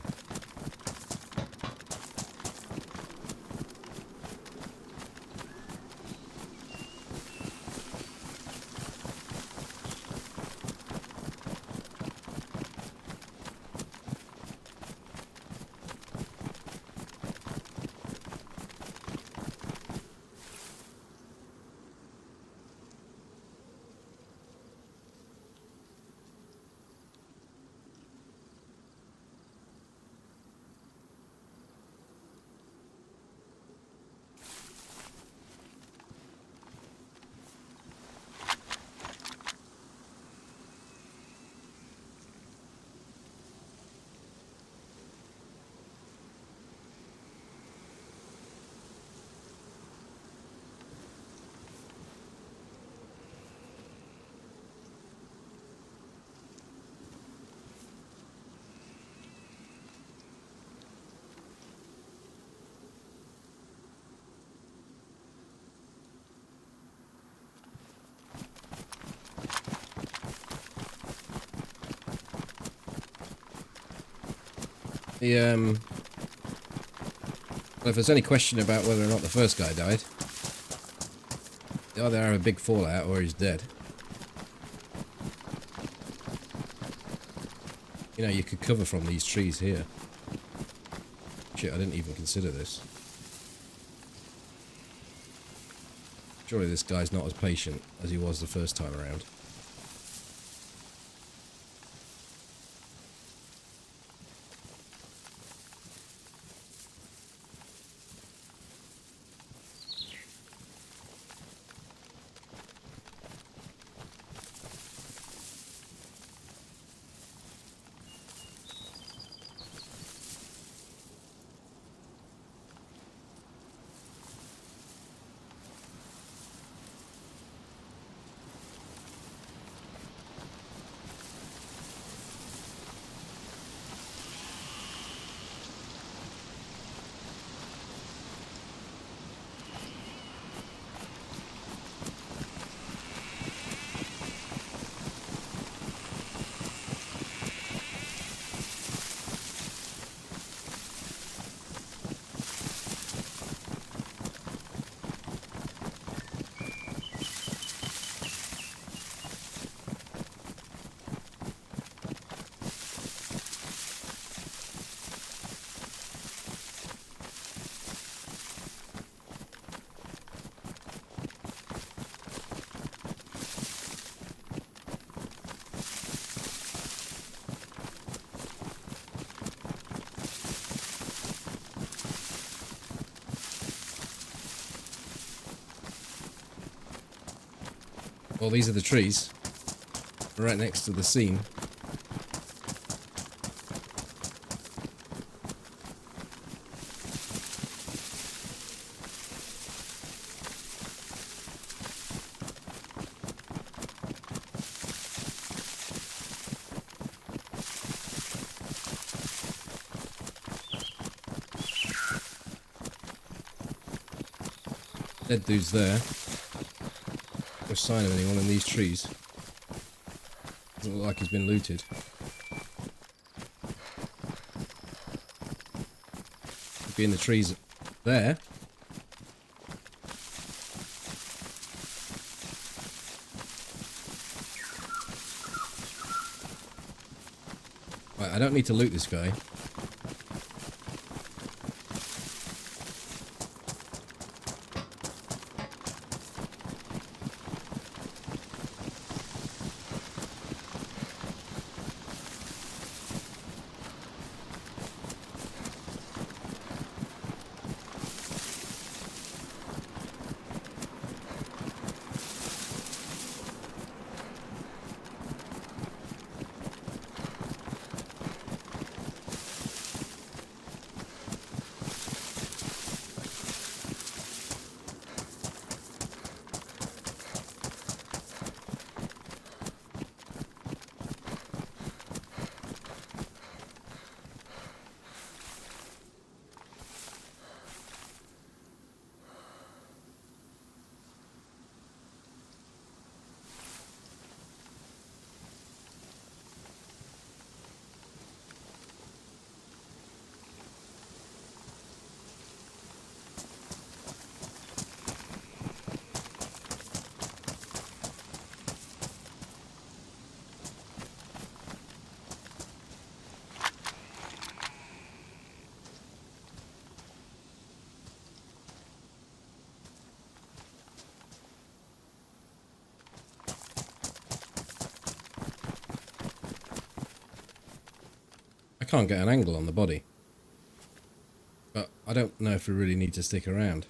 Well, if there's any question about whether or not the first guy died, they either have a big fallout or he's dead. You know, you could cover from these trees here. Shit, I didn't even consider this. Surely this guy's not as patient as he was the first time around. Well, these are the trees right next to the scene. Dead dude's there. No sign of anyone in these trees. Doesn't look like he's been looted. Could be in the trees there. Right, I don't need to loot this guy. I can't get an angle on the body. But I don't know if we really need to stick around.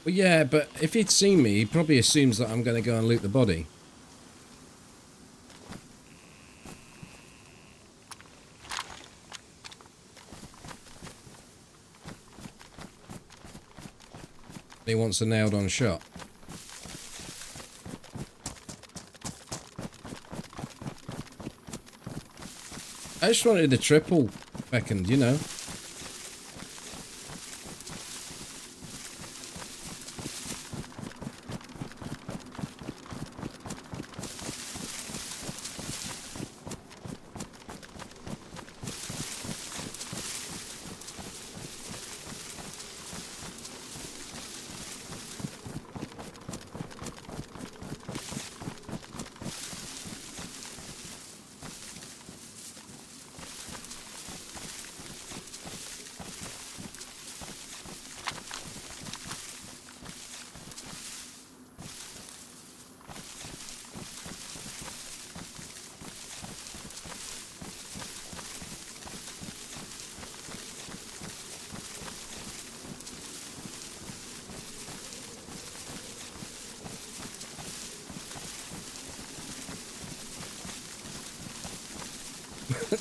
Well, yeah, but if he'd seen me, he probably assumes that I'm going to go and loot the body. He wants a nailed-on shot. I just wanted the triple beckoned, you know.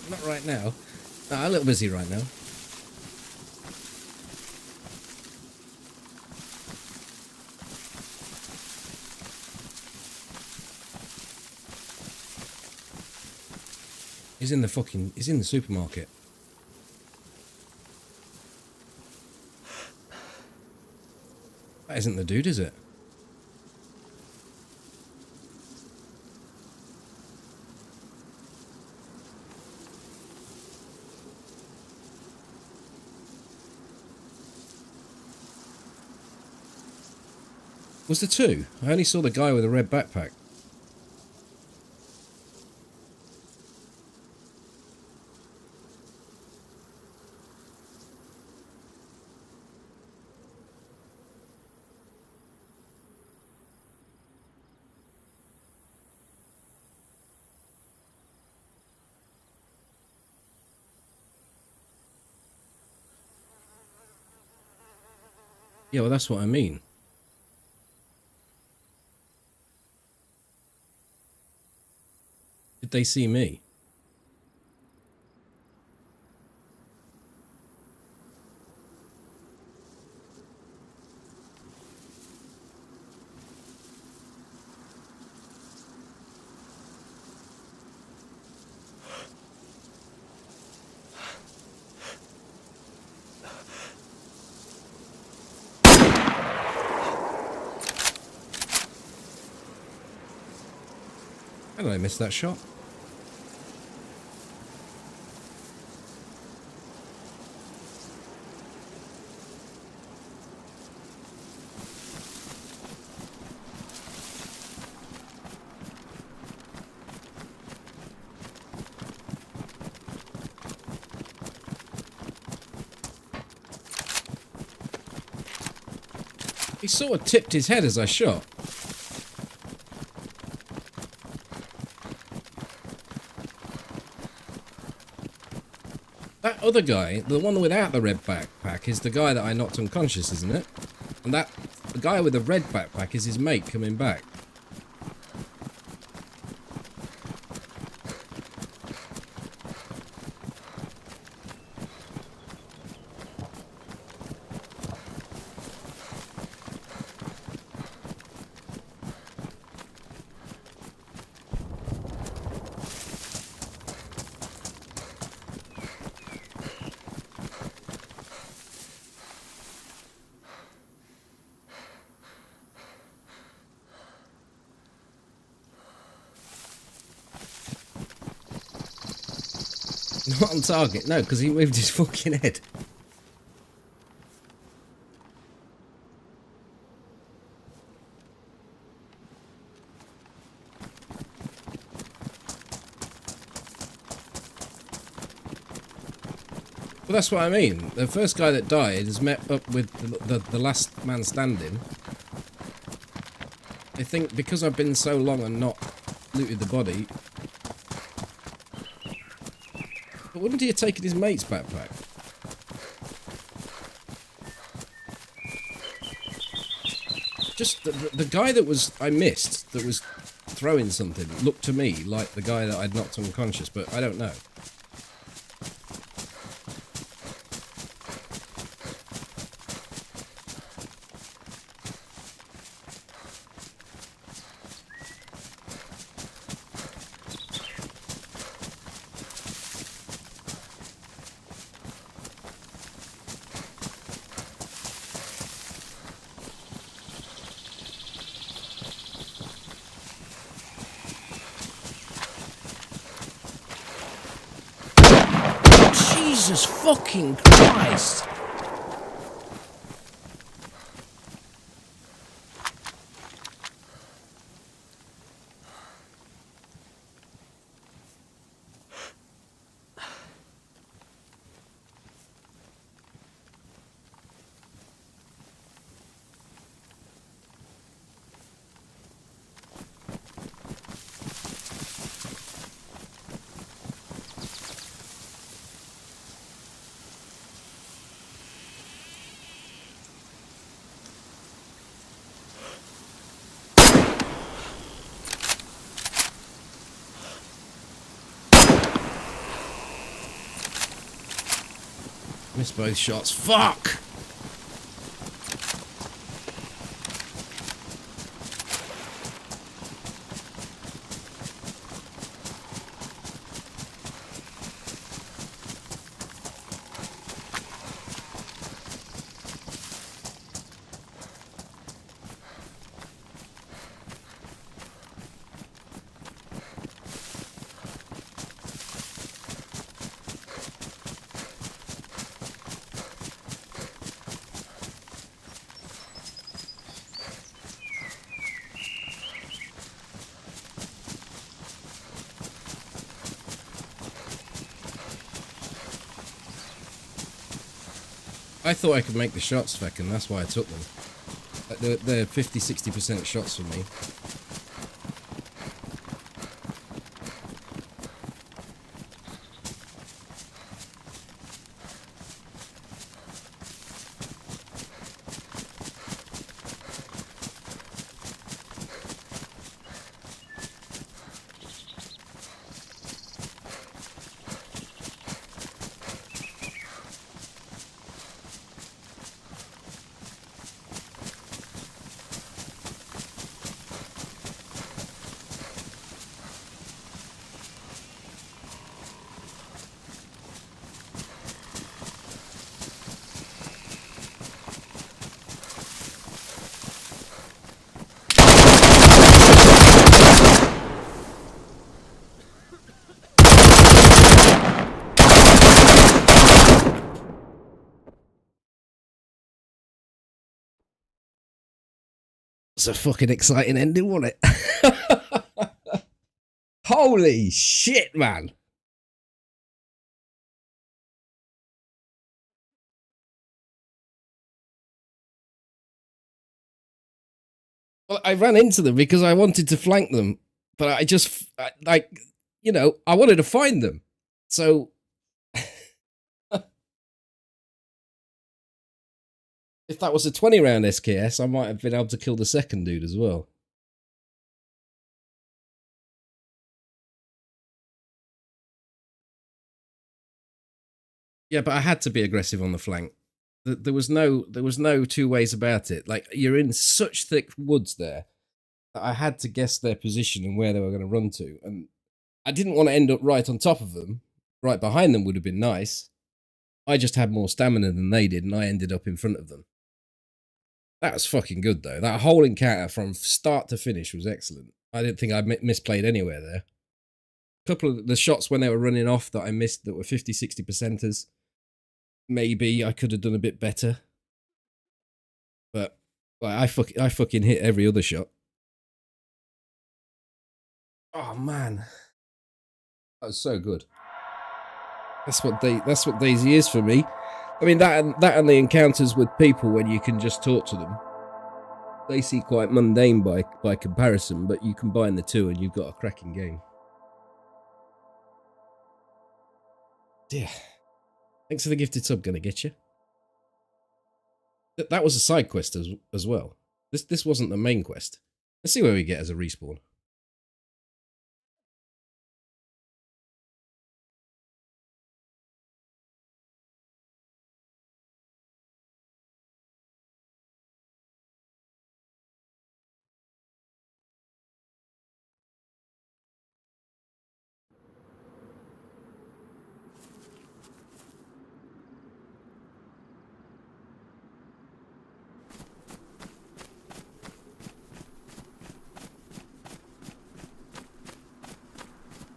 Not right now. No, I'm a little busy right now. He's in the supermarket. That isn't the dude, is it? Was there two? I only saw the guy with a red backpack. Yeah, well, that's what I mean. Did they see me? How did I miss that shot? He sort of tipped his head as I shot. That other guy, the one without the red backpack, is the guy that I knocked unconscious, isn't it? And the guy with the red backpack is his mate coming back. Not on target, no, because he moved his fucking head. But that's what I mean. The first guy that died has met up with the last man standing. I think because I've been so long and not looted the body... But wouldn't he have taken his mate's backpack? Just the guy that I missed, that was throwing something, looked to me like the guy that I'd knocked unconscious, but I don't know. Jesus fucking Christ! Missed both shots. Fuck! I thought I could make the shots, Feck, and that's why I took them. They're 50-60% shots for me. It's a fucking exciting ending, wasn't it? Holy shit, man. Well, I ran into them because I wanted to flank them, but I just, like, you know, I wanted to find them. So, if that was a 20-round SKS, I might have been able to kill the second dude as well. Yeah, but I had to be aggressive on the flank. There was no two ways about it. Like, you're in such thick woods there that I had to guess their position and where they were going to run to. And I didn't want to end up right on top of them. Right behind them would have been nice. I just had more stamina than they did, and I ended up in front of them. That was fucking good, though. That whole encounter from start to finish was excellent. I didn't think I misplayed anywhere there. A couple of the shots when they were running off that I missed that were 50-60%ers, maybe I could have done a bit better. But like, I fucking hit every other shot. Oh, man. That was so good. That's what DayZ is for me. I mean, that and the encounters with people when you can just talk to them. They seem quite mundane by comparison, but you combine the two and you've got a cracking game. Dear. Thanks for the gifted sub, gonna get you. That was a side quest as well. This wasn't the main quest. Let's see where we get as a respawn.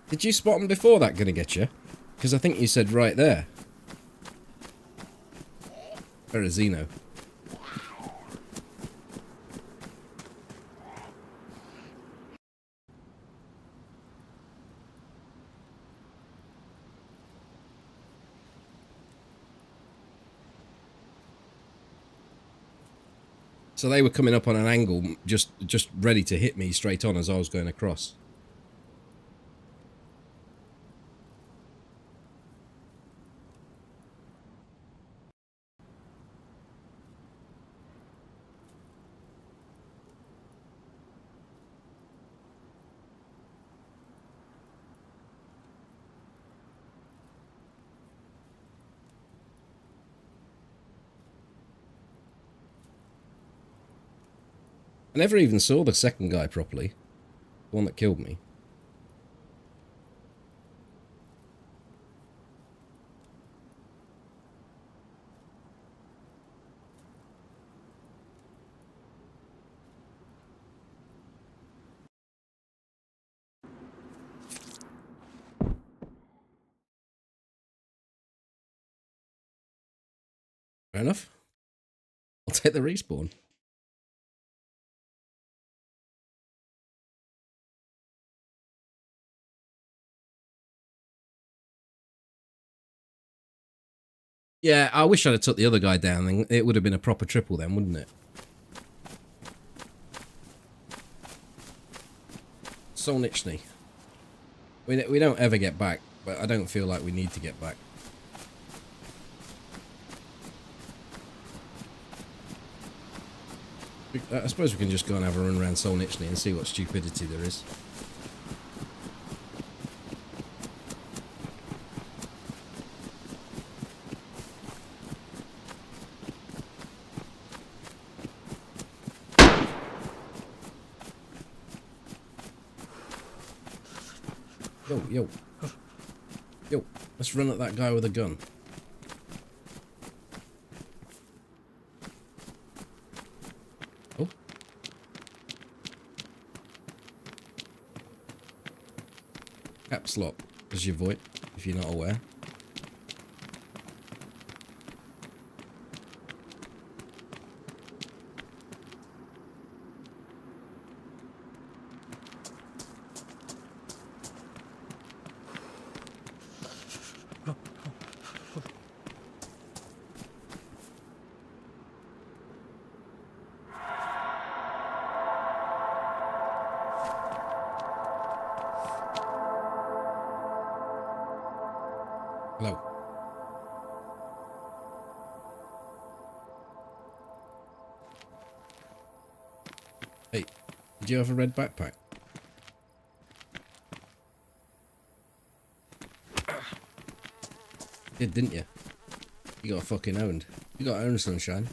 Did you spot him before that, gonna get you? Because I think you said right there. Perazino. So they were coming up on an angle, just ready to hit me straight on as I was going across. I never even saw the second guy properly. The one that killed me. Fair enough. I'll take the respawn. Yeah, I wish I'd have took the other guy down. Then it would have been a proper triple then, wouldn't it? Solnichny. We don't ever get back, but I don't feel like we need to get back. I suppose we can just go and have a run around Solnichny and see what stupidity there is. Yo, let's run at that guy with a gun. Oh. Caps lock is your VoIP, if you're not aware. Hello. Hey, did you have a red backpack? You did, didn't you? You got fucking owned. You got owned, sunshine.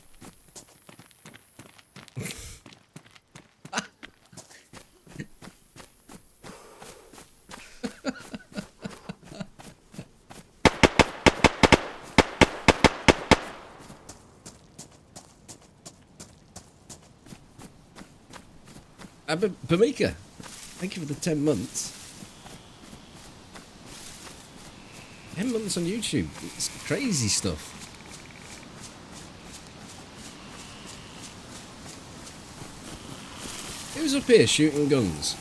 Bamika, thank you for the 10 months. 10 months on YouTube. It's crazy stuff. Who's up here shooting guns?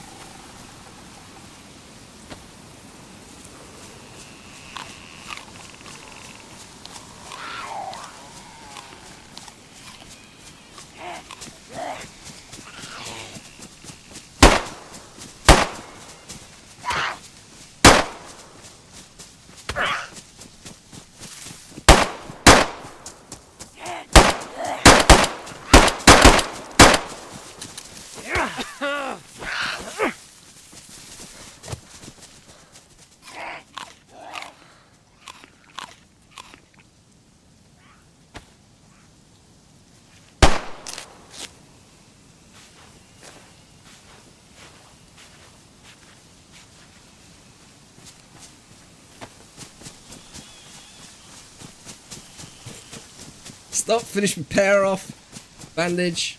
Stop, finish repair off. Bandage.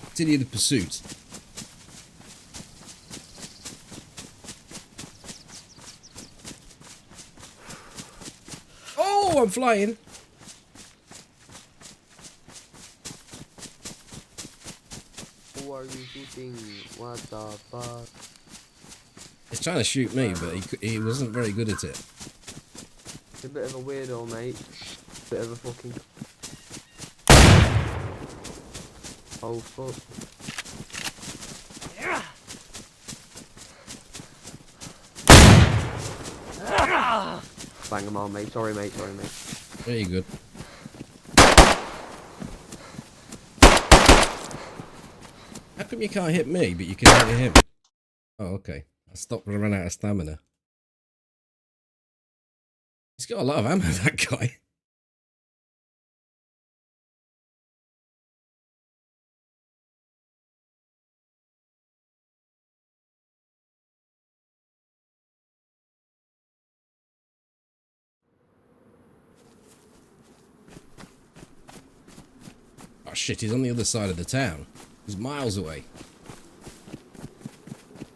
Continue the pursuit. Oh, I'm flying. Who are you shooting? What the fuck? He's trying to shoot me, but he wasn't very good at it. You're a bit of a weirdo, mate. Bit of a fucking... Oh, fuck. Bang him on, mate. Sorry, mate. Sorry, mate. Very good. How come you can't hit me, but you can hit him? Oh, okay. I stopped when I ran out of stamina. He's got a lot of ammo, that guy. Oh shit, he's on the other side of the town. He's miles away.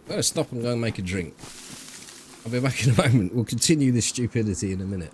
I'm gonna stop and go and make a drink. I'll be back in a moment. We'll continue this stupidity in a minute.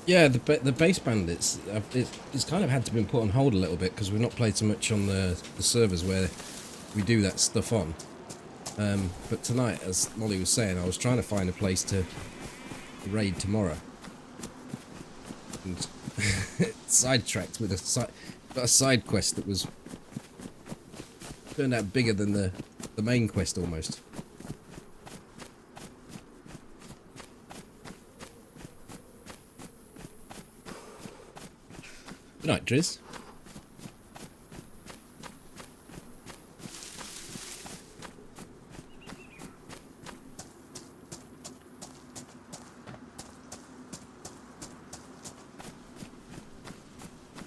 Yeah, the base bandits, it's kind of had to be put on hold a little bit because we've not played so much on the servers where we do that stuff on. But tonight, as Molly was saying, I was trying to find a place to raid tomorrow. And sidetracked with a side quest that was turned out bigger than the main quest almost. Good night, Driz.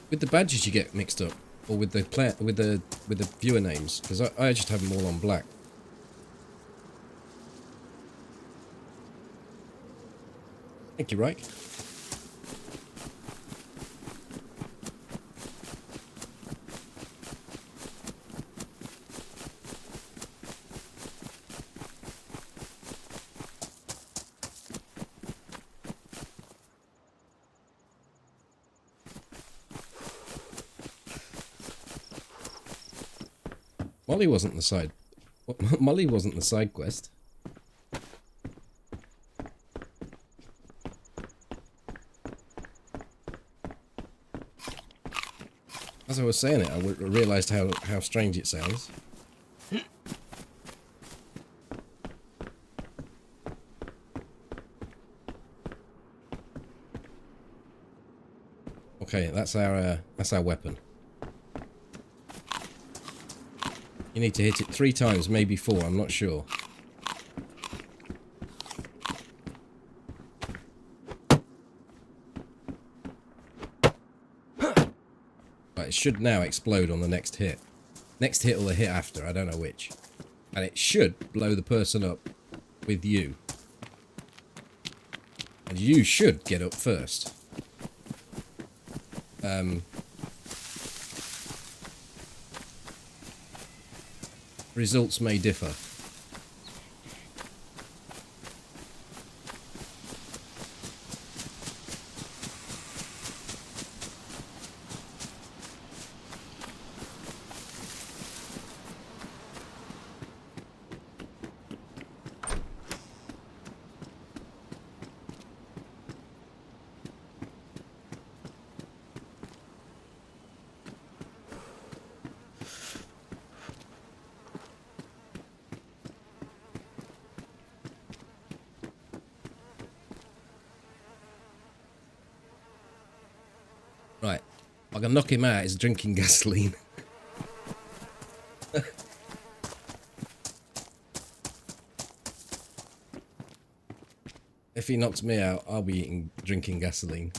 With the badges you get mixed up, or with the viewer names, because I just have them all on black. Thank you, Reich. Molly wasn't the side. Molly wasn't the side quest. As I was saying it, I realised how strange it sounds. Okay, that's our weapon. You need to hit it 3 times, maybe 4, I'm not sure. Right, it should now explode on the next hit. Next hit or the hit after, I don't know which. And it should blow the person up with you. And you should get up first. Results may differ. Right, I can knock him out. He's drinking gasoline. If he knocks me out, I'll be drinking gasoline.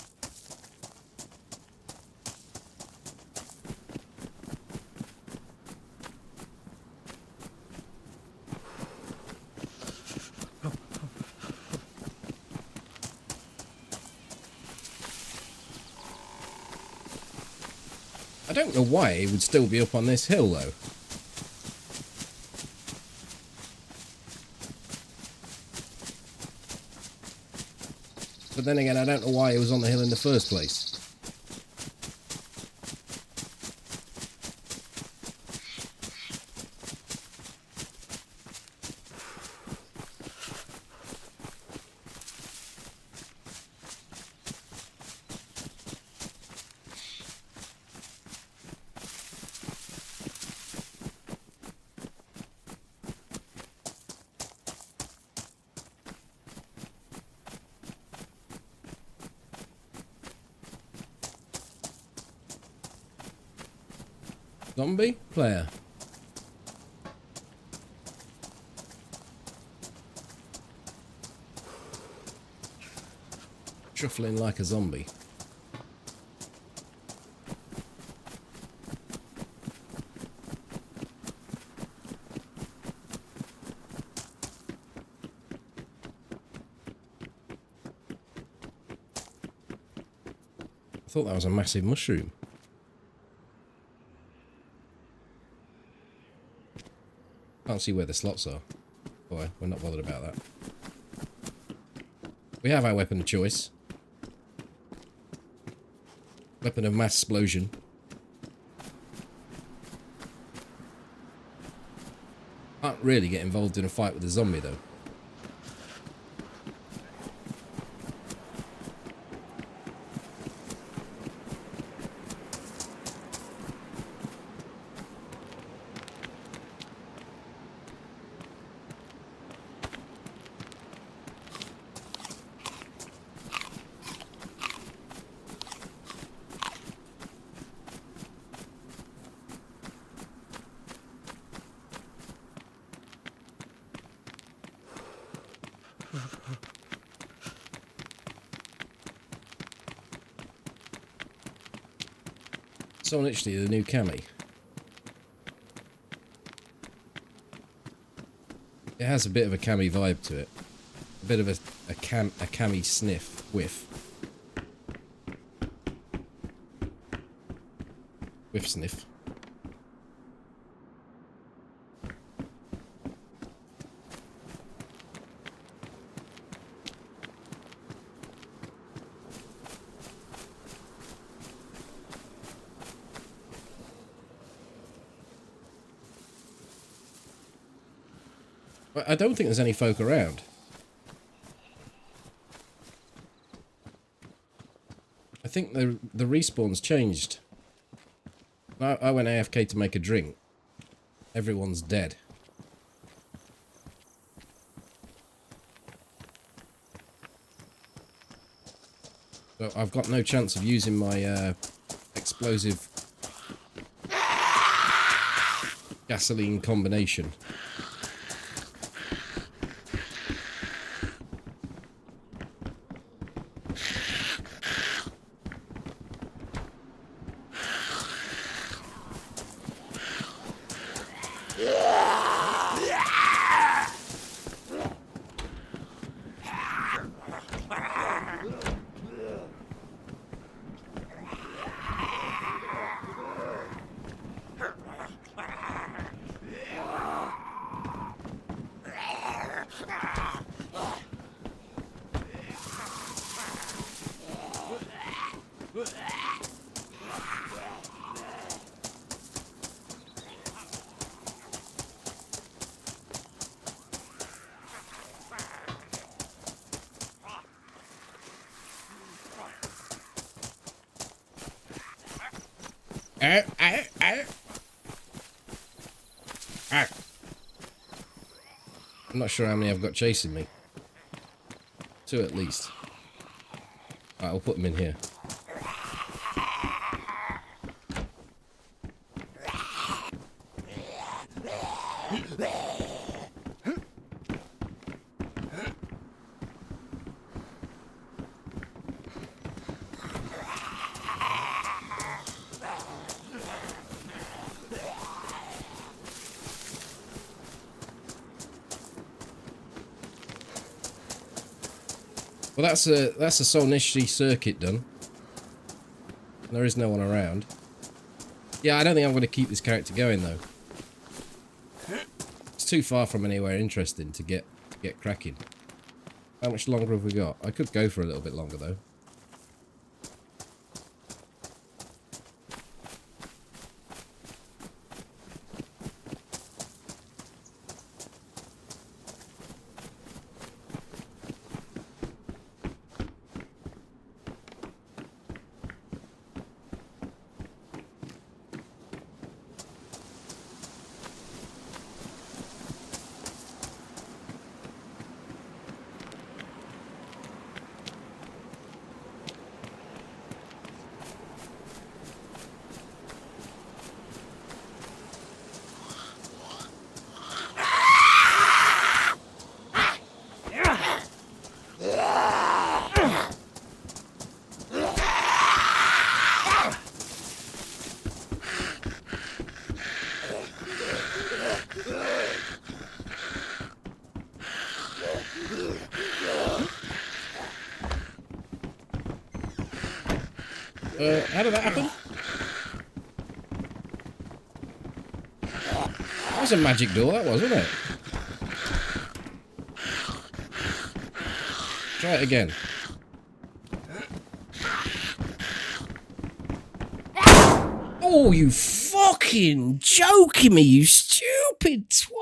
I don't know why he would still be up on this hill, though. But then again, I don't know why he was on the hill in the first place. Zombie player. Shuffling like a zombie. I thought that was a massive mushroom. Can't see where the slots are. Boy, we're not bothered about that. We have our weapon of choice. Weapon of mass explosion. Can't really get involved in a fight with a zombie though. So literally the new cami. It has a bit of a cami vibe to it. A bit of a cami sniff, whiff. Whiff sniff. But I don't think there's any folk around. I think the respawn's changed. I went AFK to make a drink. Everyone's dead. So I've got no chance of using my explosive gasoline combination. Ow, ow, ow. Ow. I'm not sure how many I've got chasing me. 2 at least. Alright, I'll put them in here. Well, that's a Solnishri circuit done. There is no one around. Yeah, I don't think I'm going to keep this character going though. It's too far from anywhere interesting to get cracking. How much longer have we got? I could go for a little bit longer though. How did that happen? That was a magic door, that was, wasn't it? Try it again. Oh, you fucking joking me, you stupid twat!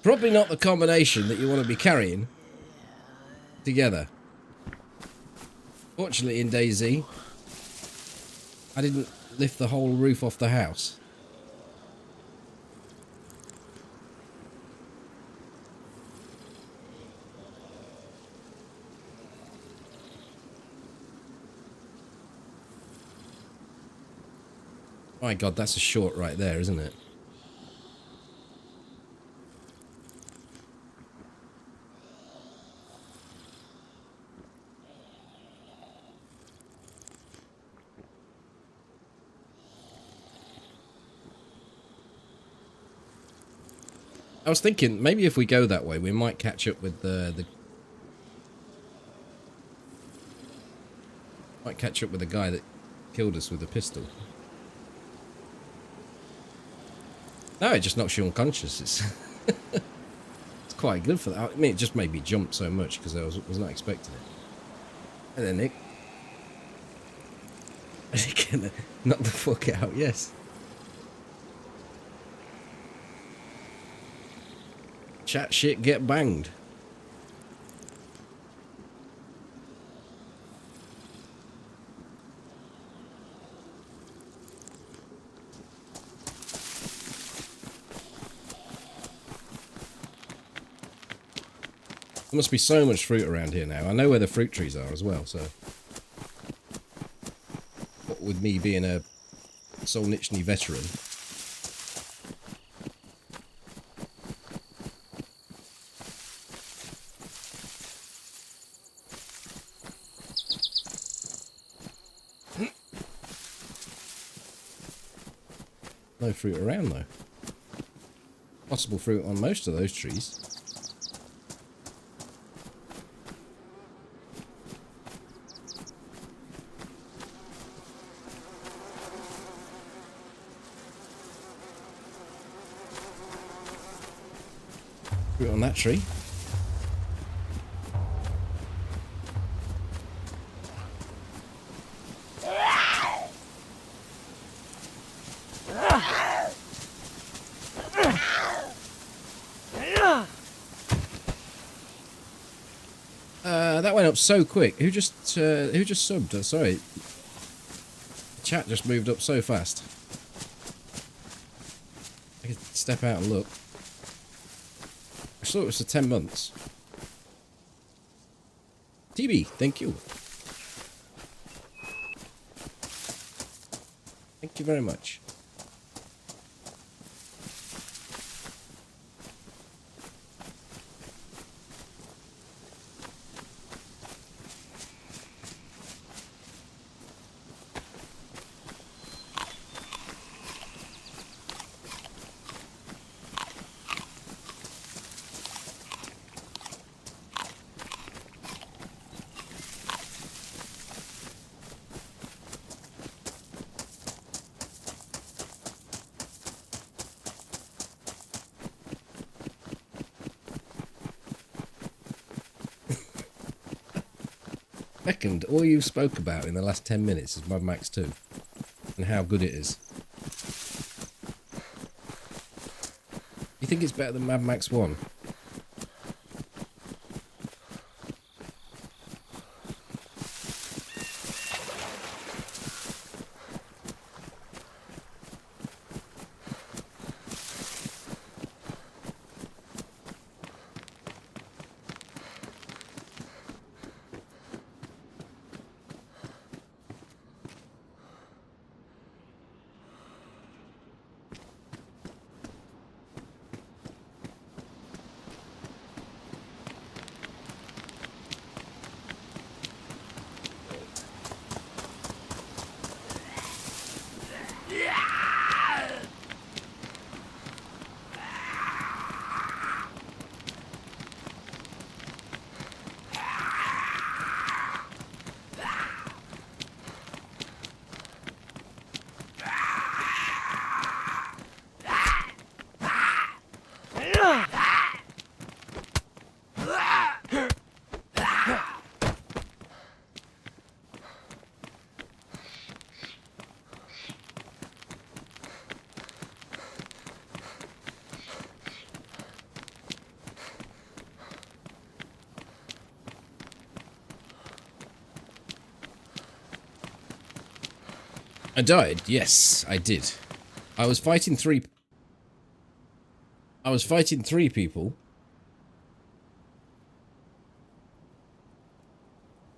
Probably not the combination that you want to be carrying together. Fortunately, in DayZ, I didn't lift the whole roof off the house. My God, that's a short right there, isn't it? I was thinking maybe if we go that way, we might catch up with might catch up with the guy that killed us with the pistol. No, it just knocks you unconscious. It's it's quite good for that. I mean, it just made me jump so much because I was not expecting it. And then Nick, knock the fuck out. Yes. Chat shit, get banged. There must be so much fruit around here now. I know where the fruit trees are as well, so... What with me being a Solnichny veteran... No fruit around though. Possible fruit on most of those trees. Fruit on that tree. That went up so quick. Who just subbed? Sorry. The chat just moved up so fast. I could step out and look. I saw it was for 10 months. TB, thank you. Thank you very much. Second, all you spoke about in the last 10 minutes is Mad Max 2 and how good it is. You think it's better than Mad Max 1? I died. Yes, I did. I was fighting three people.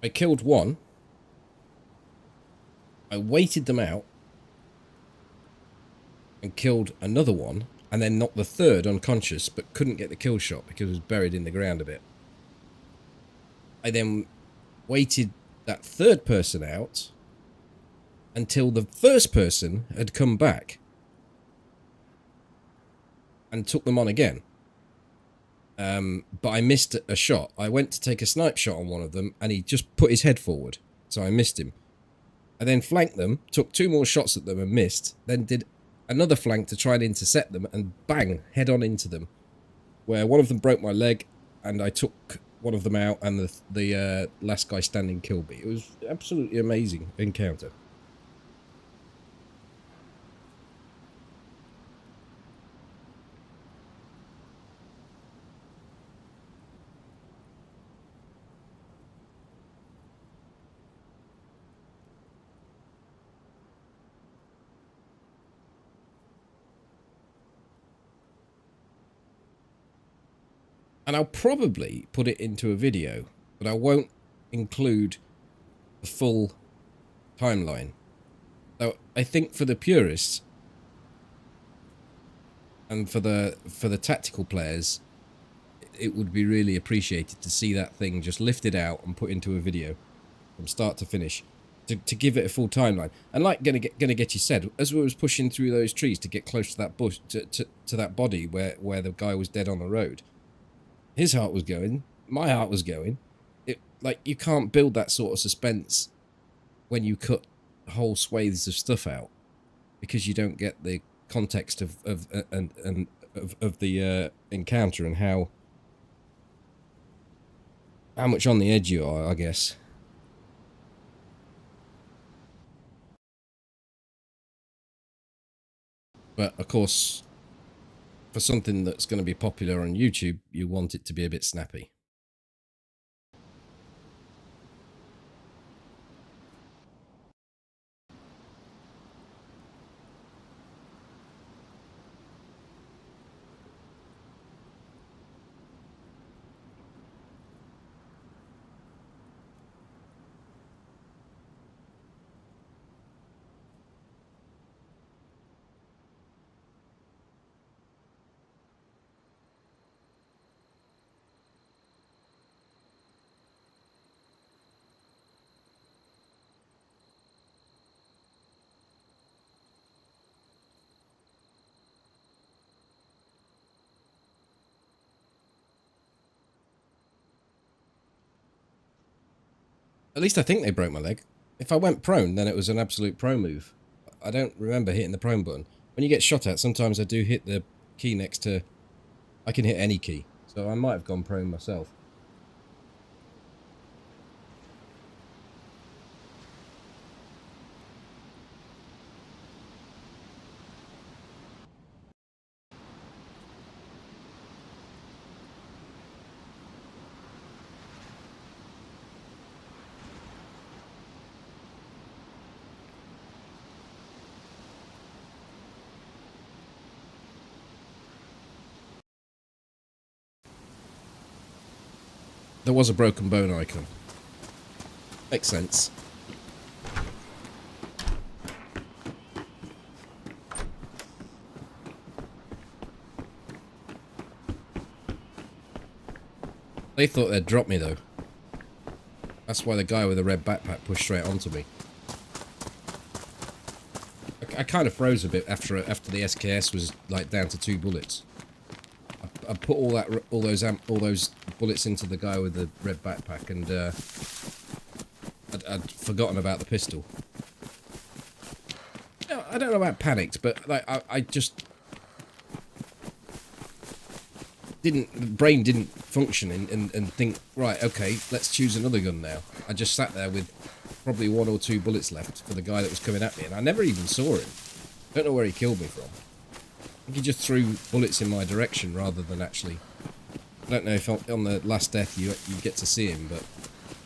I killed one. I waited them out and killed another one, and then knocked the third unconscious, but couldn't get the kill shot because it was buried in the ground a bit. I then waited that third person out until the first person had come back and took them on again. But I missed a shot. I went to take a snipe shot on one of them, and he just put his head forward, so I missed him. I then flanked them, took 2 more shots at them and missed, then did another flank to try and intercept them, and bang, head on into them, where one of them broke my leg, and I took one of them out, and the last guy standing killed me. It was absolutely amazing encounter. And I'll probably put it into a video, but I won't include the full timeline. So I think for the purists and for the tactical players, it would be really appreciated to see that thing just lifted out and put into a video from start to finish, to give it a full timeline. And like gonna get you said, as we was pushing through those trees to get close to that bush, to that body where the guy was dead on the road, his heart was going, my heart was going. Like, you can't build that sort of suspense when you cut whole swathes of stuff out, because you don't get the context of the encounter and how much on the edge you are, I guess. But of course, for something that's going to be popular on YouTube, you want it to be a bit snappy. At least I think they broke my leg. If I went prone, then it was an absolute pro move. I don't remember hitting the prone button. When you get shot at, sometimes I do hit the key next to... I can hit any key, so I might have gone prone myself. There was a broken bone icon. Makes sense. They thought they'd drop me though. That's why the guy with the red backpack pushed straight onto me. I kind of froze a bit after the SKS was like down to 2 bullets. I put all those bullets into the guy with the red backpack, and I'd forgotten about the pistol. I don't know about panicked, but like I just brain didn't function and think, right, okay, let's choose another gun now. I just sat there with probably 1 or 2 bullets left for the guy that was coming at me, and I never even saw him. Don't know where he killed me from. I think he just threw bullets in my direction rather than actually... I don't know if on the last death you get to see him, but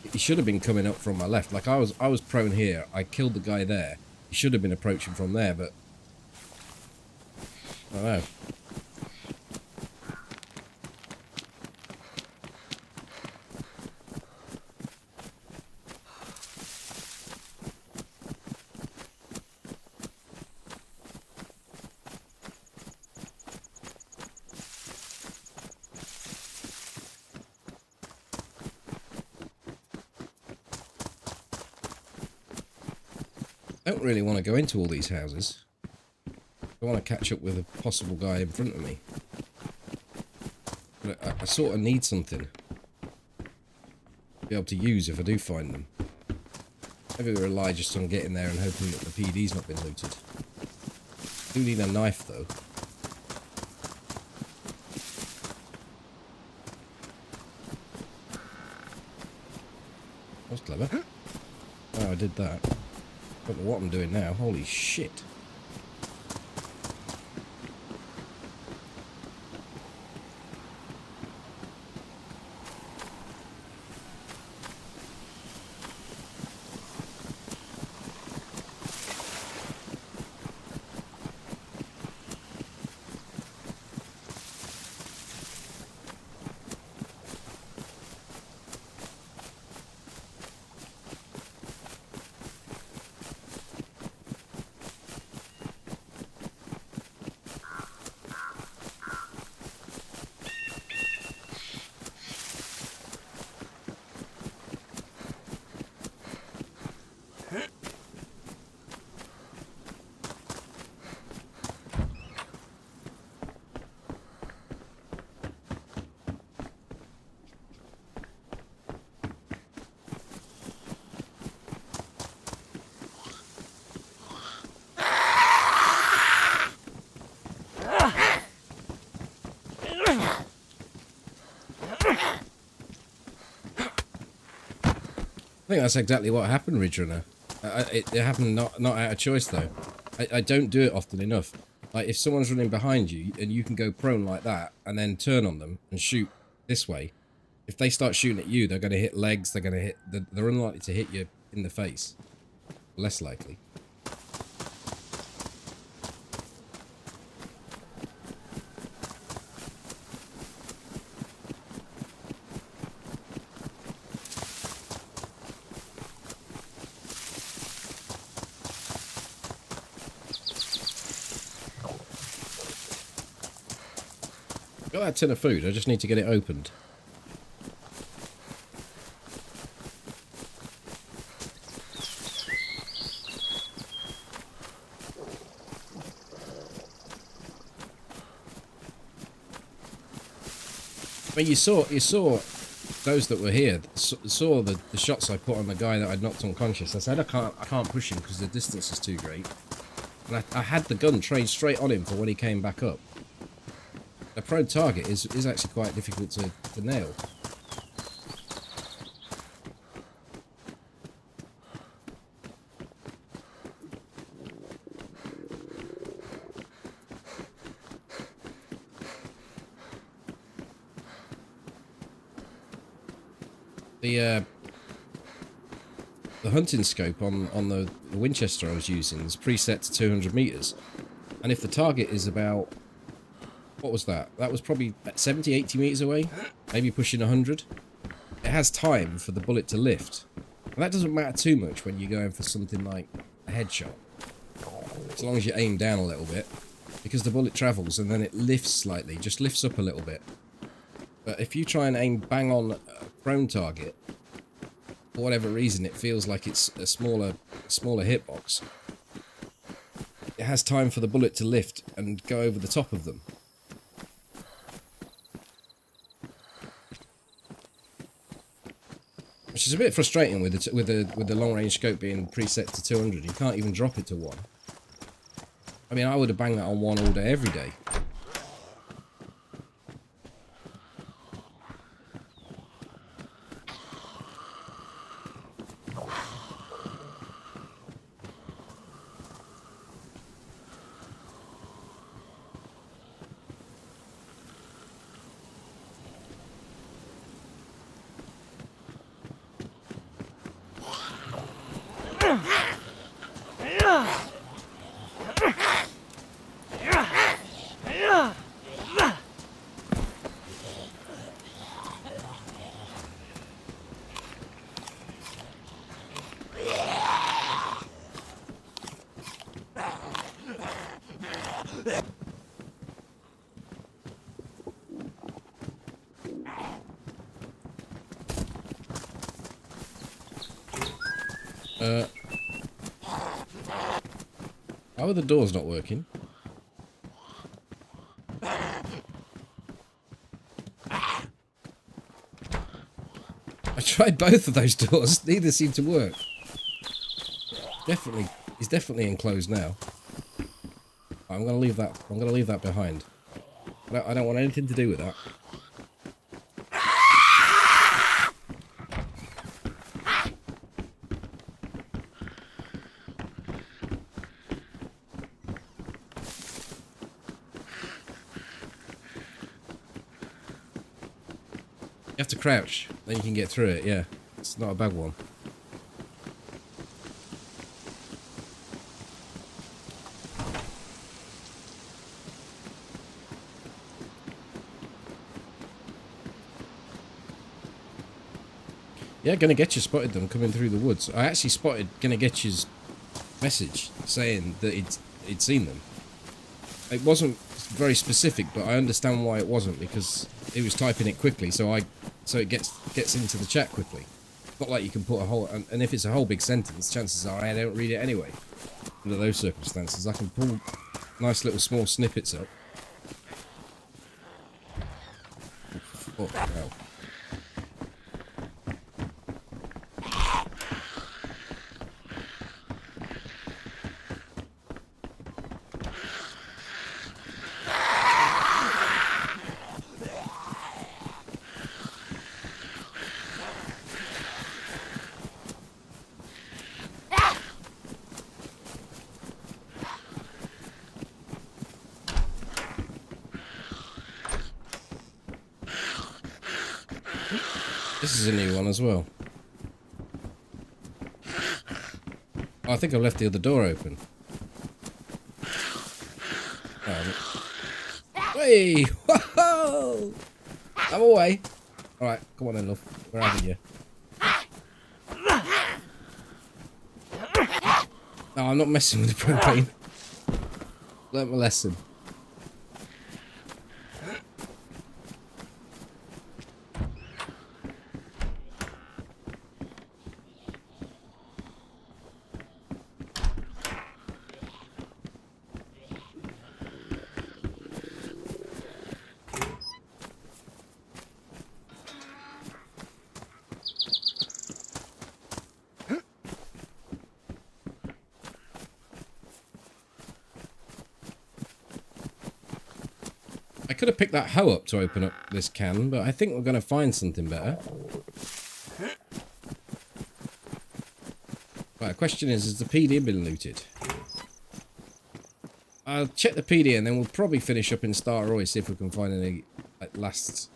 he should have been coming up from my left. Like, I was prone here, I killed the guy there. He should have been approaching from there, but... I don't know. I don't really want to go into all these houses. I want to catch up with a possible guy in front of me. But I sort of need something to be able to use if I do find them. Maybe we rely just on getting there and hoping that the PD's not been looted. I do need a knife though. That's clever. Oh, I did that. Don't know what I'm doing now. Holy shit. I think that's exactly what happened, Ridrunner. It happened not out of choice, though. I don't do it often enough. Like, if someone's running behind you, and you can go prone like that, and then turn on them and shoot this way, if they start shooting at you, they're going to hit legs, they're going to hit... They're unlikely to hit you in the face. Less likely. Got that tin of food, I just need to get it opened. I mean, you saw those that were here, saw the shots I put on the guy that I'd knocked unconscious. I said I can't push him because the distance is too great. And I had the gun trained straight on him for when he came back up. A prone target is actually quite difficult to nail. The hunting scope on the Winchester I was using is preset to 200 meters, and if the target is about, what was that? That was probably 70, 80 meters away, maybe pushing 100. It has time for the bullet to lift. And that doesn't matter too much when you're going for something like a headshot, as long as you aim down a little bit, because the bullet travels and then it lifts slightly, just lifts up a little bit. But if you try and aim bang on a prone target, for whatever reason it feels like it's a smaller hitbox. It has time for the bullet to lift and go over the top of them. Which is a bit frustrating with the long range scope being preset to 200. You can't even drop it to 1. I mean, I would have banged that on 1 all day, every day. How are the doors not working? tried both of those doors. Neither seem to work. Definitely, he's definitely enclosed now. I'm gonna leave that. I'm gonna leave that behind. I don't want anything to do with that. You have to crouch, then you can get through it. Yeah, it's not a bad one. Yeah, Gonna Get You spotted them coming through the woods. I actually spotted Gonna Get You's message saying that he'd seen them. It wasn't very specific, but I understand why it wasn't, because he was typing it quickly, so it gets into the chat quickly. Not like you can put a whole, and if it's a whole big sentence, chances are I don't read it anyway. Under those circumstances, I can pull nice little small snippets up. Oh, wow. This is a new one as well. Oh, I think I left the other door open. Hey! Whoa! I'm away. Alright, come on then, love. We're having you. No, I'm not messing with the propane. Learned my lesson. I could have picked that hoe up to open up this can, but I think we're going to find something better. Right, the question is, has the PD been looted? I'll check the PD and then we'll probably finish up in Star Roy, see if we can find any like, last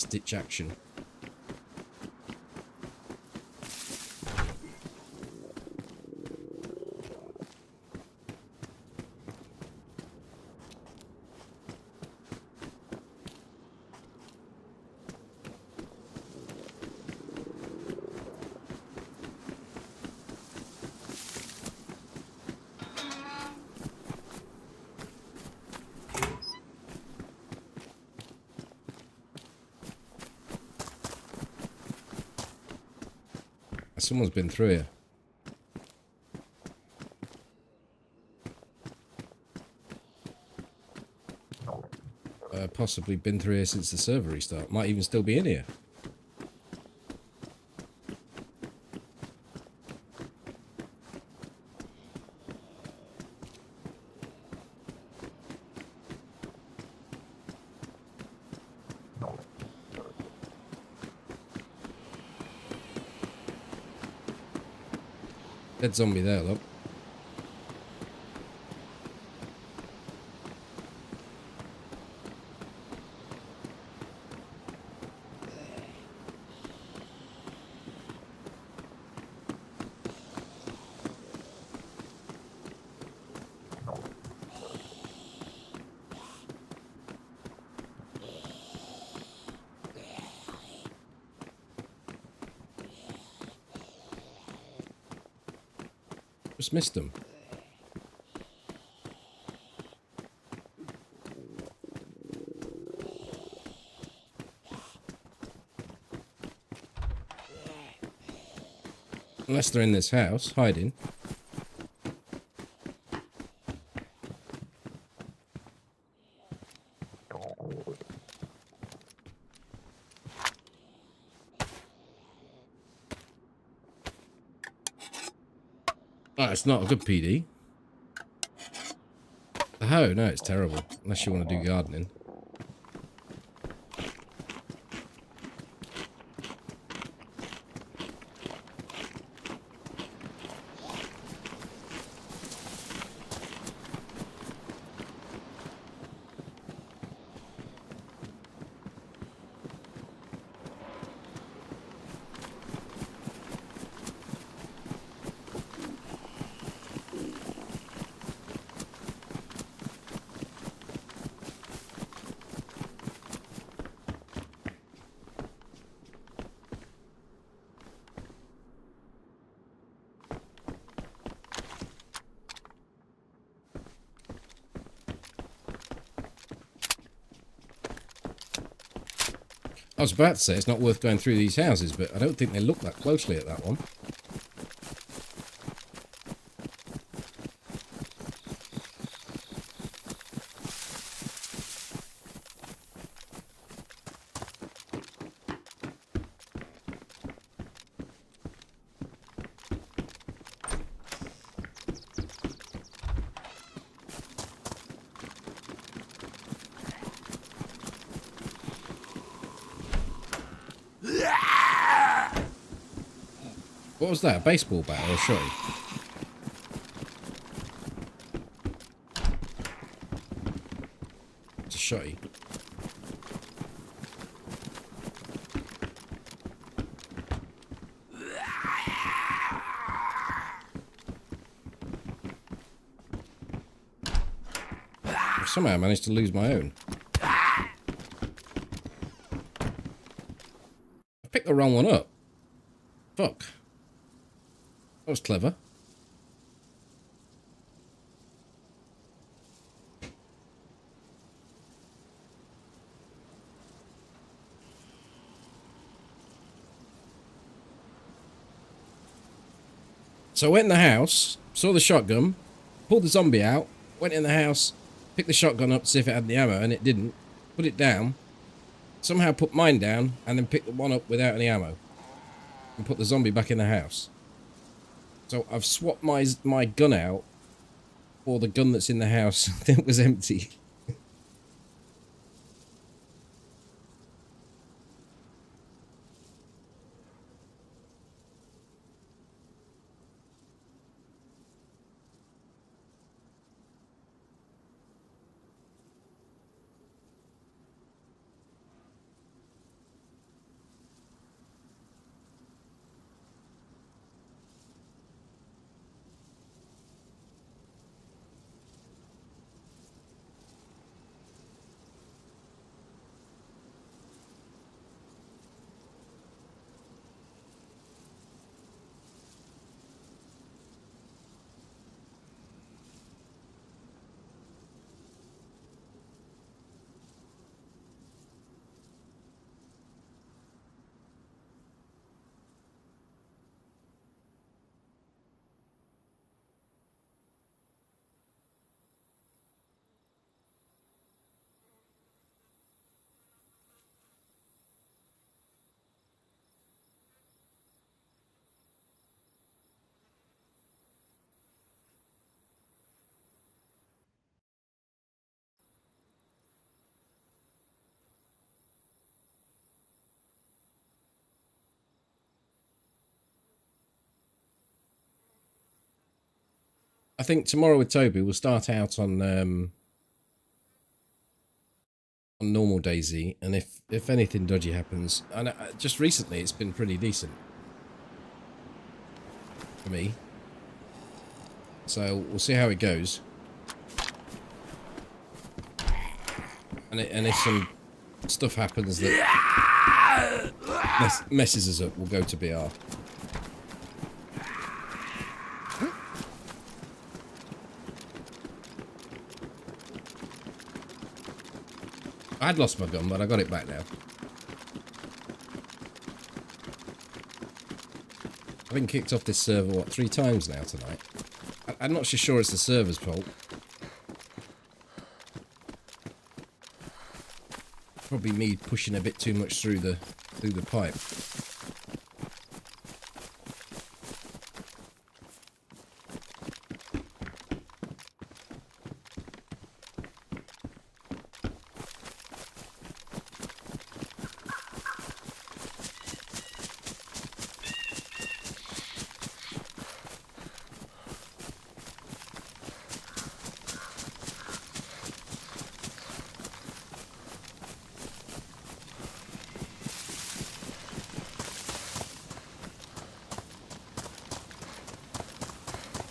ditch action. Someone's been through here. Possibly been through here since the server restart. Might even still be in here. Dead zombie there, look. Just missed them. Unless they're in this house, hiding. Oh, it's not a good PD. The hoe, no, it's terrible. Unless you want to do gardening. I was about to say it's not worth going through these houses, but I don't think they look that closely at that one. What was that? A baseball bat or a shotty? It's a shotty. I've somehow managed to lose my own. I picked the wrong one up. Fuck. That was clever. So I went in the house, saw the shotgun, pulled the zombie out, went in the house, picked the shotgun up to see if it had the ammo, and it didn't. Put it down, somehow put mine down, and then picked the one up without any ammo. And put the zombie back in the house. So I've swapped my gun out for the gun that's in the house that was empty. I think tomorrow with Toby we'll start out on normal DayZ, and if anything dodgy happens, and just recently it's been pretty decent for me. So we'll see how it goes. And if some stuff happens that messes us up, we'll go to BR. I'd lost my gun, but I got it back now. I've been kicked off this server, what, 3 times now tonight? I'm not so sure it's the server's fault. Probably me pushing a bit too much through the pipe.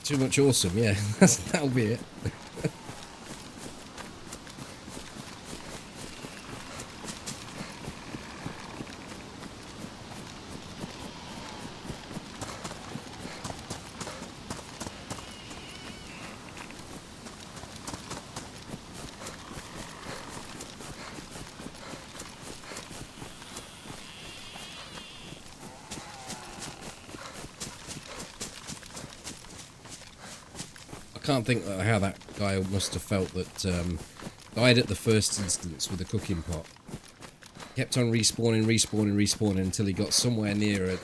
Too much awesome, yeah. That'll be it. I can't think how that guy must have felt that died at the first instance with a cooking pot. Kept on respawning until he got somewhere near a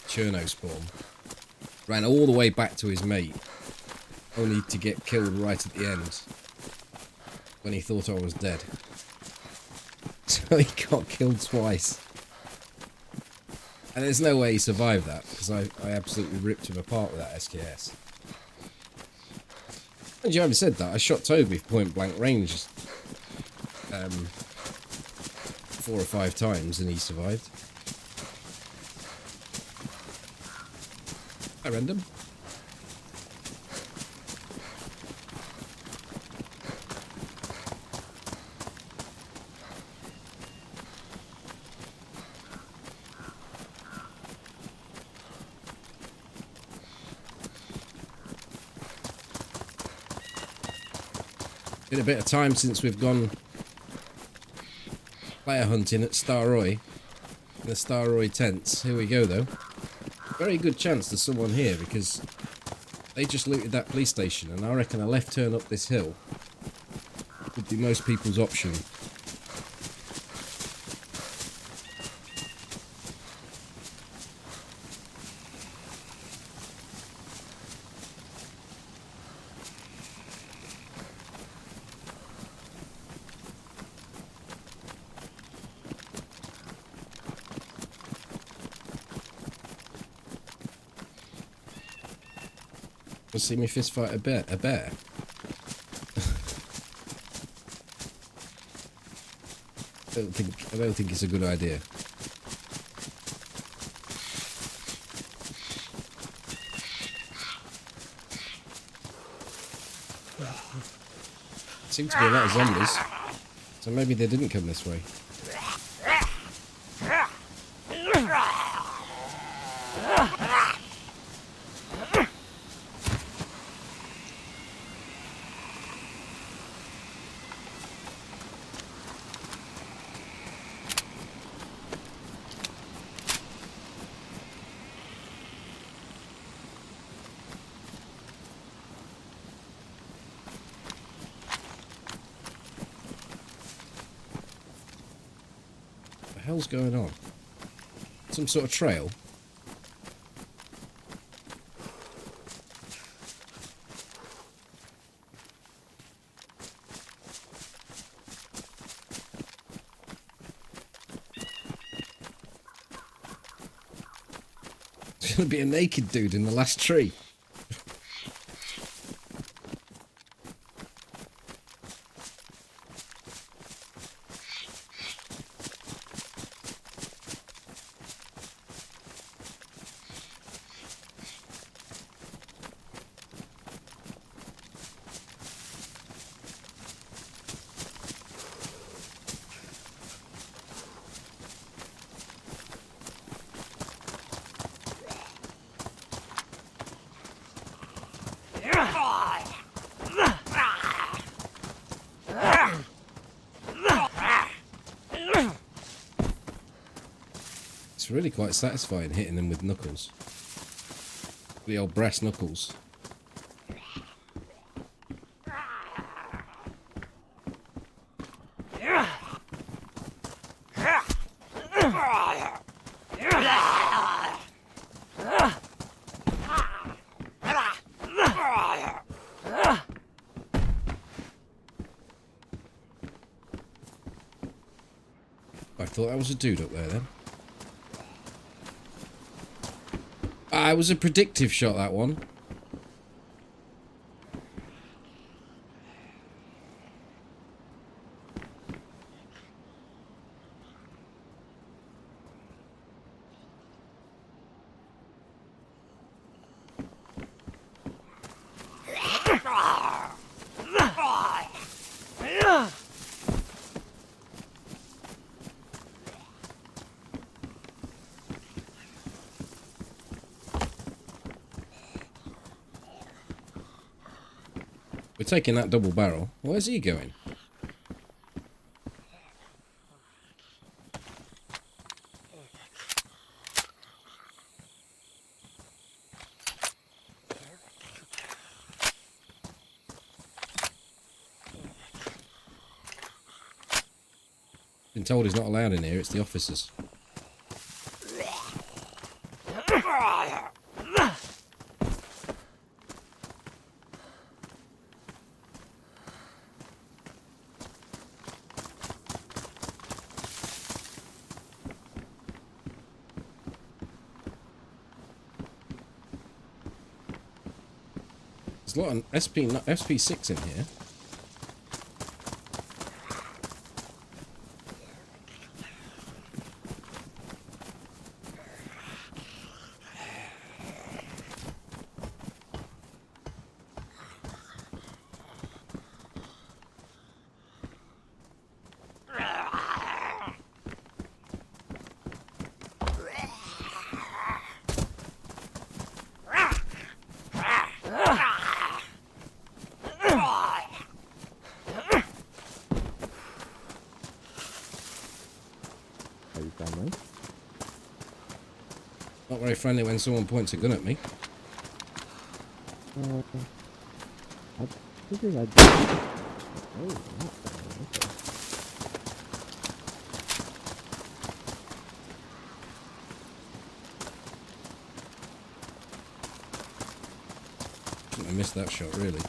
Cherno spawn. Ran all the way back to his mate, only to get killed right at the end when he thought I was dead. So he got killed twice. And there's no way he survived that, because I absolutely ripped him apart with that SKS. And you haven't said that, I shot Toby point blank range 4 or 5 times and he survived. Hi, random. Been a bit of time since we've gone player hunting at Starroy, in the Starroy tents. Here we go though. Very good chance there's someone here because they just looted that police station and I reckon a left turn up this hill would be most people's option. Want to see me fist fight a bear? I don't think it's a good idea. Seem to be a lot of zombies, so maybe they didn't come this way. What the hell's going on? Some sort of trail? There's gonna be a naked dude in the last tree. It's really quite satisfying hitting them with knuckles. The old brass knuckles. I thought that was a dude up there then. Ah, it was a predictive shot, that one. taking that double barrel. Where's he going? Been told he's not allowed in here. It's the officers. There's a lot of SP6 in here. Not very friendly when someone points a gun at me. I figured I'd do. Oh, not bad. I missed that shot, really.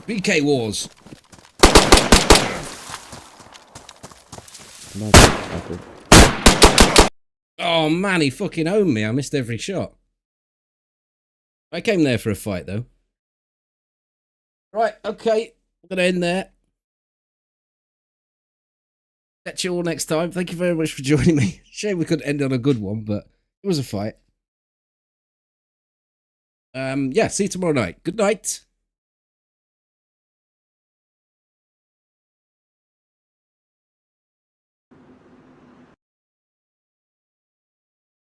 BK Wars. Oh man, he fucking owned me. I missed every shot. I came there for a fight though. Right, okay. I'm gonna end there. Catch you all next time. Thank you very much for joining me. Shame we couldn't end on a good one, but it was a fight. Yeah, see you tomorrow night. Good night.